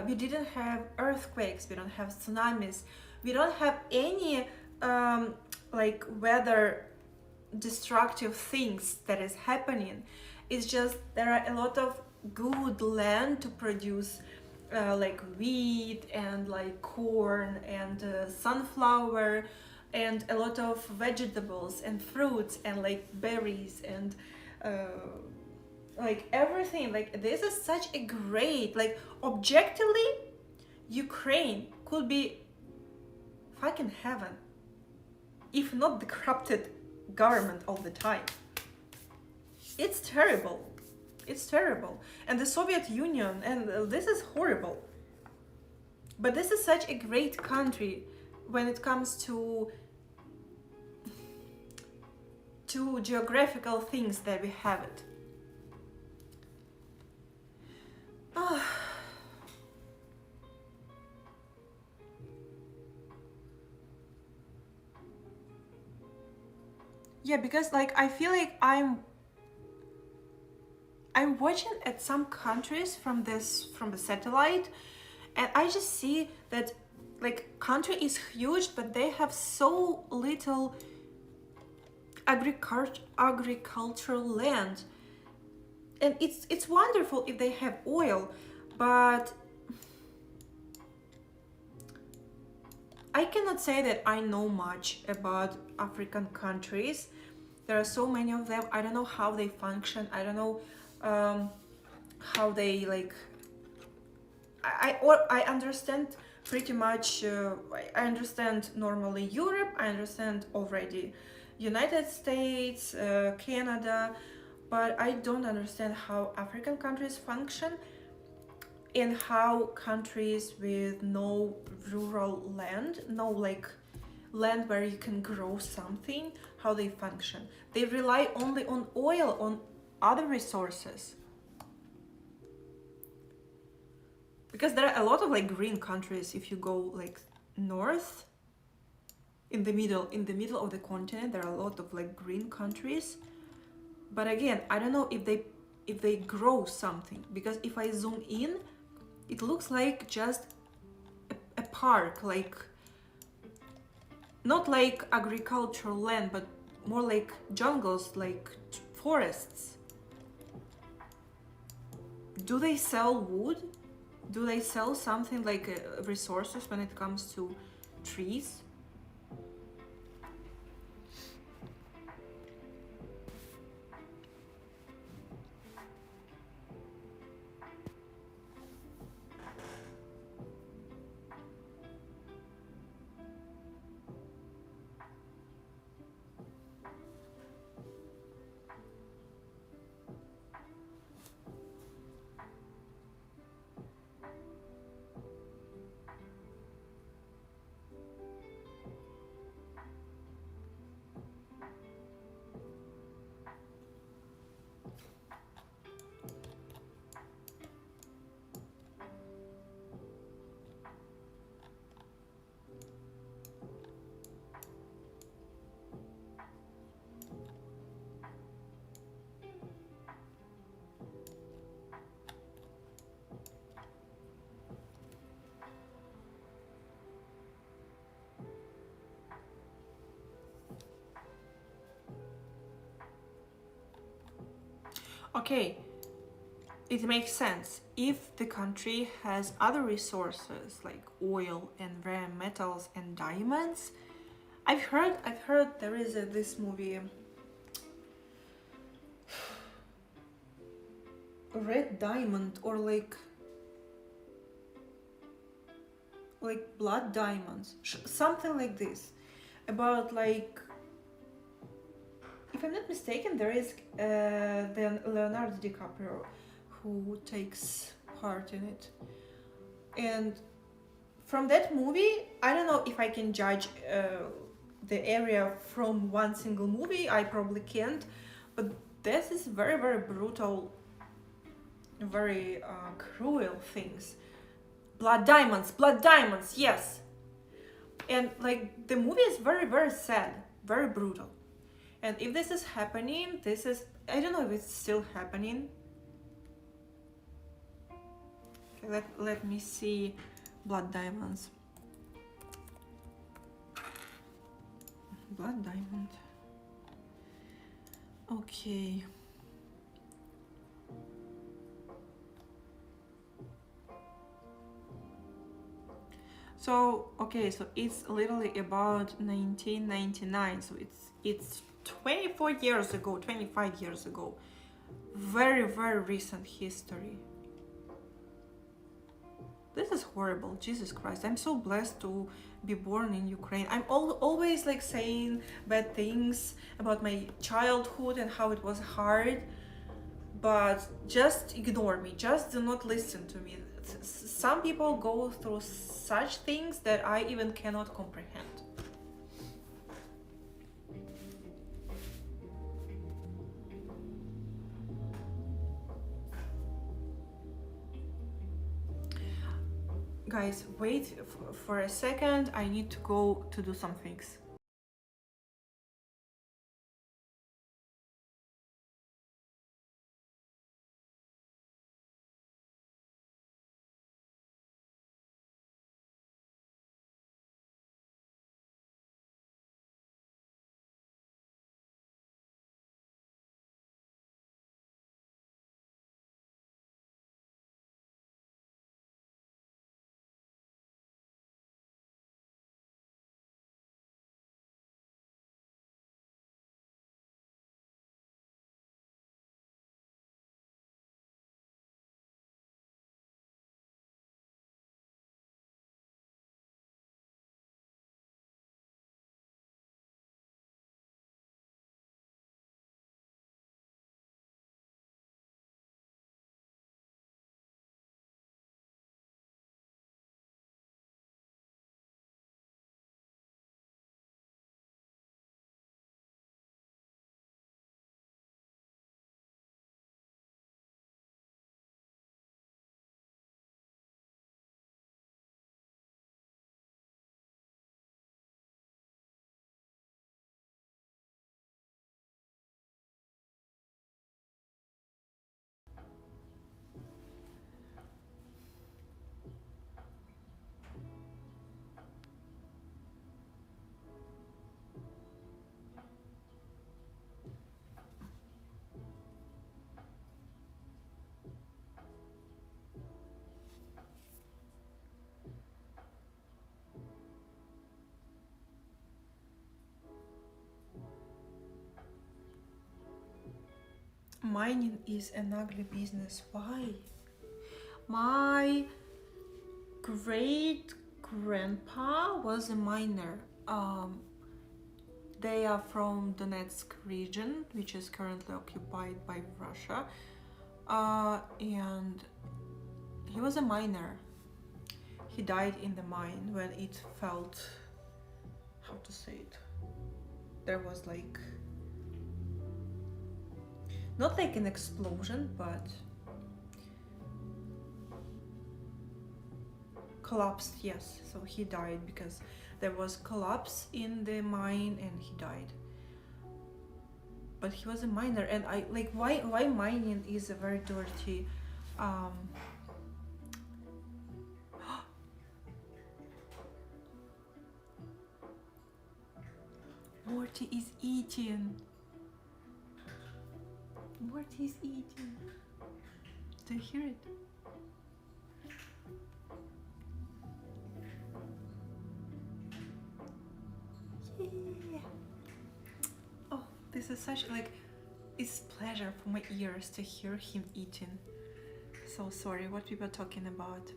we didn't have earthquakes, we don't have tsunamis, we don't have any like weather destructive things that is happening. It's just there are a lot of good land to produce like wheat and like corn and sunflower and a lot of vegetables and fruits and like berries and like everything. Like this is such a great, like objectively Ukraine could be fucking heaven, if not the corrupted government all the time. It's terrible. It's terrible. And the Soviet Union, and this is horrible. But this is such a great country when it comes to geographical things that we have it. Yeah, because like I feel like I'm watching at some countries from the satellite, and I just see that like country is huge, but they have so little agricultural land. And it's wonderful if they have oil, but I cannot say that I know much about African countries. There are so many of them. I don't know how they function. I don't know how they like. I understand pretty much. I understand normally Europe. I understand already United States, Canada, but I don't understand how African countries function and how countries with no rural land, no like land where you can grow something, how they function. They rely only on oil, on other resources. Because there are a lot of like green countries. If you go like north, in the middle of the continent, there are a lot of like green countries. But again, I don't know if they grow something, because if I zoom in, It looks like just a park, like not like agricultural land, but more like jungles, like forests. Do they sell wood? Do they sell something like resources when it comes to trees? Okay, it makes sense. If the country has other resources like oil and rare metals and diamonds, I've heard there is this movie, Red Diamond, or like blood diamonds, something like this, about like, if I'm not mistaken, there is then Leonardo DiCaprio who takes part in it. And from that movie, I don't know if I can judge the area from one single movie. I probably can't, but this is very, very brutal, very cruel things. Blood diamonds, yes. And like the movie is very, very sad, very brutal. And if this is happening, this is, I don't know if it's still happening. Okay, let me see. Blood diamonds. Blood diamond. Okay. So okay, so it's literally about 1999. So it's 24 years ago, 25 years ago. Very, very recent history. This is horrible. Jesus Christ. I'm so blessed to be born in Ukraine. I'm always like saying bad things about my childhood and how it was hard, but just ignore me. Just do not listen to me. Some people go through such things that I even cannot comprehend. Guys, wait for a second. I need to go to do some things. mining is an ugly business. Why? My great grandpa was a miner. They are from Donetsk region, which is currently occupied by Russia, and he was a miner. He died in the mine when it felt, how to say it, there was like, not like an explosion, but collapsed, yes. So he died because there was collapse in the mine and he died. But he was a miner, and I like, why mining is a very dirty Morty is eating. Morty is eating. Do you hear it? Yeah. Oh, this is such like, it's pleasure for my ears to hear him eating. So sorry, what we were talking about.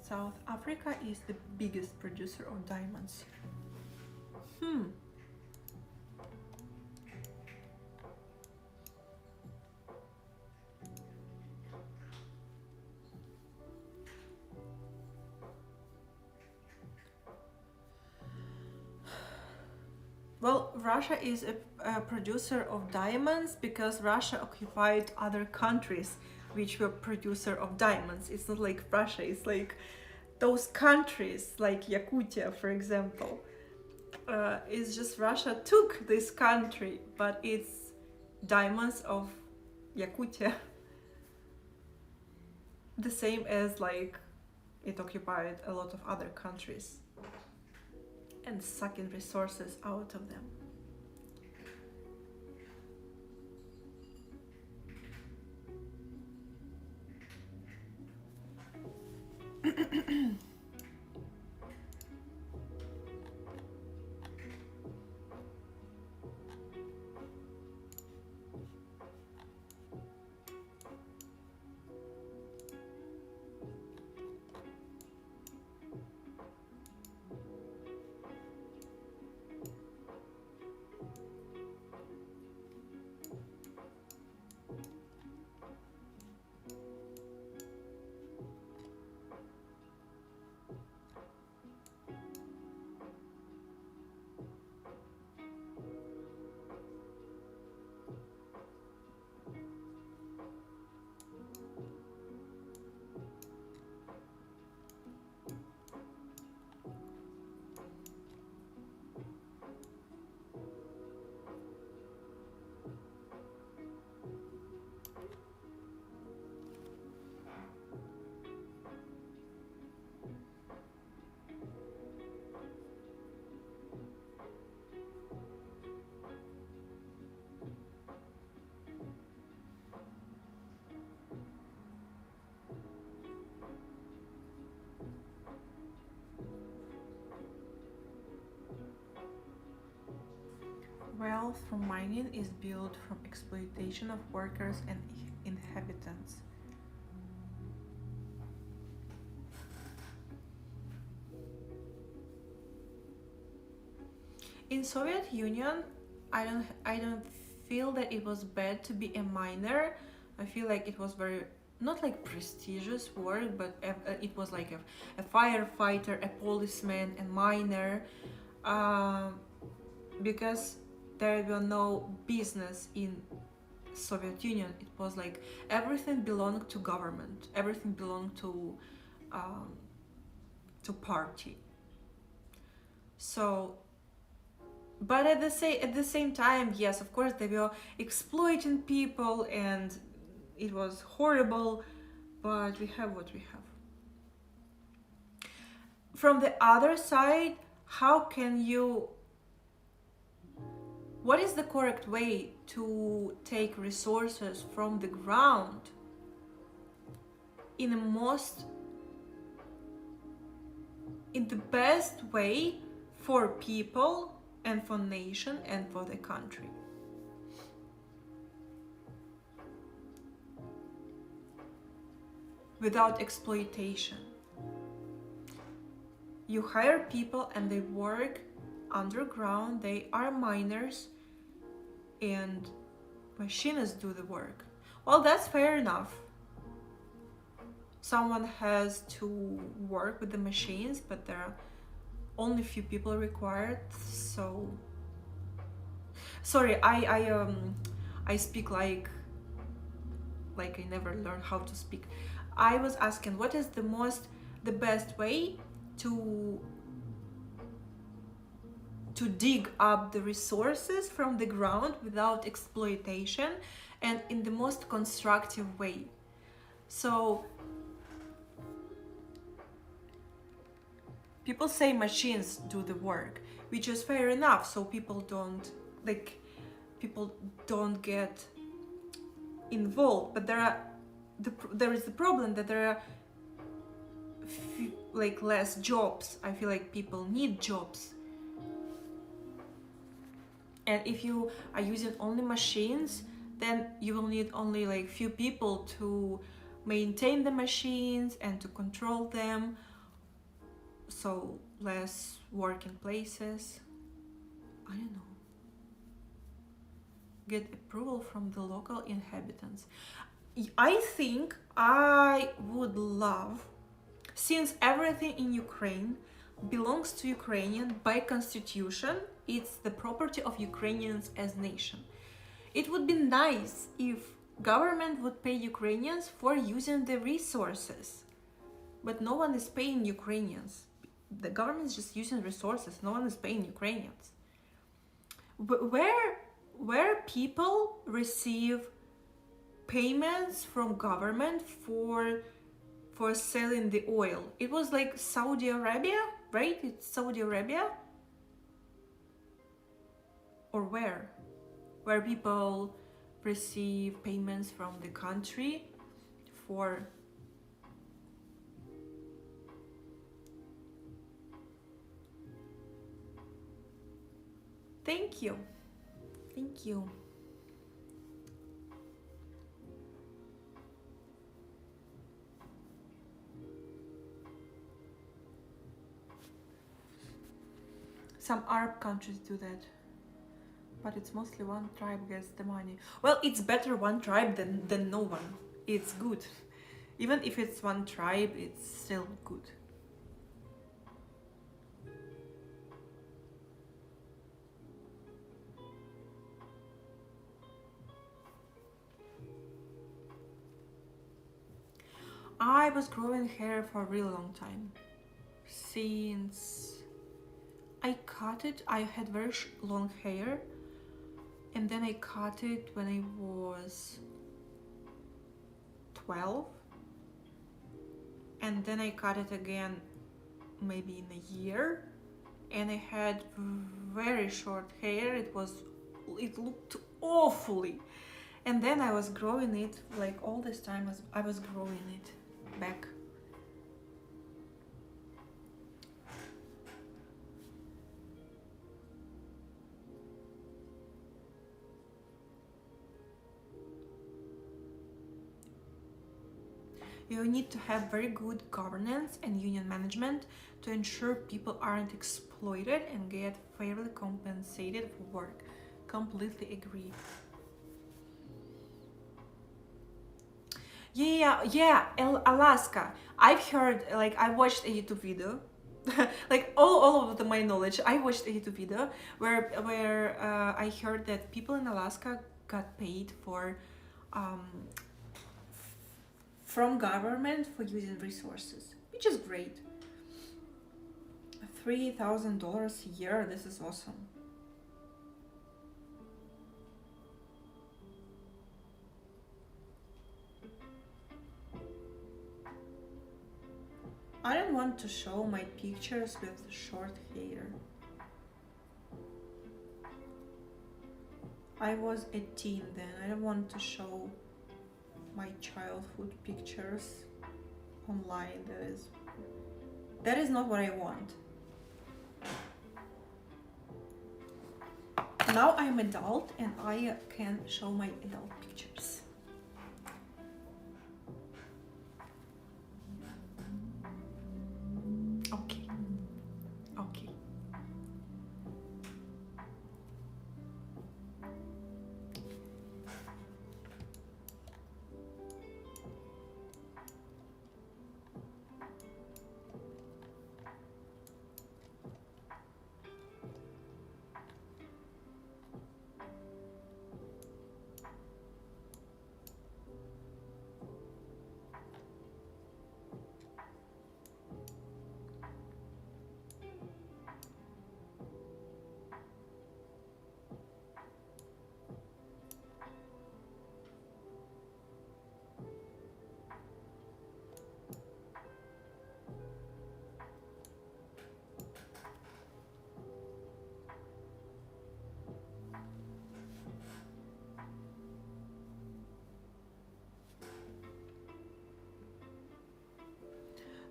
South Africa is the biggest producer of diamonds. Well, Russia is a producer of diamonds because Russia occupied other countries which were producer of diamonds. It's not like Russia, it's like those countries like Yakutia, for example. It's just Russia took this country, but it's diamonds of Yakutia. The same as like it occupied a lot of other countries and sucking resources out of them. Wealth from mining is built from exploitation of workers and inhabitants. In Soviet Union, I don't feel that it was bad to be a miner. I feel like it was very, not like prestigious work, but it was like a firefighter, a policeman, a miner, because there were no business in Soviet Union. It was like everything belonged to government, everything belonged to party. So, but at the same time, yes, of course, they were exploiting people, and it was horrible. But we have what we have. From the other side, how can you? What is the correct way to take resources from the ground in the most in the best way for people and for nation and for the country. Without exploitation. You hire people and they work underground, they are miners, and machinists do the work. Well, that's fair enough. Someone has to work with the machines, but there are only few people required, so sorry, I speak like I never learned how to speak. I was asking what is the best way to dig up the resources from the ground without exploitation and in the most constructive way. So people say machines do the work, which is fair enough, so people don't get involved. But there is the problem that there are less jobs. I feel like people need jobs, and if you are using only machines, then you will need only few people to maintain the machines and to control them, so less working places. I don't know. Get approval from the local inhabitants. I think I would love, since everything in Ukraine belongs to Ukrainian by constitution, it's the property of Ukrainians as nation. It would be nice if government would pay Ukrainians for using the resources, but no one is paying Ukrainians. The government is just using resources. No one is paying Ukrainians. Where people receive payments from government for selling the oil. It was like Saudi Arabia, right? It's Saudi Arabia? Or where? Where people receive payments from the country for... Thank you. Thank you. Some Arab countries do that, but it's mostly one tribe gets the money. Well, it's better one tribe than no one. It's good. Even if it's one tribe, it's still good. I was growing hair for a really long time. Since I cut it, I had very long hair, and then I cut it when I was 12, and then I cut it again maybe in a year, and I had very short hair. It looked awfully, and then I was growing it all this time. I was growing it back. You need to have very good governance and union management to ensure people aren't exploited and get fairly compensated for work. Completely agree. Yeah, Alaska. I've heard, I watched a YouTube video, all of my knowledge. I watched a YouTube video where I heard that people in Alaska got paid from government for using resources, which is great. $3,000 a year. This is awesome. I don't want to show my pictures with short hair. I was a teen then. I don't want to show my childhood pictures online. That is That is not what I want. Now I'm adult and I can show my adult pictures. Okay. Okay.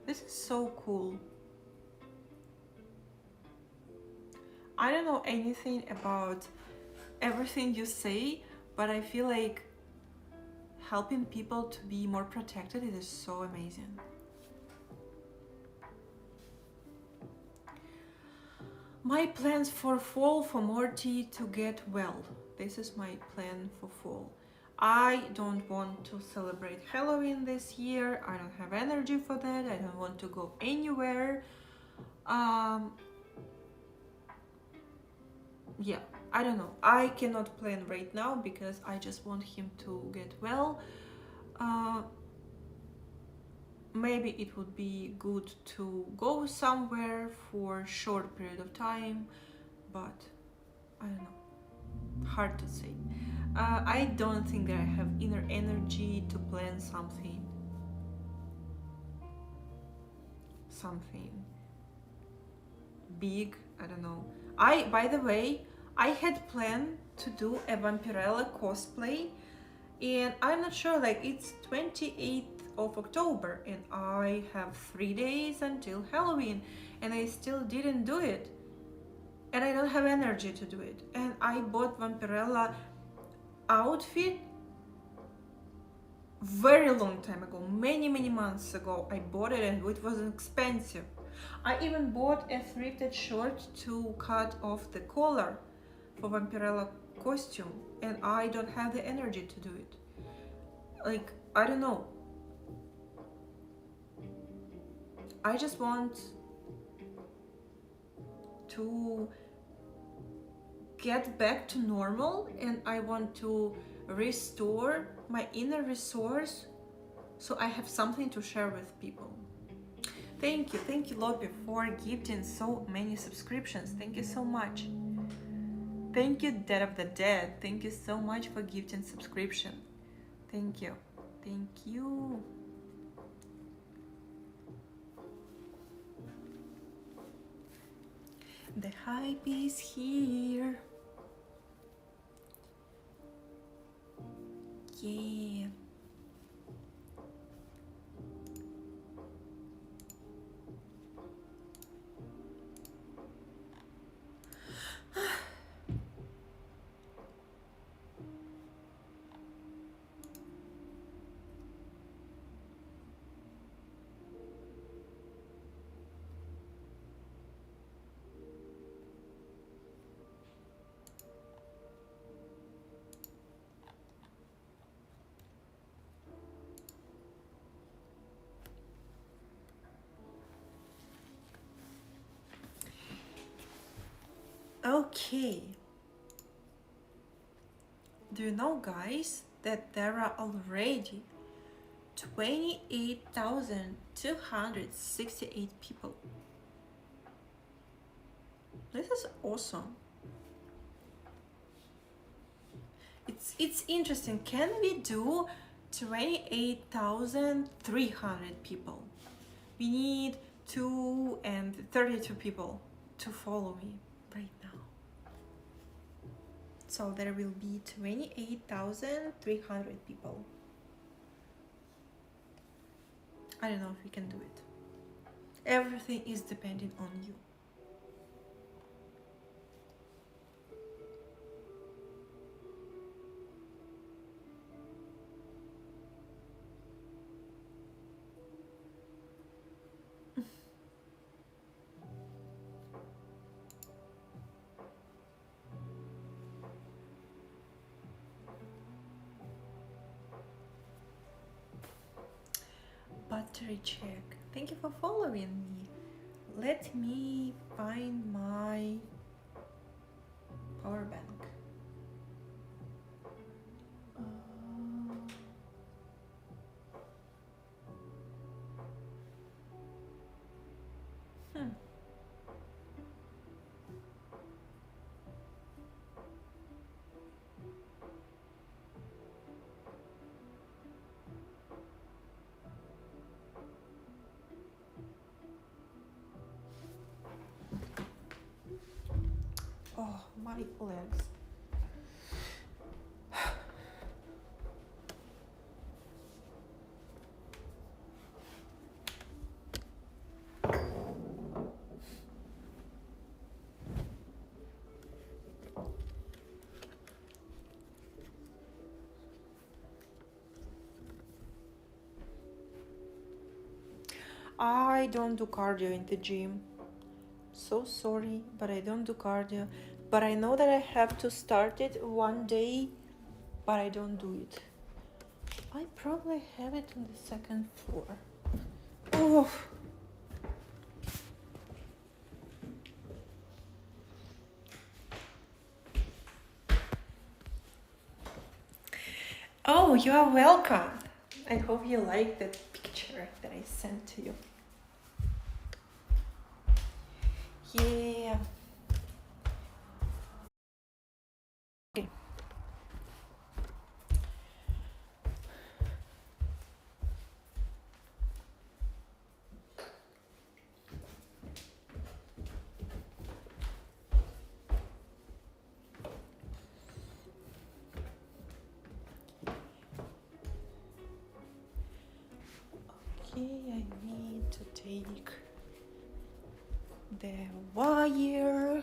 This is so cool. I don't know anything about everything you say, but I feel like helping people to be more protected, it is so amazing. My plans for fall, for Morty to get well. This is my plan for fall. I don't want to celebrate Halloween this year. I don't have energy for that. I don't want to go anywhere. Yeah, I don't know. I cannot plan right now because I just want him to get well. Maybe it would be good to go somewhere for a short period of time, but I don't know. Hard to say. I don't think that I have inner energy to plan something big. I don't know. By the way, I had planned to do a Vampirella cosplay, and I'm not sure, like it's 28th of October and I have 3 days until Halloween and I still didn't do it. And I don't have energy to do it. And I bought Vampirella outfit very long time ago, many months ago. I bought it and it was expensive. I even bought a thrifted shirt to cut off the collar for Vampirella costume, and I don't have the energy to do it. Like, I don't know. I just want to get back to normal, and I want to restore my inner resource so I have something to share with people. Thank you Lopi, for gifting so many subscriptions. Thank you so much. Thank you Dead of the Dead, thank you so much for gifting subscription. Thank you. The hype is here. Yeah. Okay. Do you know, guys, that there are already 28,268 people? This is awesome. It's interesting. Can we do 28,300 people? We need 232 people to follow me right now. So there will be 28,300 people. I don't know if we can do it. Everything is depending on you. Battery check. Thank you for following me. Let me find my power bank. Hmm. Oh, my legs. I don't do cardio in the gym. So sorry, but I don't do cardio. But I know that I have to start it one day, but I don't do it. I probably have it on the second floor. Oh. Oh, you are welcome. I hope you like that picture that I sent to you. Yeah. Okay. Okay, I need to take the wire.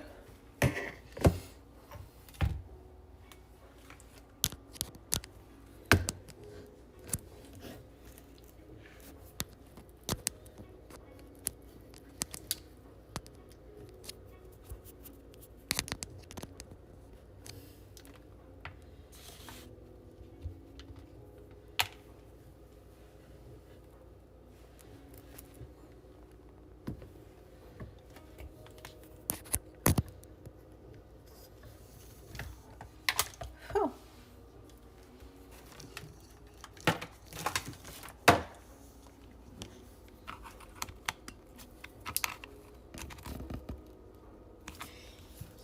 Oh.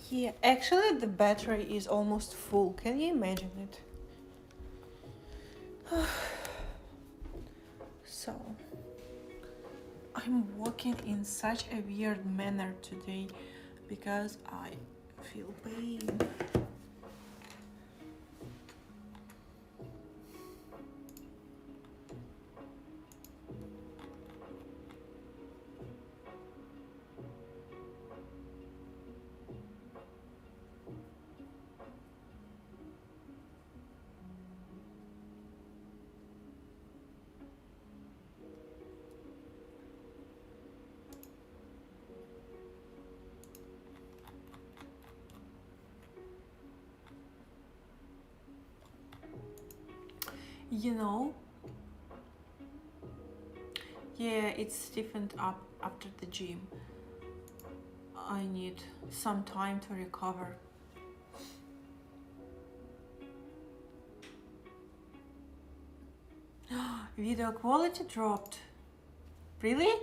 Yeah, actually the battery is almost full. Can you imagine it? So, I'm walking in such a weird manner today because I feel pain. You know, yeah, it's stiffened up after the gym. I need some time to recover. Video quality dropped. Really?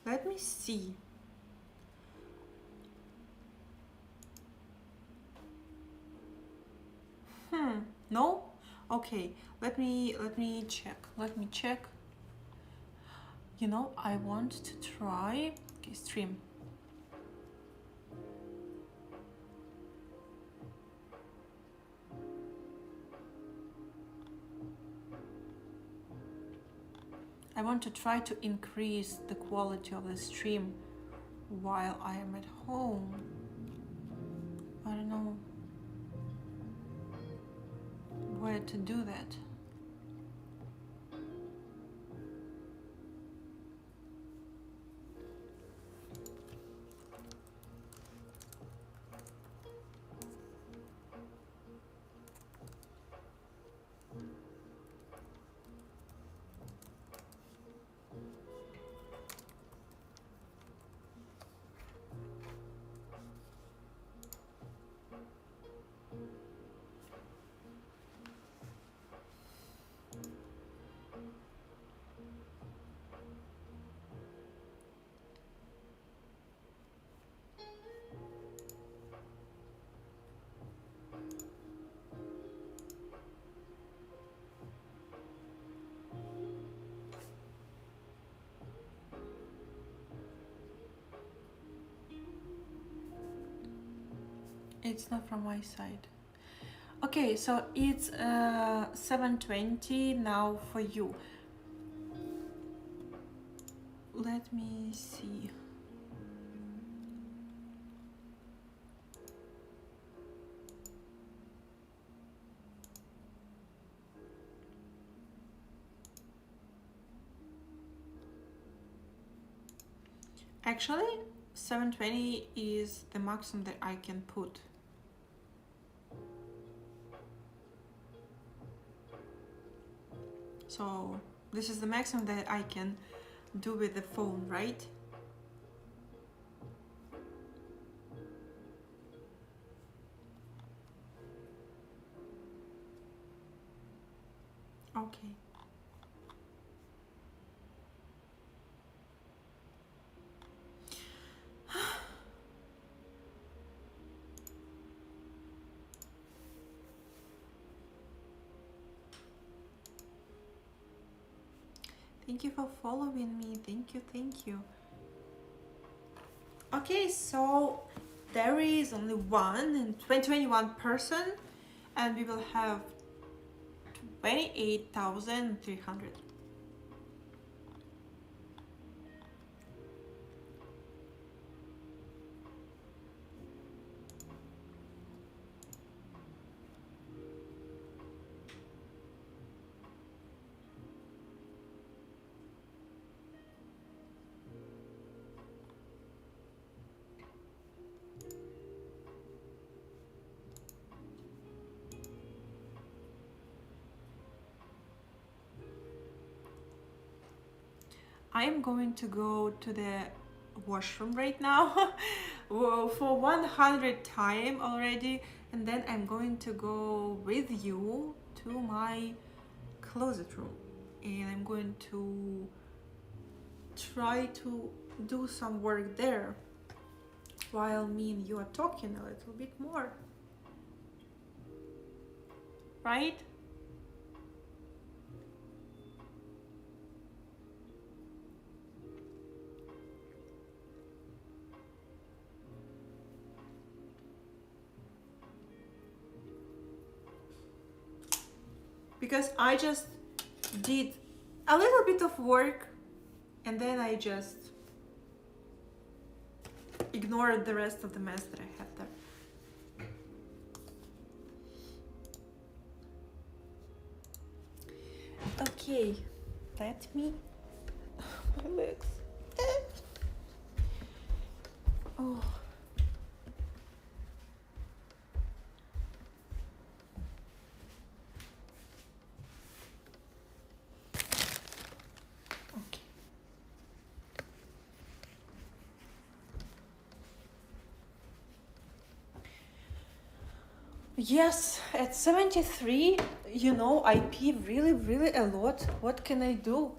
Let me see. No? Okay, let me check. Let me check. You know, I want to try. Okay, stream. I want to try to increase the quality of the stream while I am at home. I don't know where to do that. It's not from my side. Okay, so it's 7:20 now for you. Let me see. Actually, 7:20 is the maximum that I can put. So this is the maximum that I can do with the phone, right? Okay. Thank you for following me. Thank you, thank you. Okay, so there is only one in 2021 person, and we will have 28,300. I am going to go to the washroom right now for 100th time already, and then I'm going to go with you to my closet room, and I'm going to try to do some work there while me and you are talking a little bit more, right? Because I just did a little bit of work and then I just ignored the rest of the mess that I had there. Okay, let me. My legs. Oh. Yes, at 73, you know, I pee really a lot. What can I do?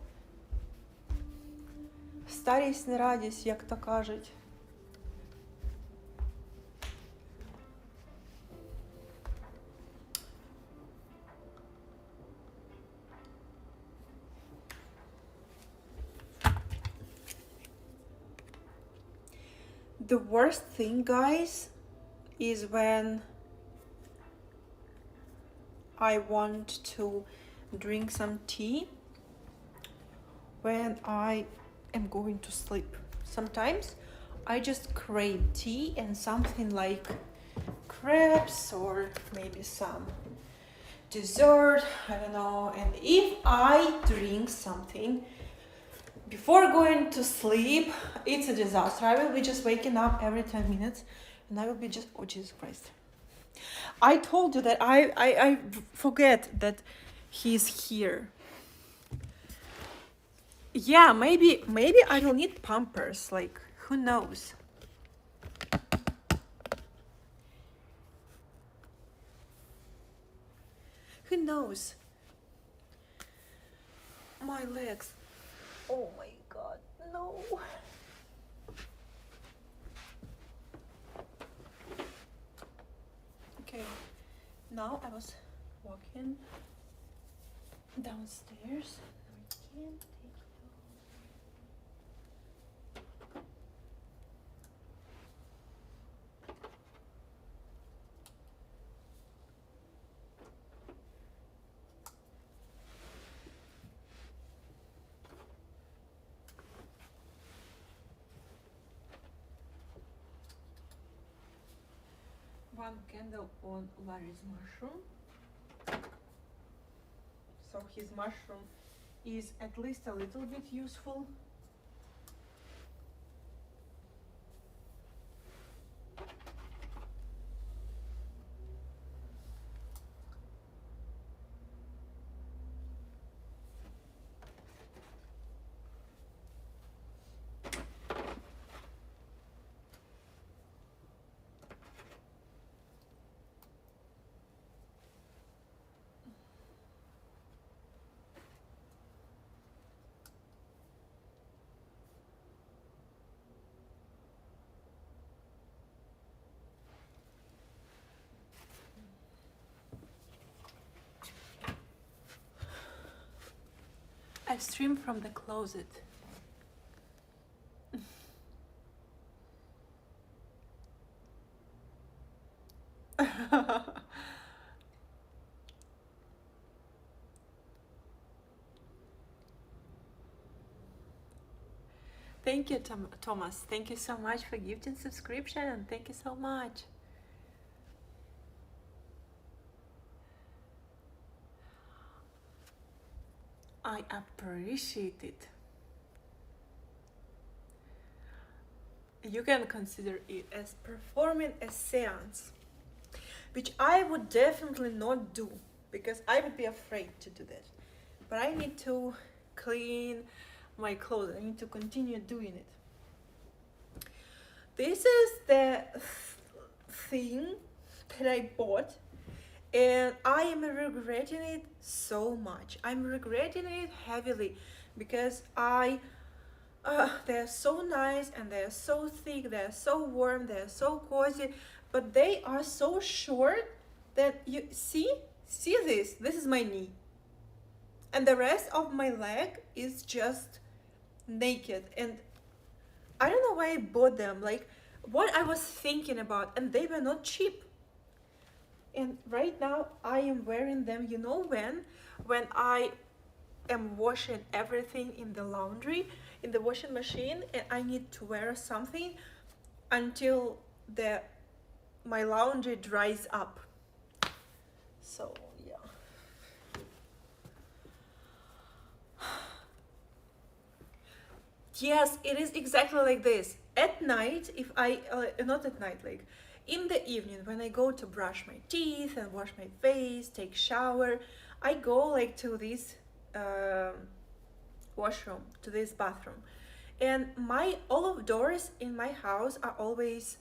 Старість не радість, як то кажуть. The worst thing, guys, is when I want to drink some tea when I am going to sleep. Sometimes I just crave tea and something like crepes or maybe some dessert, I don't know. And if I drink something before going to sleep, it's a disaster. I will be just waking up every 10 minutes and I will be just, oh Jesus Christ. I told you that I forget that he's here. Yeah, maybe I will need Pampers, like, who knows? Who knows? My legs. Oh my God, no. Okay, now I was walking downstairs. I can't take you. One candle on Larry's mushroom. So his mushroom is at least a little bit useful. I stream from the closet. Thank you, Thomas. Thank you so much for gifting subscription. Thank you so much. I appreciate it. You can consider it as performing a seance, which I would definitely not do because I would be afraid to do that. But I need to clean my clothes. I need to continue doing it. This is the thing that I bought and I am regretting it so much. I'm regretting it heavily because they're so nice and they're so thick, they're so warm, they're so cozy, but they are so short that you see this is my knee and the rest of my leg is just naked. And I don't know why I bought them, like what I was thinking about, and they were not cheap. And right now I am wearing them, you know when I am washing everything in the laundry, in the washing machine, and I need to wear something until my laundry dries up. So yeah. Yes, it is exactly like this. At night, if I, not at night, like in the evening when I go to brush my teeth and wash my face, take shower, I go like to this washroom, to this bathroom. And all of doors in my house are always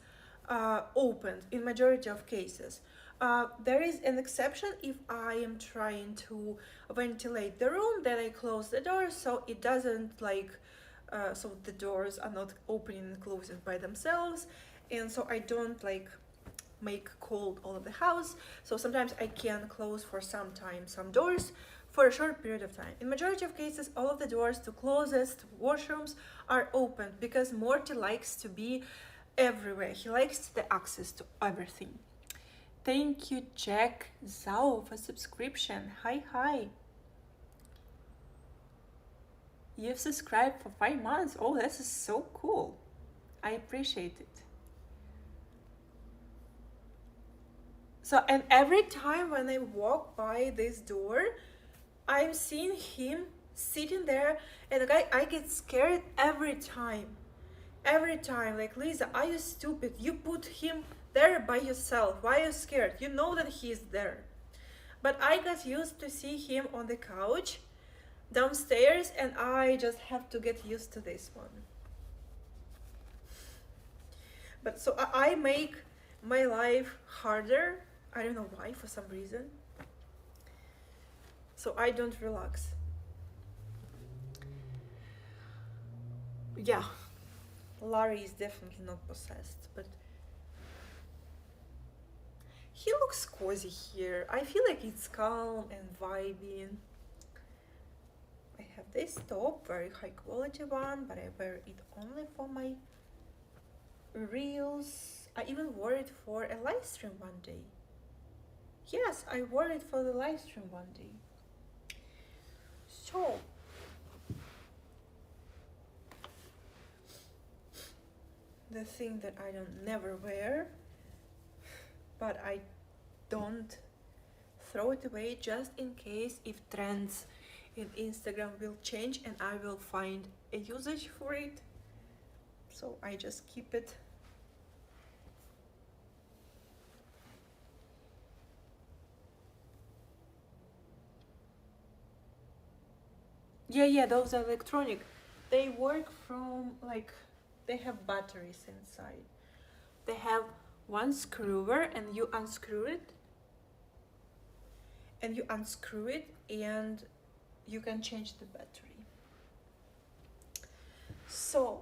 opened in majority of cases. There is an exception if I am trying to ventilate the room, then I close the door so it doesn't like so the doors are not opening and closing by themselves, and so I don't like make cold all of the house. So sometimes I can close for some time some doors for a short period of time. In majority of cases, all of the doors to closest washrooms are open because Morty likes to be everywhere. He likes the access to everything. Thank you, Jack Zhao, for subscription. Hi. You've subscribed for 5 months. Oh, this is so cool. I appreciate it. So, and every time when I walk by this door, I'm seeing him sitting there, and I get scared every time. Every time, like, Lisa, are you stupid? You put him there by yourself. Why are you scared? You know that he's there. But I got used to see him on the couch downstairs, and I just have to get used to this one. But so I make my life harder. I don't know why, for some reason. So I don't relax. Yeah, Larry is definitely not possessed, but he looks cozy here. I feel like it's calm and vibing. I have this top, very high quality one, but I wear it only for my reels. I even wore it for a live stream one day. Yes, I wore it for the live stream one day. So, the thing that I don't never wear, but I don't throw it away just in case if trends in Instagram will change and I will find a usage for it. So I just keep it. Yeah, those are electronic. They work from, like, they have batteries inside. They have one screwer and you unscrew it. And you can change the battery. So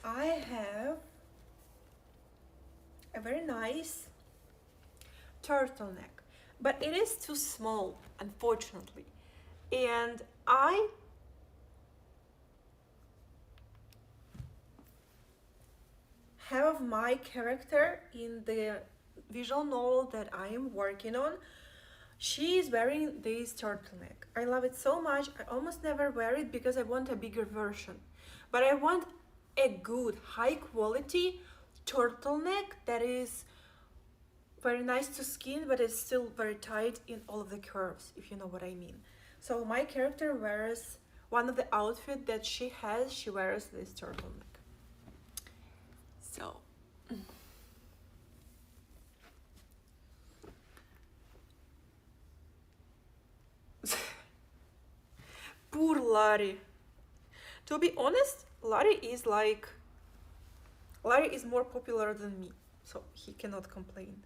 I have a very nice turtleneck, but it is too small, unfortunately. And I have my character in the visual novel that I am working on. She is wearing this turtleneck. I love it so much. I almost never wear it because I want a bigger version. But I want a good, high quality turtleneck that is very nice to skin, but it's still very tight in all of the curves, if you know what I mean. So my character wears one of the outfits that she has, she wears this turtleneck. So poor Larry. To be honest, Larry is more popular than me, so he cannot complain.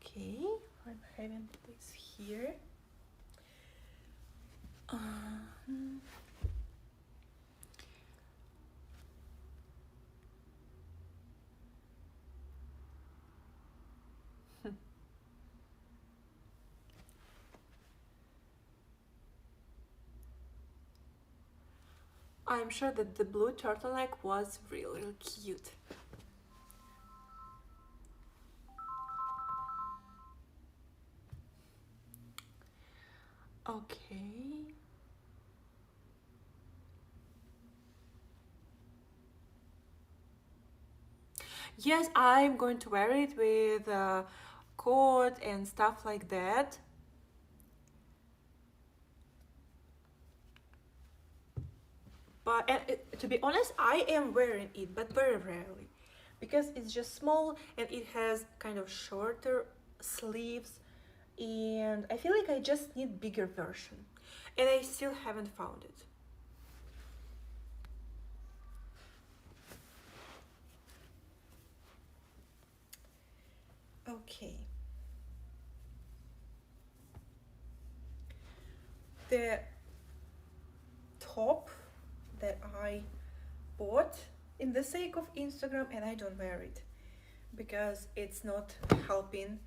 Okay, I'm having this here. I'm sure that the blue turtleneck was really cute. Okay. Yes, I'm going to wear it with a coat and stuff like that. But to be honest, I am wearing it, but very rarely, because it's just small and it has kind of shorter sleeves, and I feel like I just need bigger version, and I still haven't found it. Okay. The top that I bought in the sake of Instagram, and I don't wear it because it's not helping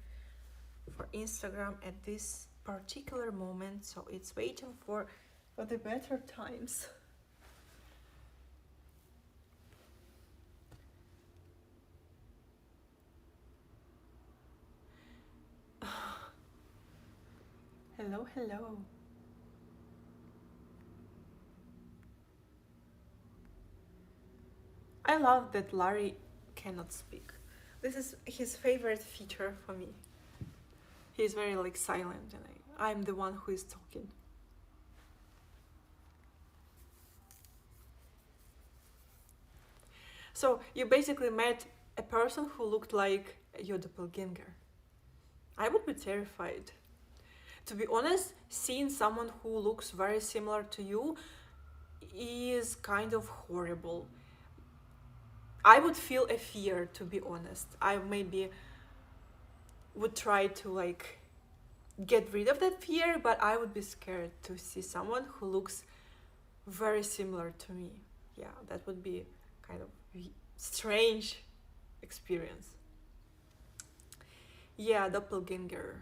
for Instagram at this particular moment, so it's waiting for the better times. Hello, hello. I love that Larry cannot speak. This is his favorite feature for me. He's very like silent, and I'm the one who is talking. So you basically met a person who looked like your doppelganger. I would be terrified. To be honest, seeing someone who looks very similar to you is kind of horrible. I would feel a fear, to be honest. I maybe would try to like get rid of that fear, but I would be scared to see someone who looks very similar to me. Yeah, that would be kind of strange experience. Yeah, doppelganger.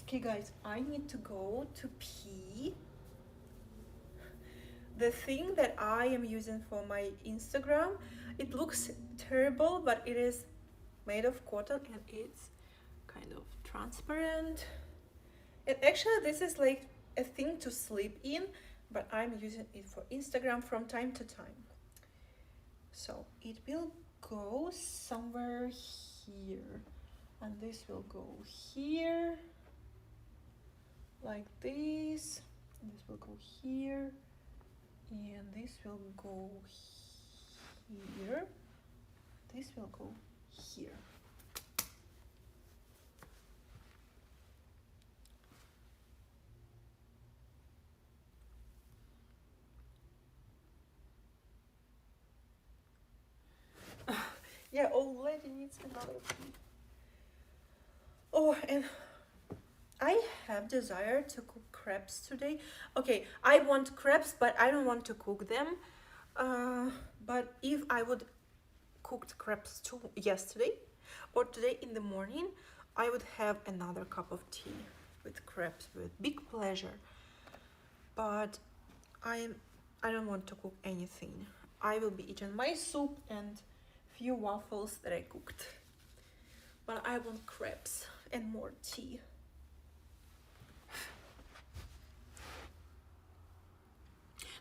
Okay, guys, I need to go to pee. The thing that I am using for my Instagram, it looks terrible, but it is made of cotton and it's kind of transparent. And actually, this is like a thing to sleep in, but I'm using it for Instagram from time to time. So it will go somewhere here, and this will go here, like this. This will go here, and this will go here. This will go here. Yeah, old lady needs another tea. Oh, and I have desire to cook crepes today. Okay, I want crepes, but I don't want to cook them. But if I would cooked crepes too yesterday or today in the morning, I would have another cup of tea with crepes with big pleasure. But I don't want to cook anything. I will be eating my soup and few waffles that I cooked. But I want crepes and more tea.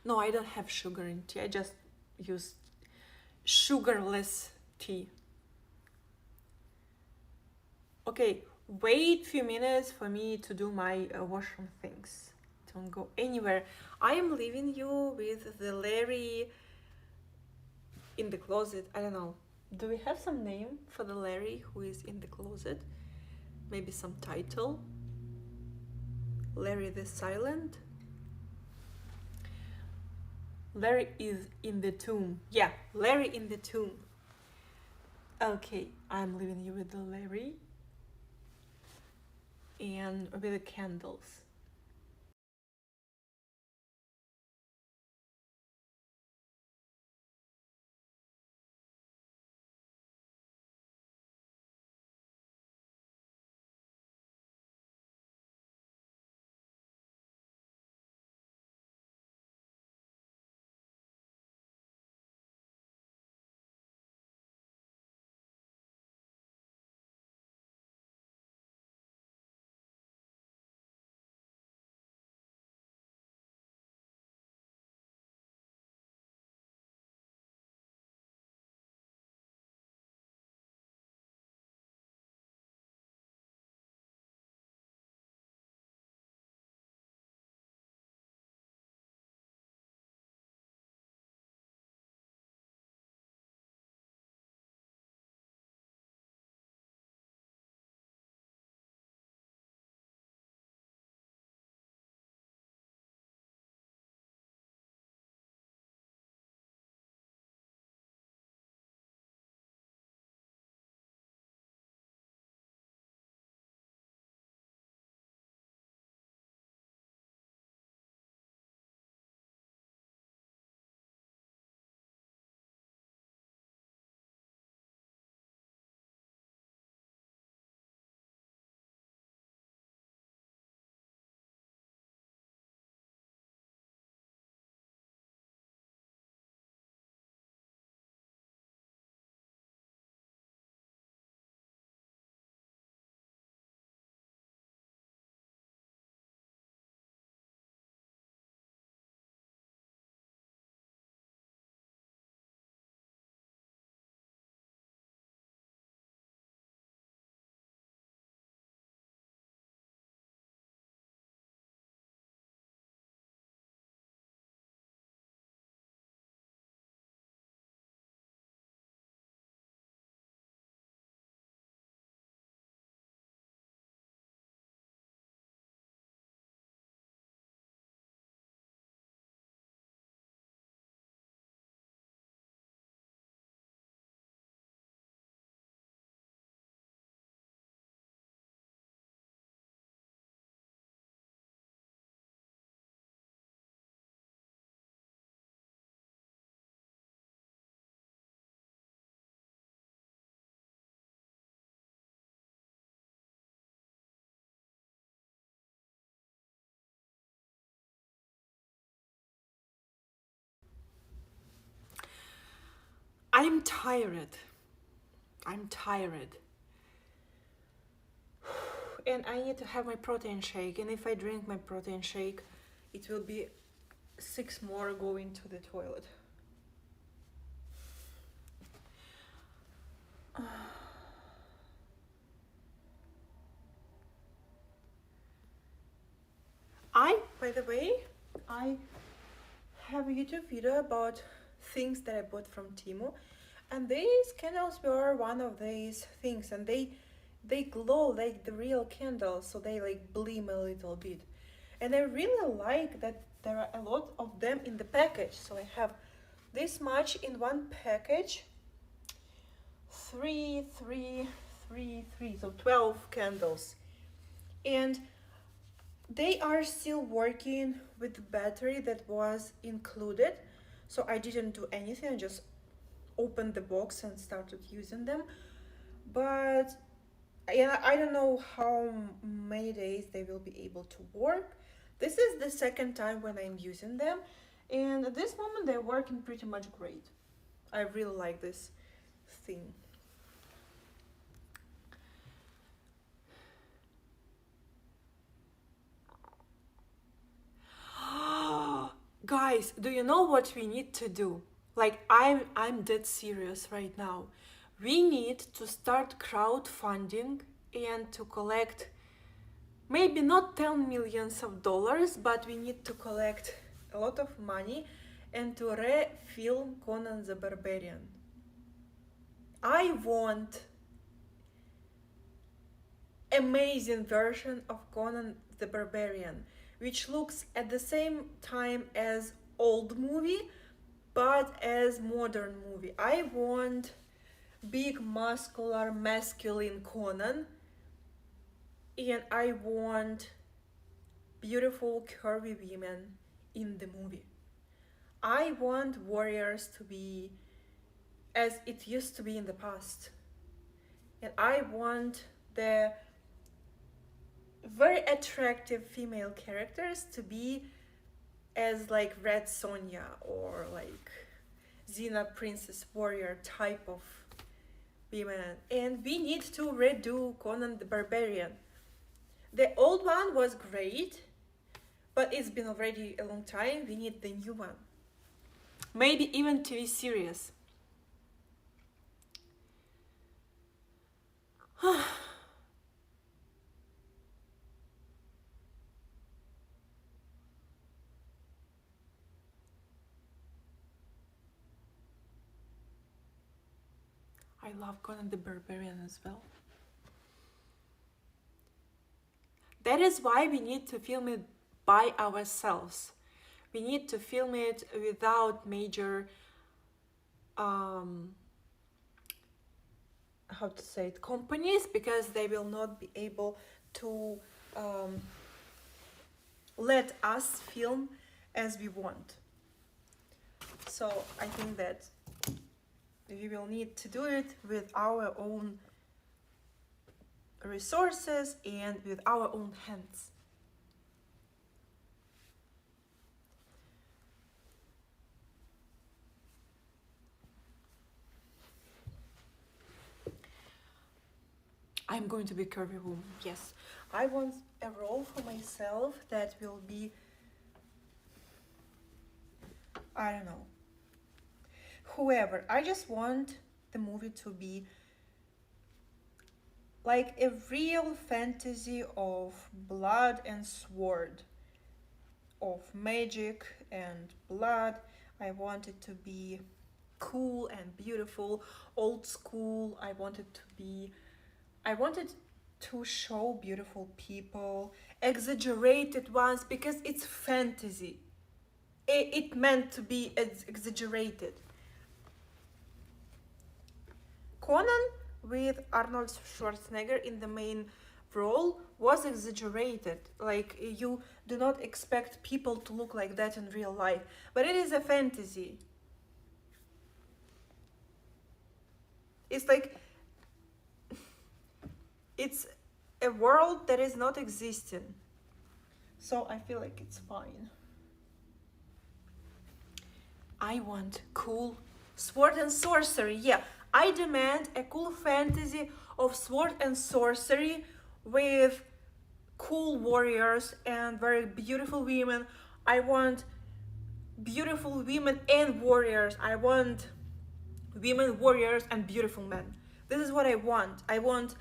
No, I don't have sugar in tea. I just use sugarless tea. Okay, wait few minutes for me to do my washroom things. Don't go anywhere. I am leaving you with the Larry in the closet. I don't know. Do we have some name for the Larry who is in the closet? Maybe some title? Larry the Silent? Larry is in the tomb. Yeah, Larry in the tomb. Okay, I'm leaving you with the Larry and with the candles. I'm tired. I'm tired. And I need to have my protein shake. And if I drink my protein shake, it will be 6 more going to the toilet. By the way, I have a YouTube video about things that I bought from Temu, and these candles were one of these things, and they glow like the real candles, so they like gleam a little bit. And I really like that there are a lot of them in the package. So I have this much in one package. 3, 3, 3, 3, so 12 candles. And they are still working with the battery that was included. So I didn't do anything, I just opened the box and started using them. But yeah, I don't know how many days they will be able to work. This is the second time when I'm using them, and at this moment they're working pretty much great. I really like this thing. Guys, do you know what we need to do? Like, I'm dead serious right now. We need to start crowdfunding and to collect maybe not 10 millions of dollars, but we need to collect a lot of money and to re-film Conan the Barbarian. I want amazing version of Conan the Barbarian, which looks at the same time as old movie, but as modern movie. I want big, muscular, masculine Conan, and I want beautiful, curvy women in the movie. I want warriors to be as it used to be in the past. And I want the very attractive female characters to be as like Red Sonja or like Xena Princess Warrior type of women. And we need to redo Conan the Barbarian. The old one was great, but it's been already a long time. We need the new one. Maybe even TV series. I love Conan the Barbarian as well. That is why we need to film it by ourselves. We need to film it without major, how to say it, companies, because they will not be able to let us film as we want. So I think that we will need to do it with our own resources and with our own hands. I'm going to be curvy woman, yes. I want a role for myself that will be, I don't know, whoever. I just want the movie to be like a real fantasy of blood and sword, of magic and blood. I want it to be cool and beautiful, old school. I wanted to show beautiful people, exaggerated ones, because it's fantasy. It meant to be exaggerated. Conan with Arnold Schwarzenegger in the main role was exaggerated. Like, you do not expect people to look like that in real life, but it is a fantasy. It's like, it's a world that is not existing. So I feel like it's fine. I want cool Sword and sorcery, yeah. I demand a cool fantasy of sword and sorcery with cool warriors and very beautiful women. I want beautiful women and warriors. I want women warriors and beautiful men. This is what I want. I want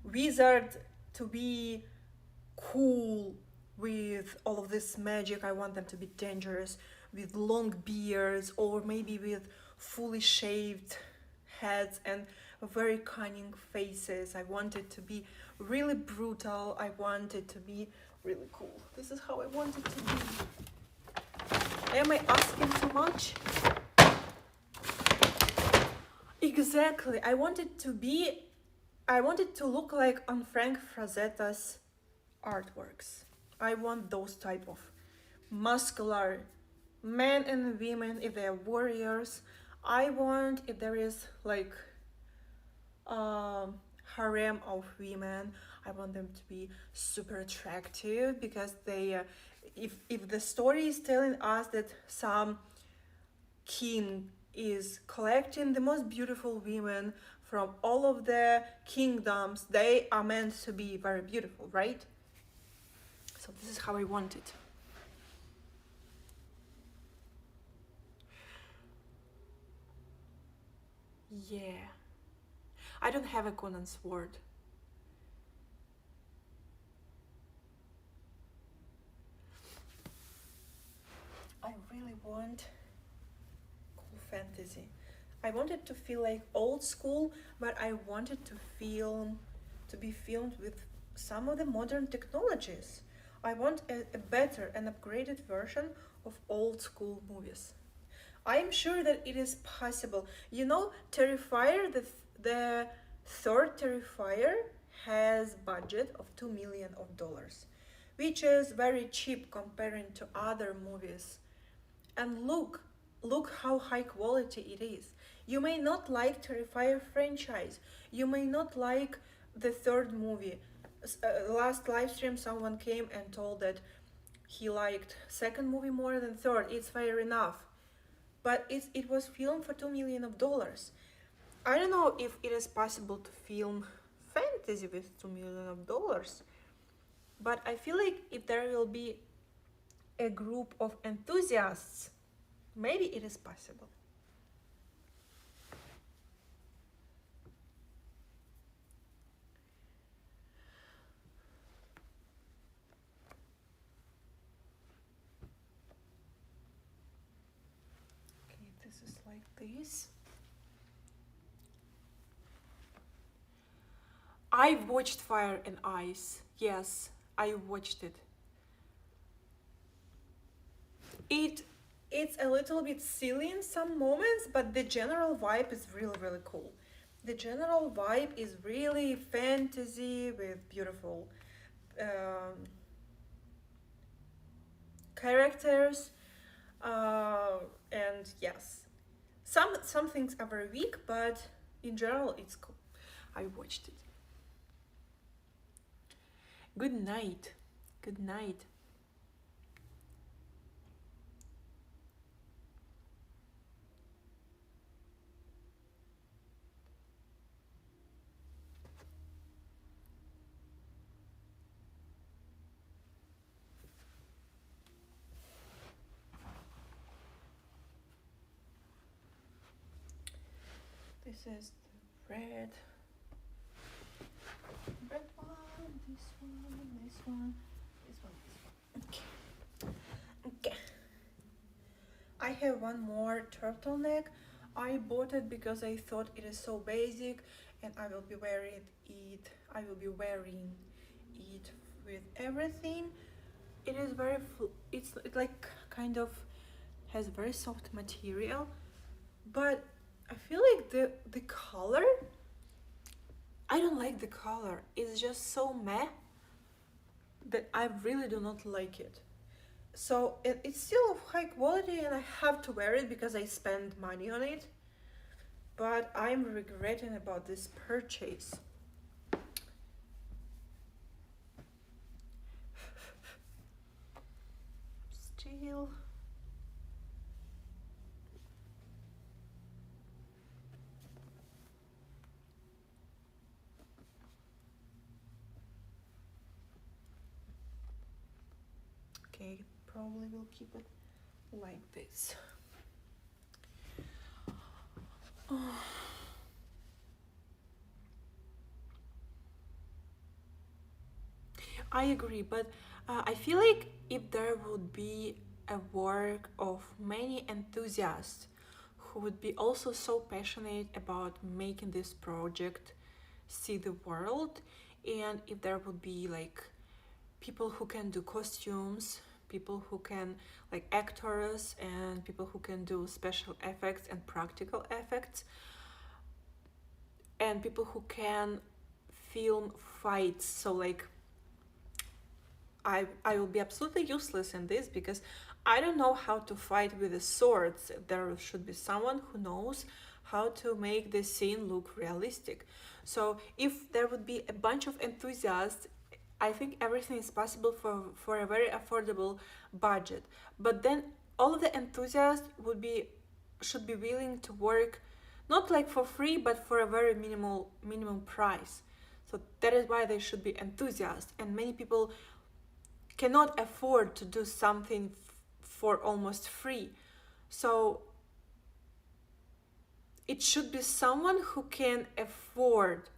wizard to be cool with all of this magic. I want them to be dangerous with long beards or maybe with fully shaved heads and very cunning faces. I want it to be really brutal. I want it to be really cool. This is how I want it to be. Am I asking too much? Exactly. I want it to look like on Frank Frazetta's artworks. I want those type of muscular men and women if they are warriors. I want if there is like harem of women. I want them to be super attractive because they if the story is telling us that some king is collecting the most beautiful women from all of the kingdoms, they are meant to be very beautiful, right? So this is how I want it. Yeah. I don't have a Conan sword. I really want cool fantasy. I wanted to feel like old school, but I wanted to be filmed with some of the modern technologies. I want a better and upgraded version of old school movies. I'm sure that it is possible. You know, Terrifier, the third Terrifier has budget of $2 million, which is very cheap comparing to other movies. And look how high quality it is. You may not like Terrifier franchise. You may not like the third movie. Last live stream, someone came and told that he liked second movie more than third. It's fair enough, but it was filmed for $2 million. I don't know if it is possible to film fantasy with $2 million, but I feel like if there will be a group of enthusiasts, maybe it is possible. Okay, this is like this. I watched Fire and Ice. Yes, I watched it. It's a little bit silly in some moments, but the general vibe is really cool. The general vibe is really fantasy with beautiful um, characters, and yes, some things are very weak, but in general it's cool. I watched it. Good night. Good night. This is the red one, this one, this one, this one, this one. Okay. I have one more turtleneck. I bought it because I thought it is so basic and I will be wearing it. I will be wearing it with everything. It is very it's like kind of has very soft material, but I feel like the color, I don't like the color. It's just so meh that I really do not like it. So it's still of high quality and I have to wear it because I spend money on it. But I'm regretting about this purchase. Still. Okay, probably will keep it like this. I agree, but I feel like if there would be a work of many enthusiasts who would be also so passionate about making this project see the world, and if there would be like people who can do costumes, people who can like actors, and people who can do special effects and practical effects, and people who can film fights. So like I will be absolutely useless in this because I don't know how to fight with the swords. There should be someone who knows how to make the scene look realistic. So if there would be a bunch of enthusiasts, I think everything is possible for a very affordable budget. But then all of the enthusiasts should be willing to work not like for free but for a very minimum price. So that is why they should be enthusiasts, and many people cannot afford to do something for almost free. So it should be someone who can afford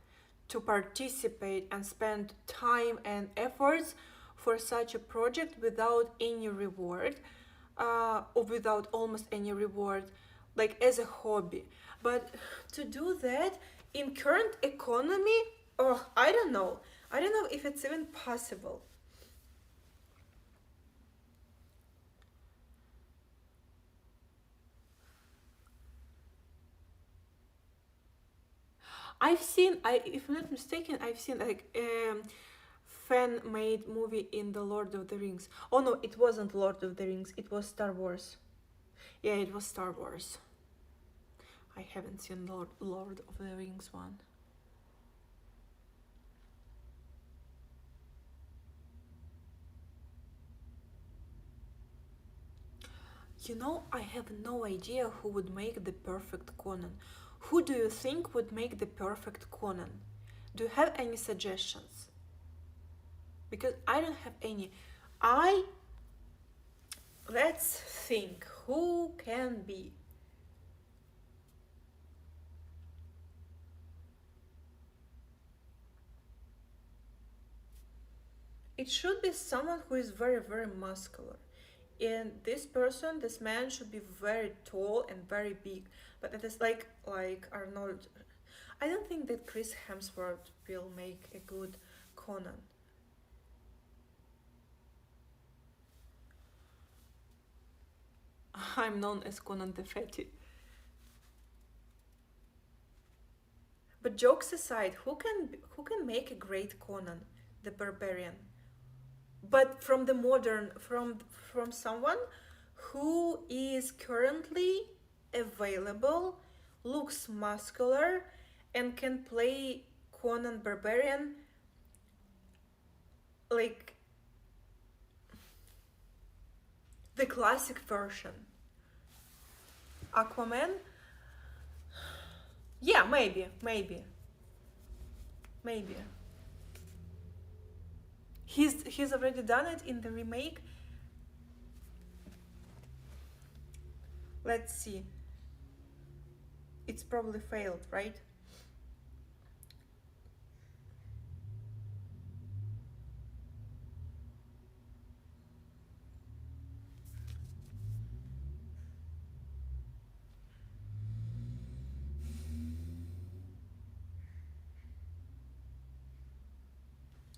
to participate and spend time and efforts for such a project without any reward, or without almost any reward, like as a hobby. But to do that in current economy, oh, I don't know if it's even possible. If I'm not mistaken, I've seen like fan-made movie in the Lord of the Rings. Oh no, it wasn't Lord of the Rings. It was Star Wars. Yeah, it was Star Wars. I haven't seen Lord of the Rings one. I have no idea who would make the perfect Conan. Who do you think would make the perfect Conan? Do you have any suggestions? Because I don't have any. I Let's think who can be. It should be someone who is very, very muscular. And this man should be very tall and very big. But it is like Arnold. I don't think that Chris Hemsworth will make a good Conan. I'm known as Conan the Fatty. But jokes aside, who can make a great Conan the Barbarian? But from the modern, from someone who is currently available, looks muscular, and can play Conan Barbarian like the classic version. Aquaman? Yeah, maybe. He's already done it in the remake. Let's see. It's probably failed, right?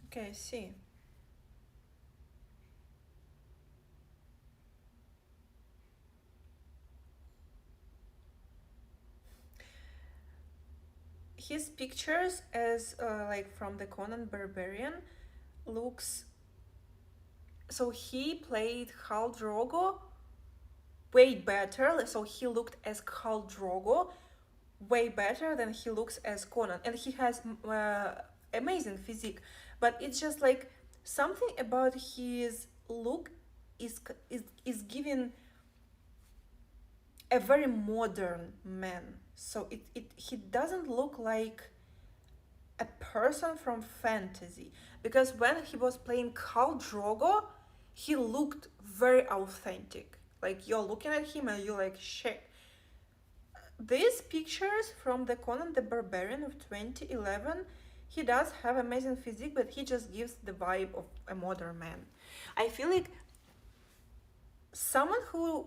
Okay, I see. His pictures as like from the Conan Barbarian looks, so he played Khal Drogo way better. So he looked as Khal Drogo way better than he looks as Conan, and he has amazing physique. But it's just like something about his look is giving a very modern man. So he doesn't look like a person from fantasy, because when he was playing Khal Drogo, he looked very authentic. Like you're looking at him and you're like, shit. These pictures from the Conan the Barbarian of 2011, he does have amazing physique, but he just gives the vibe of a modern man. I feel like someone who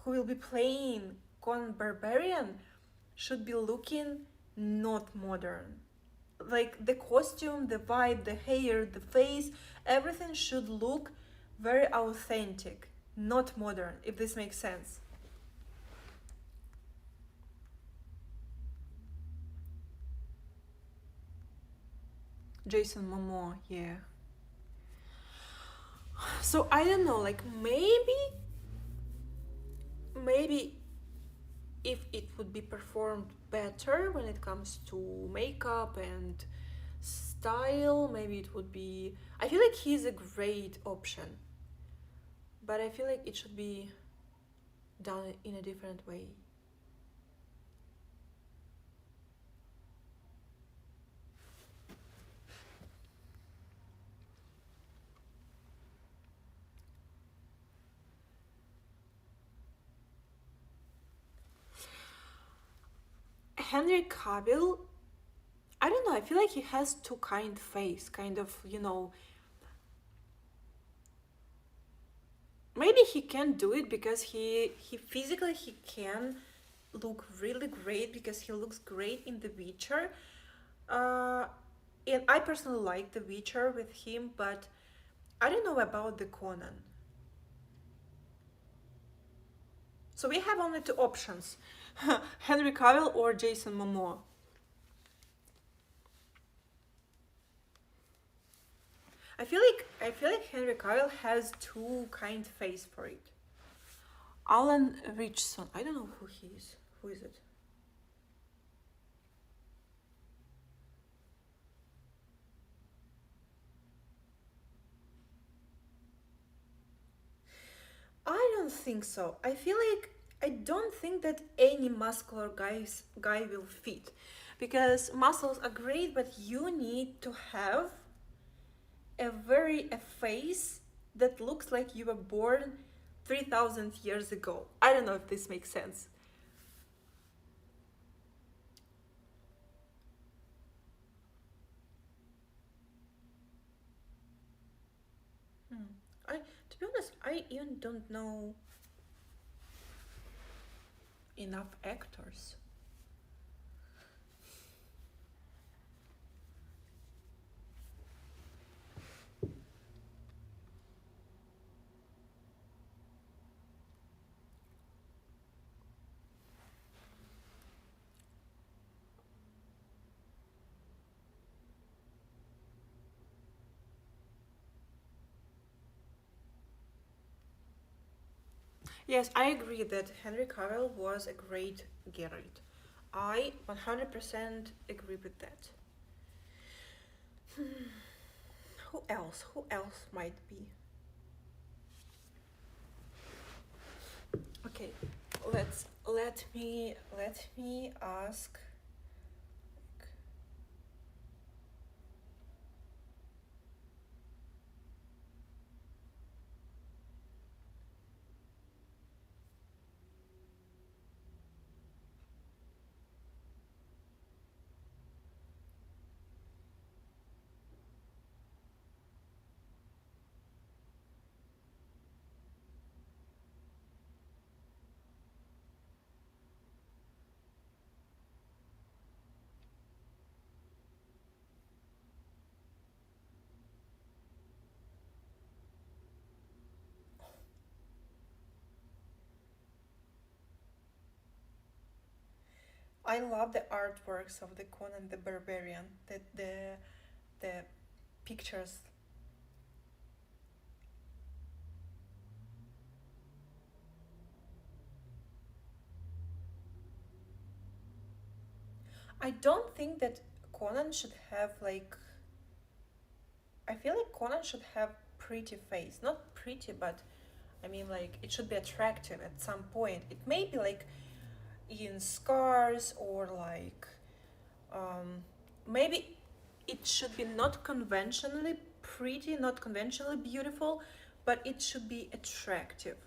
will be playing Conan Barbarian should be looking not modern. Like the costume, the vibe, the hair, the face, everything should look very authentic, not modern, if this makes sense. Jason Momoa, yeah. So I don't know, like maybe if it would be performed better when it comes to makeup and style, maybe it would be. I feel like he's a great option, but I feel like it should be done in a different way. Henry Cavill, I don't know, I feel like he has too kind face, kind of, maybe he can do it because he physically he can look really great because he looks great in The Witcher. Uh, and I personally like The Witcher with him, but I don't know about the Conan. So we have only two options: Henry Cavill or Jason Momoa. I feel like Henry Cavill has too kind face for it. Alan Richson. I don't know who he is. Who is it? I don't think so. I don't think that any muscular guy will fit, because muscles are great, but you need to have a face that looks like you were born 3,000 years ago. I don't know if this makes sense. Hmm. To be honest, I even don't know enough actors. Yes, I agree that Henry Cavill was a great Geralt. I 100% agree with that. Who else? Who else might be? Okay, let me ask. I love the artworks of the Conan the Barbarian. The pictures. I don't think that Conan should have like. I feel like Conan should have pretty face, not pretty, but I mean like it should be attractive at some point. It may be like in scars or like maybe it should be not conventionally pretty, not conventionally beautiful, but it should be attractive.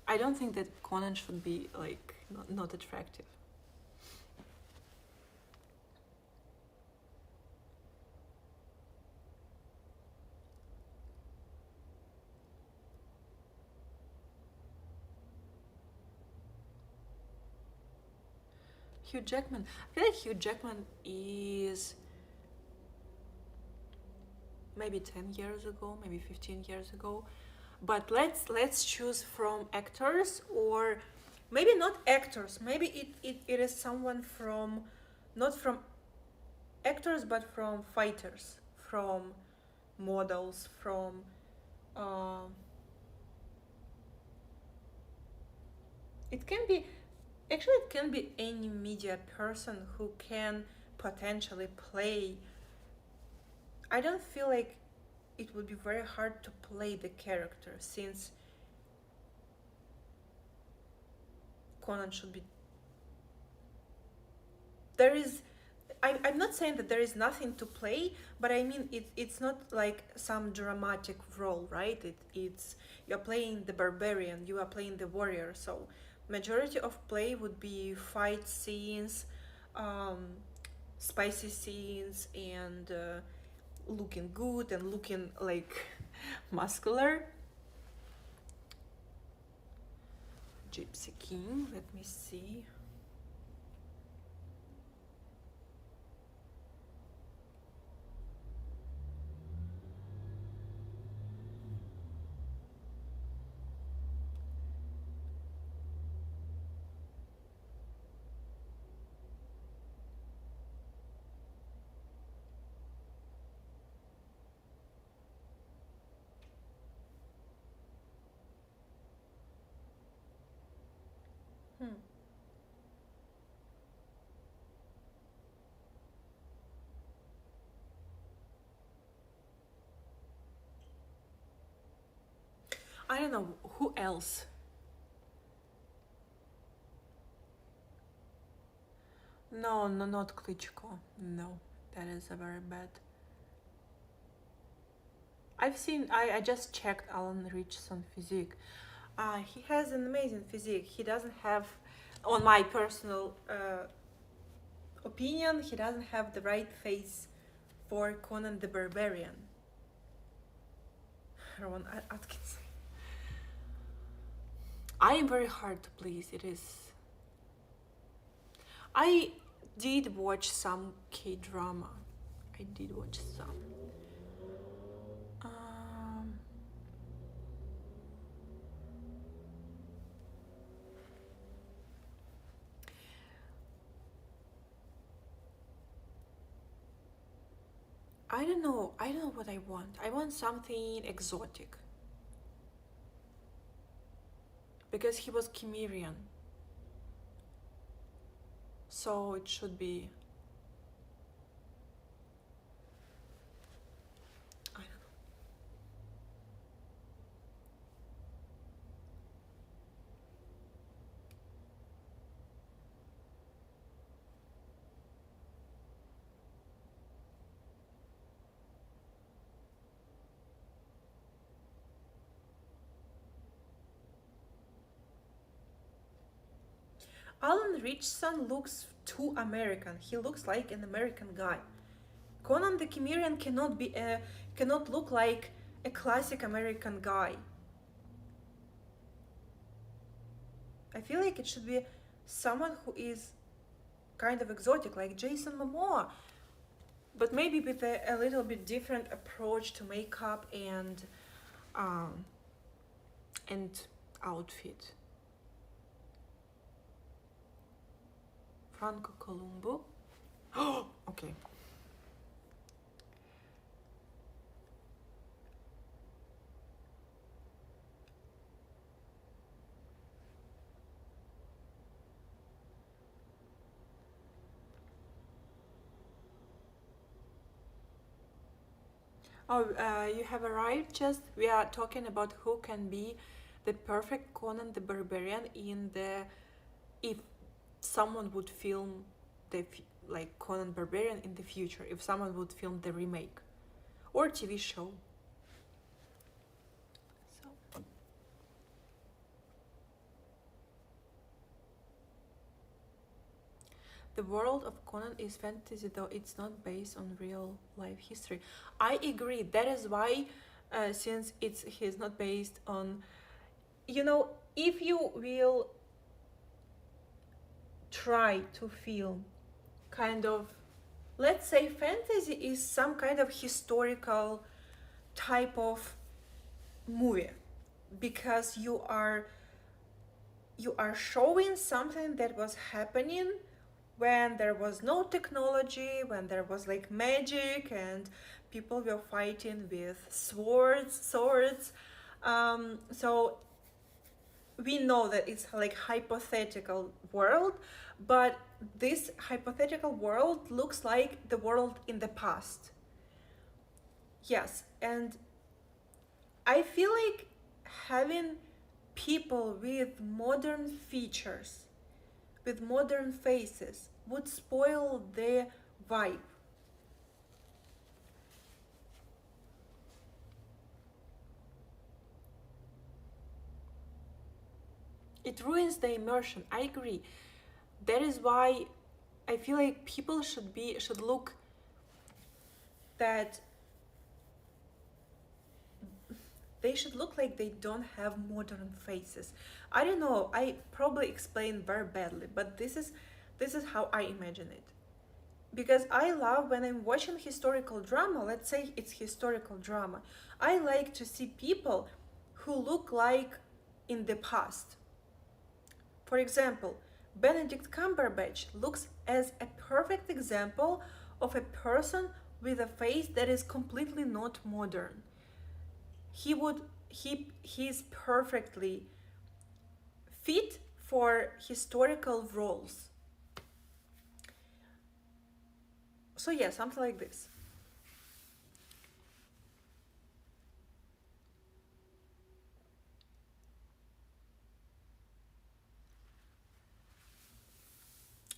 I don't think that Conan should be like not attractive. Hugh Jackman. I feel like Hugh Jackman is maybe 10 years ago, maybe 15 years ago. But let's choose from actors, or maybe not actors. Maybe it is someone from, not from actors, but from fighters, from models, from it can be, actually it can be any media person who can potentially play. I don't feel like it would be very hard to play the character, since Conan should be, there is, I'm not saying that there is nothing to play, but I mean it's not like some dramatic role, right? It's you're playing the barbarian, you are playing the warrior, so majority of play would be fight scenes, um, spicy scenes, and looking good and looking like muscular. Gypsy King, let me see. Hmm. I don't know who else. No, no, not Klitschko. No, that is a very bad. I've seen. I just checked Alan Richardson physique. He has an amazing physique. He doesn't have, on my personal opinion, he doesn't have the right face for Conan the Barbarian. Rowan Atkinson. I am very hard to please. It is. I did watch some K-drama. I did watch some. I don't know. I don't know what I want. I want something exotic. Because he was Cimmerian. So it should be. I don't know. Alan Richardson looks too American. He looks like an American guy. Conan the Cimmerian cannot look like a classic American guy. I feel like it should be someone who is kind of exotic, like Jason Momoa, but maybe with a little bit different approach to makeup and outfit. Franco Columbo. Oh, okay. Oh, you have arrived. Just we are talking about who can be the perfect Conan the Barbarian in the, if someone would film the like Conan Barbarian in the future, if someone would film the remake, or TV show. So. The world of Conan is fantasy, though it's not based on real life history. I agree. That is why, since he's not based on, if you will try to feel kind of, let's say fantasy is some kind of historical type of movie, because you are showing something that was happening when there was no technology, when there was like magic and people were fighting with swords. So we know that it's like hypothetical world, but this hypothetical world looks like the world in the past. Yes, and I feel like having people with modern features, with modern faces, would spoil the vibe. It ruins the immersion. I agree. That is why I feel like people should look that they should look like they don't have modern faces. I don't know. I probably explained very badly, but this is how I imagine it. Because I love when I'm watching historical drama, let's say it's historical drama, I like to see people who look like in the past. For example, Benedict Cumberbatch looks as a perfect example of a person with a face that is completely not modern. He's perfectly fit for historical roles. So yeah, something like this.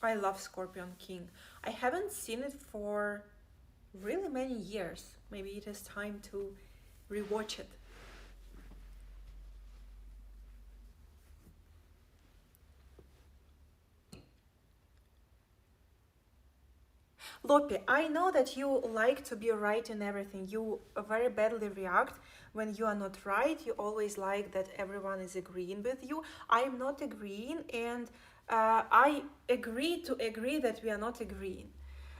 I love Scorpion King. I haven't seen it for really many years. Maybe it is time to rewatch it. Lopi, I know that you like to be right in everything. You very badly react when you are not right. You always like that everyone is agreeing with you. I am not agreeing, and I agree that we are not agreeing.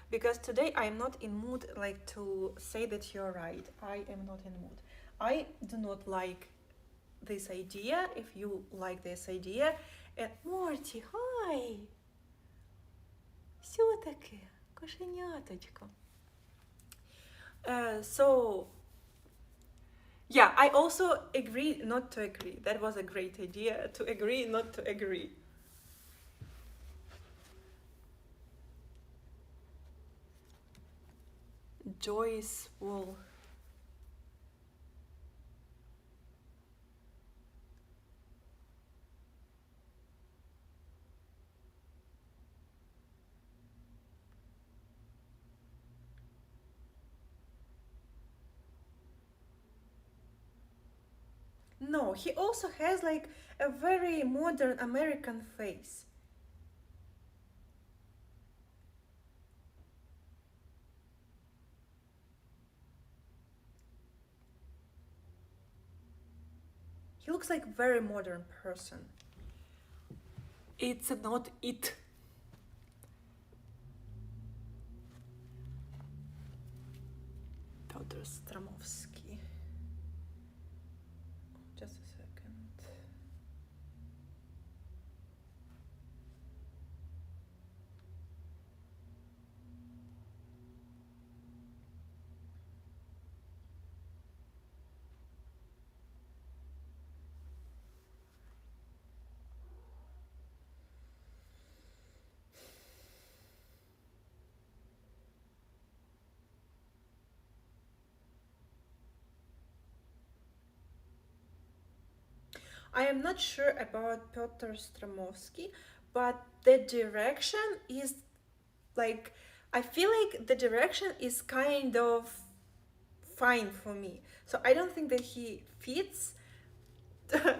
Because today I am not in mood like to say that you're right. I am not in mood. I do not like this idea. If you like this idea, and Morty, hi! Все таки, кошеняточко. So yeah, I also agree not to agree. That was a great idea, to agree not to agree. Joyce Wool. No, he also has like a very modern American face. He looks like a very modern person. It's not it. Piotr Stramowski. Just a second. I am not sure about Piotr Stramowski, but the direction is like, I feel like the direction is kind of fine for me. So I don't think that he fits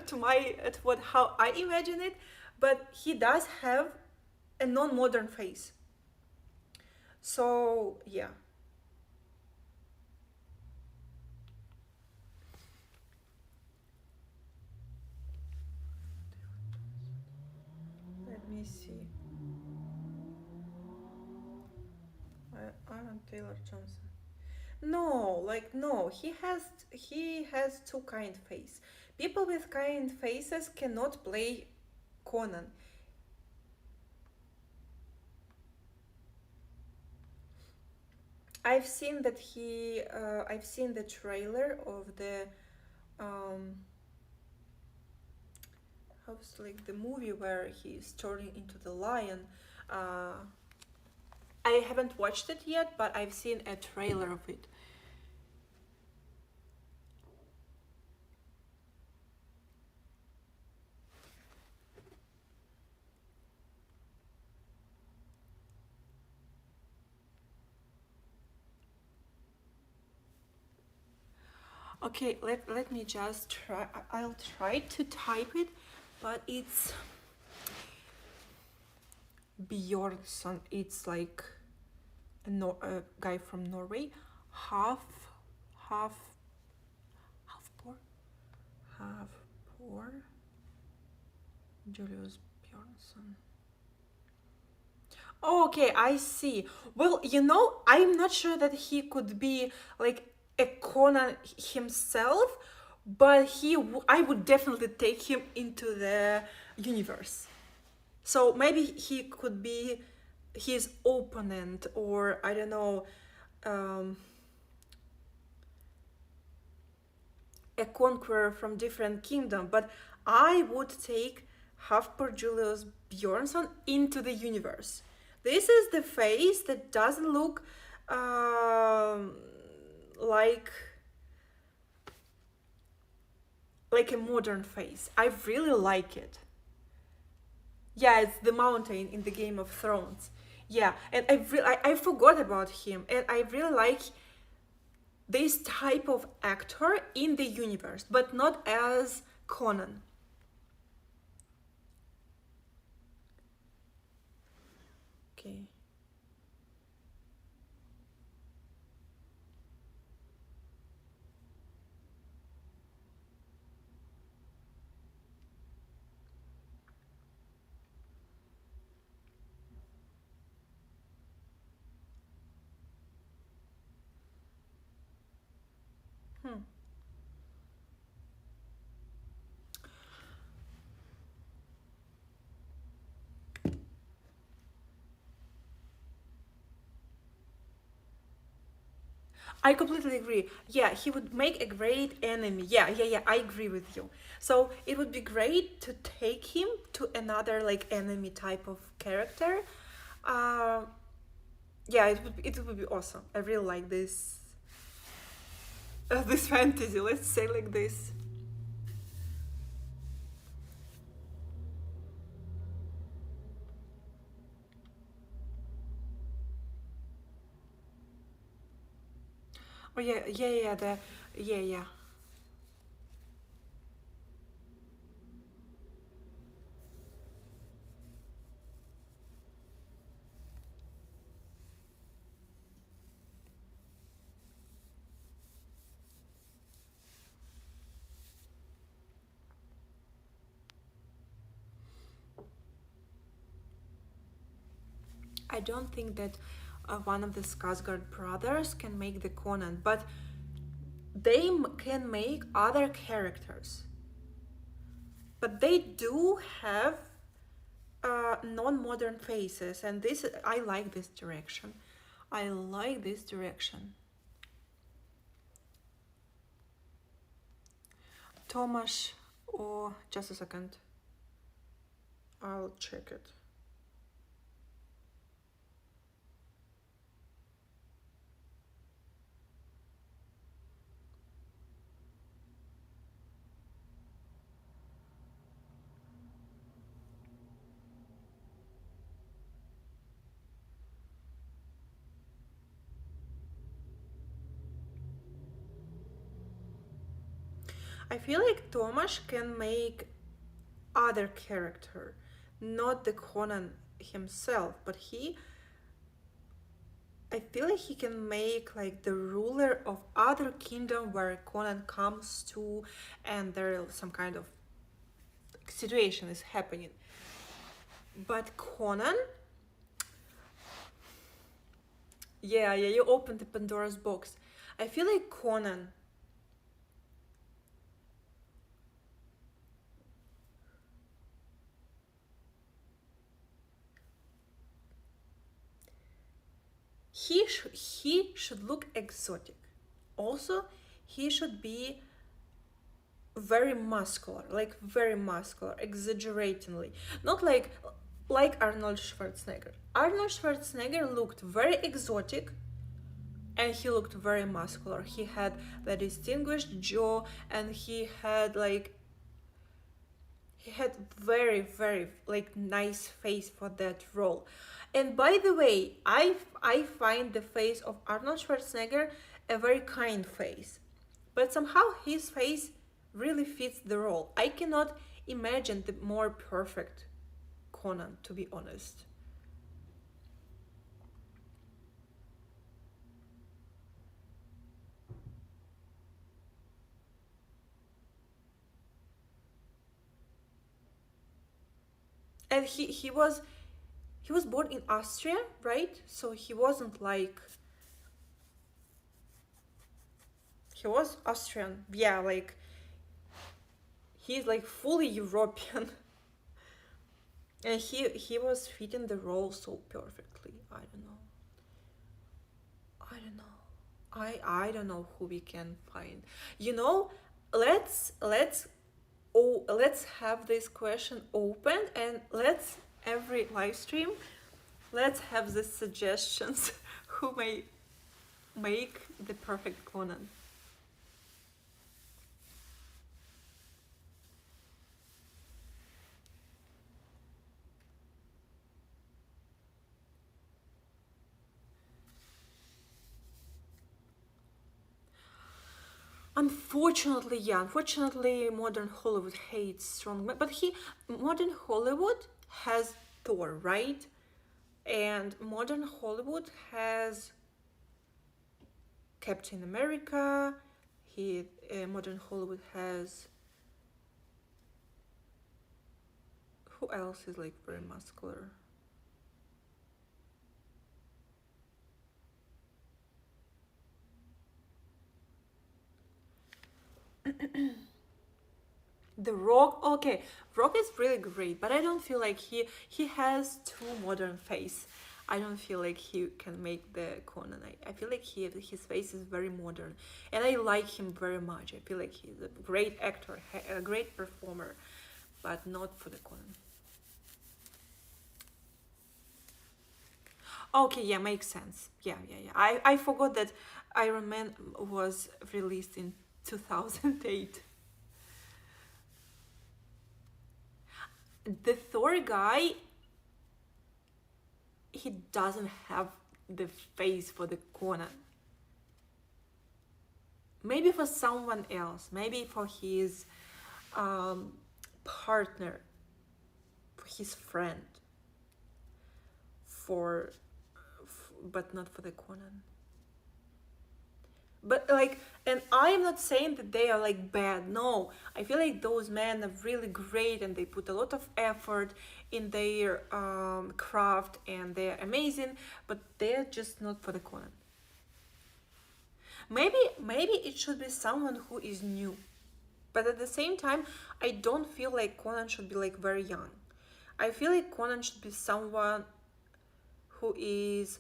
to my at what how I imagine it, but he does have a non-modern face. So yeah. Let me see. Aaron Taylor Johnson. No, like no, he has two kind face. People with kind faces cannot play Conan. I've seen the trailer of the um how's like the movie where he's turning into the lion. Uh, I haven't watched it yet, but I've seen a trailer of it. Okay, let me just try. I'll try to type it, but it's Bjornsson. It's like a guy from Norway, half, half, half poor, half poor. Julius Bjornsson. Oh, okay, I see. Well, I'm not sure that he could be like a Conan himself, but I would definitely take him into the universe. So maybe he could be his opponent, or I don't know, um, a conqueror from different kingdom. But I would take Halfper Julius Bjornsson into the universe. This is the face that doesn't look um, like a modern face. I really like it. Yeah, it's the mountain in the Game of Thrones. Yeah, and I forgot about him, and I really like this type of actor in the universe, but not as Conan. Okay. Hmm. I completely agree. Yeah, he would make a great enemy. Yeah. I agree with you. So it would be great to take him to another like enemy type of character. Uh, yeah, it would be awesome. I really like this this fantasy. Let's say like this. Oh yeah. Yeah. I don't think that one of the Skarsgård brothers can make the Conan, but they can make other characters. But they do have non-modern faces, and this I like this direction. I like this direction. Tomasz, or just a second, I'll check it. I feel like Tomasz can make other character, not the Conan himself, but I feel like he can make like the ruler of other kingdom where Conan comes to, and there some kind of situation is happening. But Conan, yeah, you opened the Pandora's box. I feel like Conan, he should look exotic. Also, he should be very muscular, exaggeratingly, not like Arnold Schwarzenegger. Arnold Schwarzenegger looked very exotic, and he looked very muscular. He had the distinguished jaw, and he had very like nice face for that role. And by the way, I find the face of Arnold Schwarzenegger a very kind face, but somehow his face really fits the role. I cannot imagine the more perfect Conan, to be honest. And he was born in Austria, right? So he wasn't like he was Austrian. Yeah, like he's like fully European. And he was fitting the role so perfectly. I don't know. I don't know. I don't know who we can find. You know, let's have this question open, and let's every live stream let's have the suggestions who may make the perfect Conan. Unfortunately, yeah, unfortunately, modern Hollywood hates strong men, but modern Hollywood has Thor, right? And modern Hollywood has Captain America. Modern Hollywood has, who else is like very muscular? The Rock, okay, Rock is really great, but I don't feel like he has too modern face. I don't feel like he can make the Conan. I feel like his face is very modern, and I like him very much. I feel like he's a great actor, a great performer, but not for the Conan. Okay, yeah, makes sense. Yeah. I forgot that Iron Man was released in 2008. The Thor guy, he doesn't have the face for the Conan. Maybe for someone else, maybe for his um, partner, for his friend, for, but not for the Conan. But like, and I'm not saying that they are like bad. No, I feel like those men are really great, and they put a lot of effort in their craft, and they're amazing. But they're just not for the Conan. Maybe it should be someone who is new, but at the same time, I don't feel like Conan should be like very young. I feel like Conan should be someone who is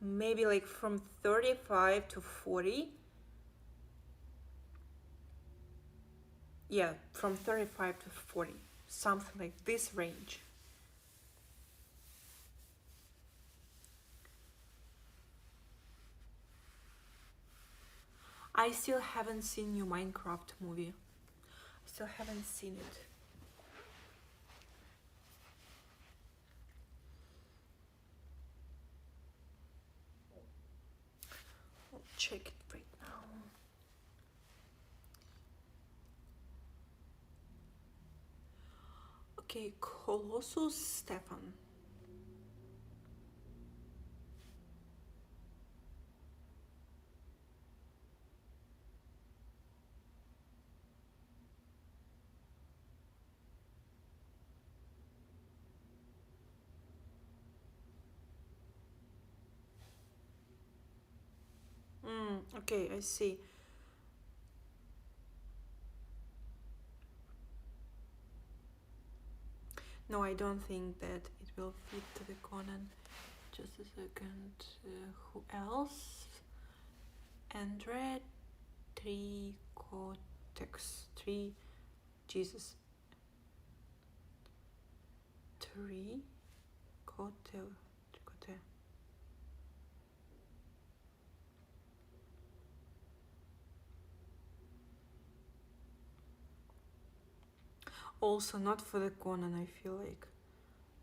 maybe like from 35 to 40. Yeah, from 35 to 40, something like this range. I still haven't seen new Minecraft movie. I still haven't seen it. I'll check it right now. Okay, Colossus Stefan. Okay, I see. No, I don't think that it will fit to the Conan. Just a second. Who else? Andre Tricotex. Jesus. Tricote. Also not for the Conan, I feel like.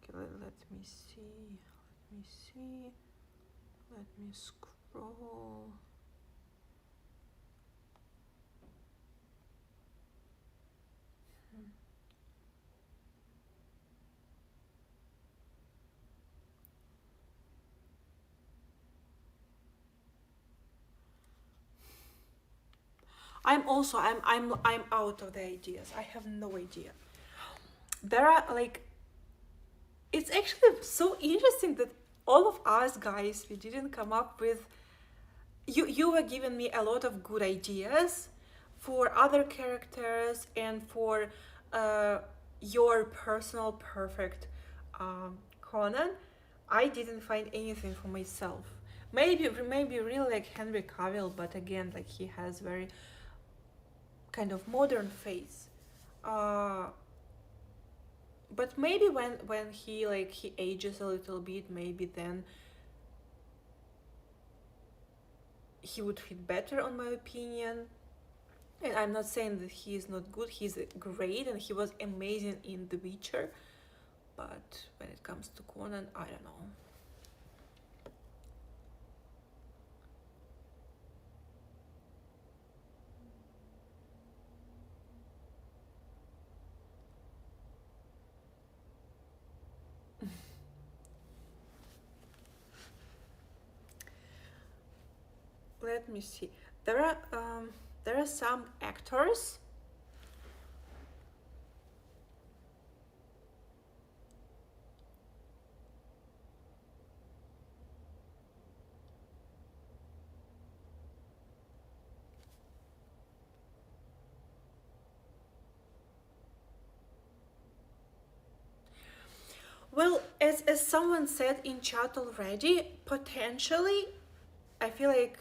Okay, let me see. Let me scroll. I'm out of the ideas. I have no idea. There are like, it's actually so interesting that all of us guys, we didn't come up with, you were giving me a lot of good ideas for other characters and for uh, your personal perfect Conan. I didn't find anything for myself. Maybe really like Henry Cavill, but again, like he has very kind of modern face. Uh, but maybe when he ages a little bit, maybe then he would fit better, on my opinion. And I'm not saying that he is not good. He's great, and he was amazing in The Witcher. But when it comes to Conan, I don't know. Let me see. There are some actors. Well, as someone said in chat already, potentially, I feel like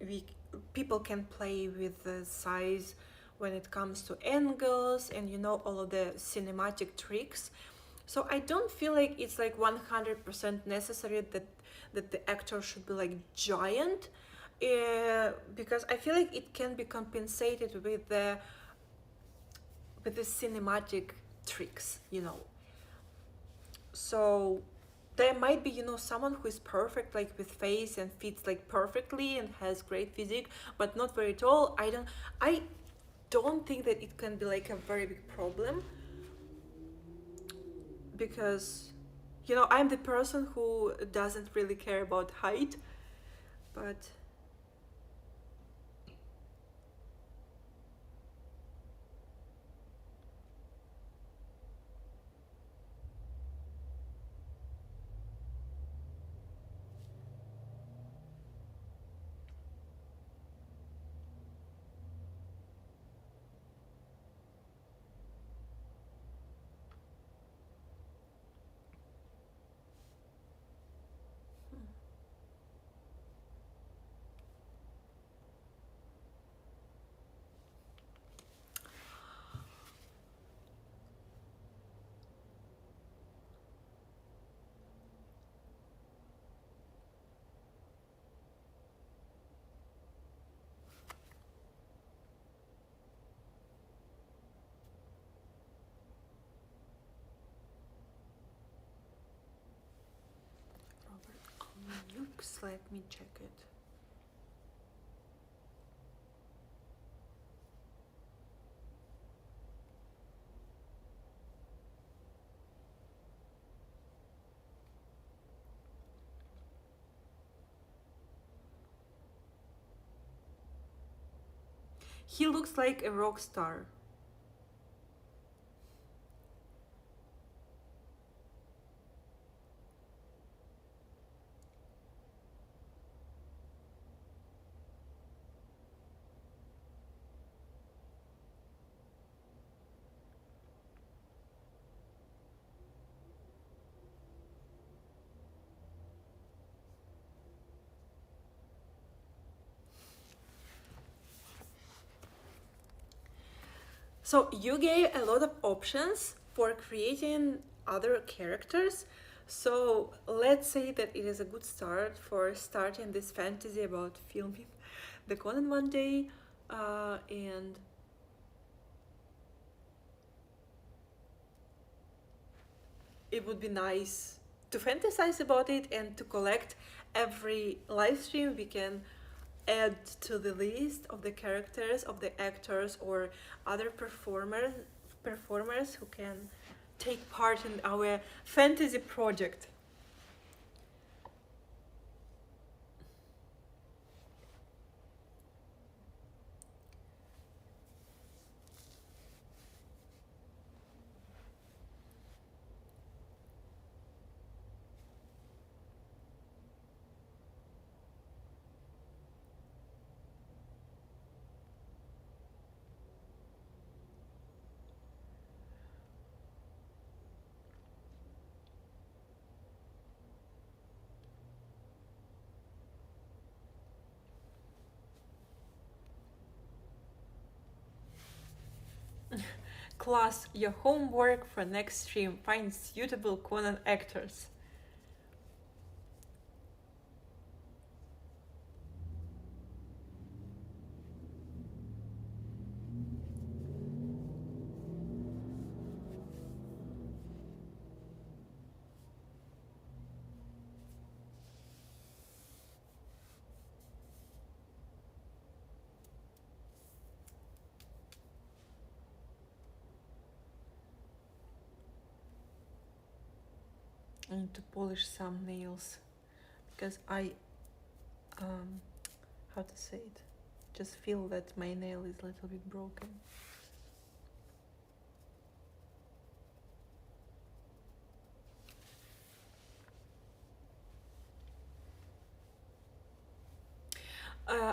we people can play with the size when it comes to angles and all of the cinematic tricks. So I don't feel like it's like 100% necessary that the actor should be like giant, because I feel like it can be compensated with the cinematic tricks. So there might be someone who is perfect, like with face and fits like perfectly and has great physique, but not very tall. I don't think that it can be like a very big problem, because I'm the person who doesn't really care about height, but Robert looks, let me check it. He looks like a rock star. So you gave a lot of options for creating other characters. So let's say that it is a good start for starting this fantasy about filming the Conan one day, and it would be nice to fantasize about it and to collect every live stream we can add to the list of the characters of the actors or other performers who can take part in our fantasy project. Class, your homework for next stream: find suitable Conan actors. I need to polish some nails because um, how to say it? Just feel that my nail is a little bit broken.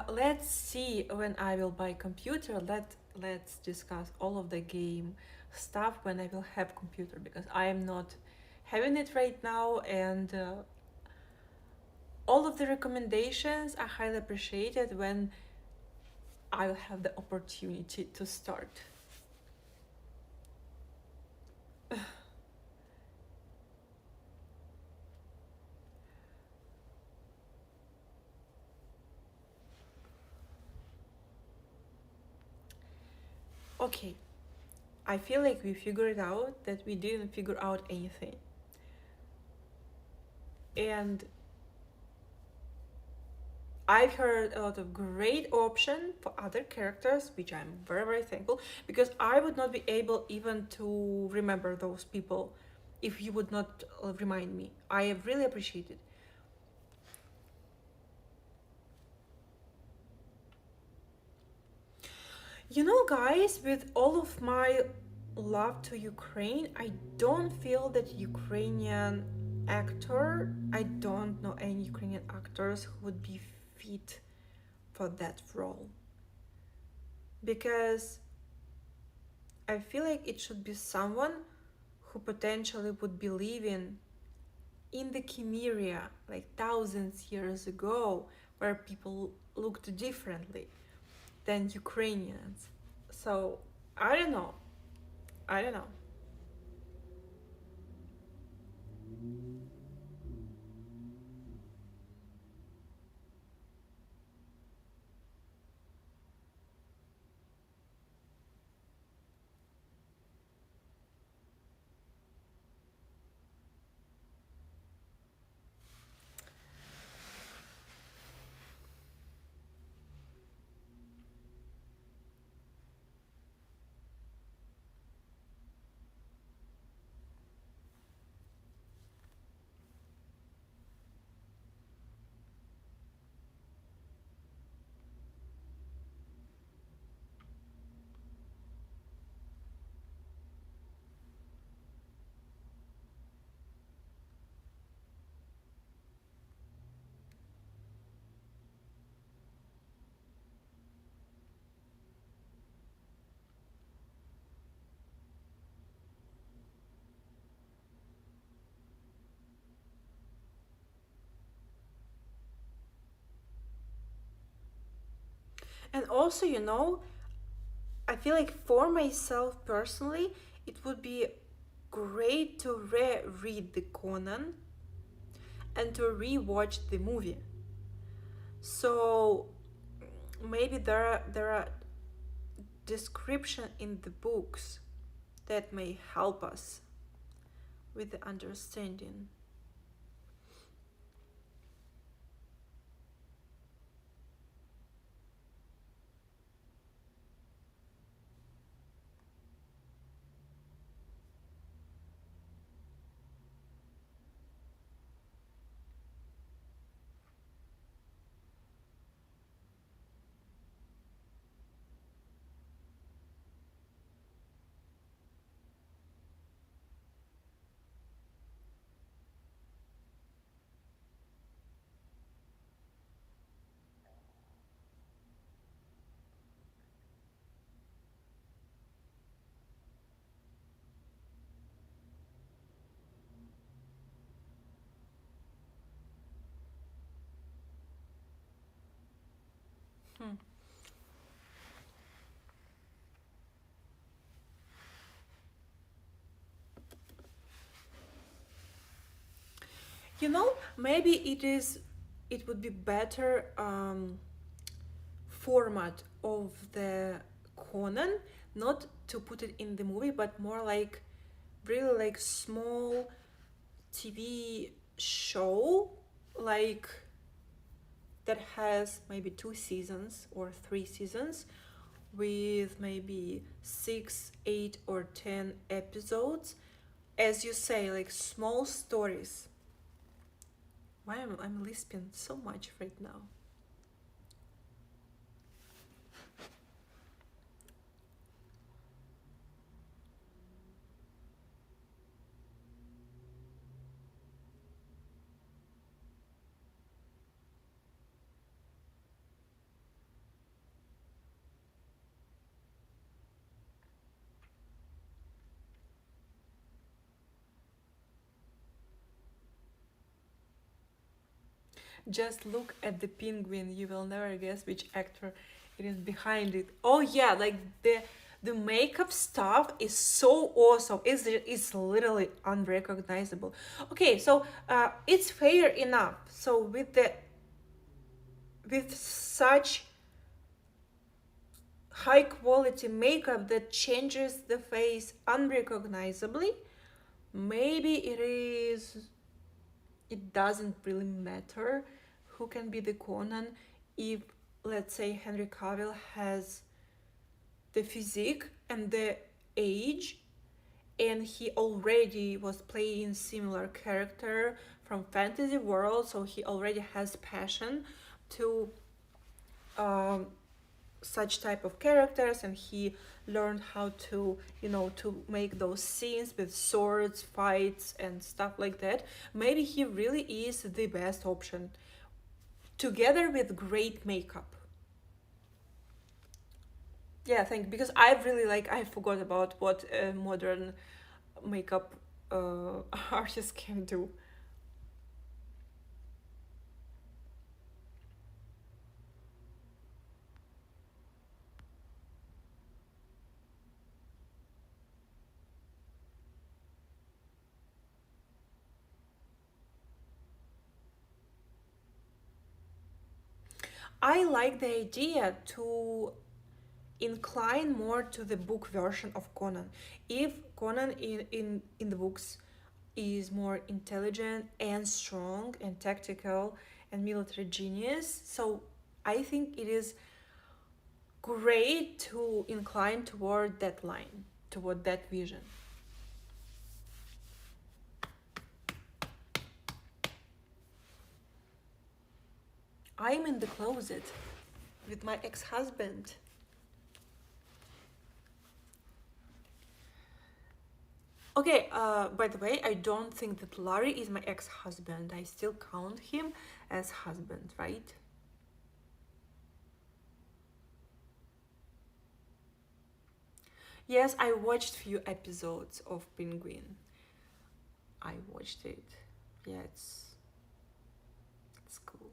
Let's see when I will buy computer. Let's discuss all of the game stuff when I will have computer, because I am not having it right now, and all of the recommendations are highly appreciated when I'll have the opportunity to start. Okay, I feel like we figured out that we didn't figure out anything. And I've heard a lot of great options for other characters, which I'm very, very thankful, because I would not be able even to remember those people if you would not remind me. I really appreciate it. You know, guys, with all of my love to Ukraine, I don't feel that I don't know any Ukrainian actors who would be fit for that role. Because I feel like it should be someone who potentially would be living in the Chimeria like thousands years ago, where people looked differently than Ukrainians. So I don't know. I don't know. also, I feel like for myself personally, it would be great to reread the Conan and to rewatch the movie. So maybe there are description in the books that may help us with the understanding. Hmm. Maybe it would be better format of the Conan, not to put it in the movie, but more like really like small TV show, like that has maybe 2 seasons or 3 seasons with maybe 6, 8, or 10 episodes. As you say, like small stories. Why am I'm lisping so much right now? Just look at the penguin. You will never guess which actor it is behind it. Oh yeah, like the makeup stuff is so awesome. It's literally unrecognizable. Okay, so it's fair enough. So with such high quality makeup that changes the face unrecognizably, maybe it doesn't really matter who can be the Conan if, let's say, Henry Cavill has the physique and the age, and he already was playing similar character from fantasy world, so he already has passion to um, such type of characters, and he learned how to to make those scenes with swords, fights, and stuff like that. Maybe he really is the best option together with great makeup. Yeah, thank you, because I really like I forgot about what modern makeup artists can do. I like the idea to incline more to the book version of Conan. If Conan in the books is more intelligent and strong and tactical and military genius, so I think it is great to incline toward that line, toward that vision. I'm in the closet with my ex-husband. Okay, by the way, I don't think that Larry is my ex-husband. I still count him as husband, right? Yes, I watched few episodes of Penguin. I watched it. Yeah, it's cool.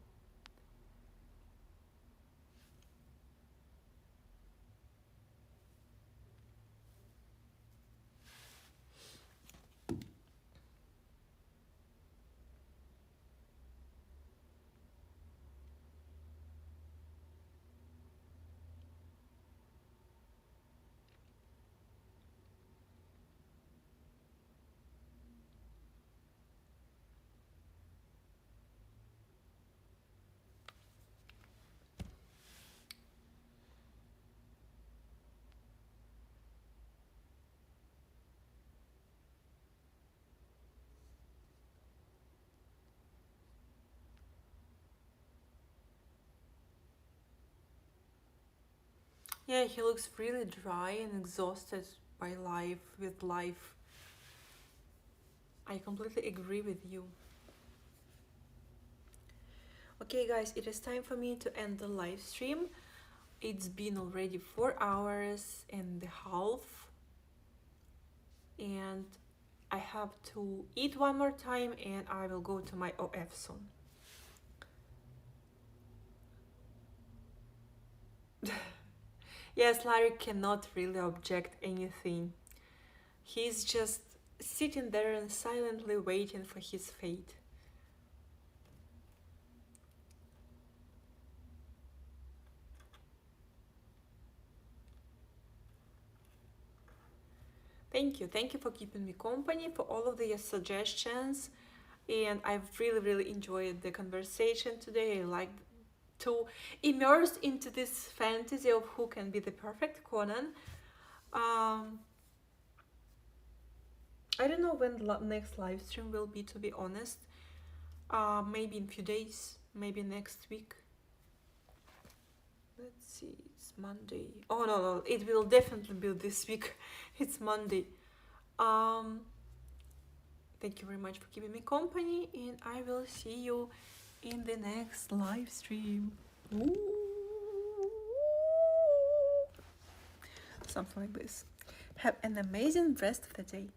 Yeah, he looks really dry and exhausted by life, with life. I completely agree with you. Okay, guys, it is time for me to end the live stream. It's been already 4 hours and a half, and I have to eat one more time and I will go to my OF soon. Yes, Larry cannot really object anything. He's just sitting there and silently waiting for his fate. Thank you for keeping me company, for all of your suggestions, and I've really enjoyed the conversation today. I like to immerse into this fantasy of who can be the perfect Conan. I don't know when the next live stream will be, to be honest. Maybe in a few days, maybe next week. Let's see, it's Monday. Oh no, it will definitely be this week. It's Monday. Thank you very much for keeping me company, and I will see you in the next live stream. Ooh. Something like this. Have an amazing rest of the day.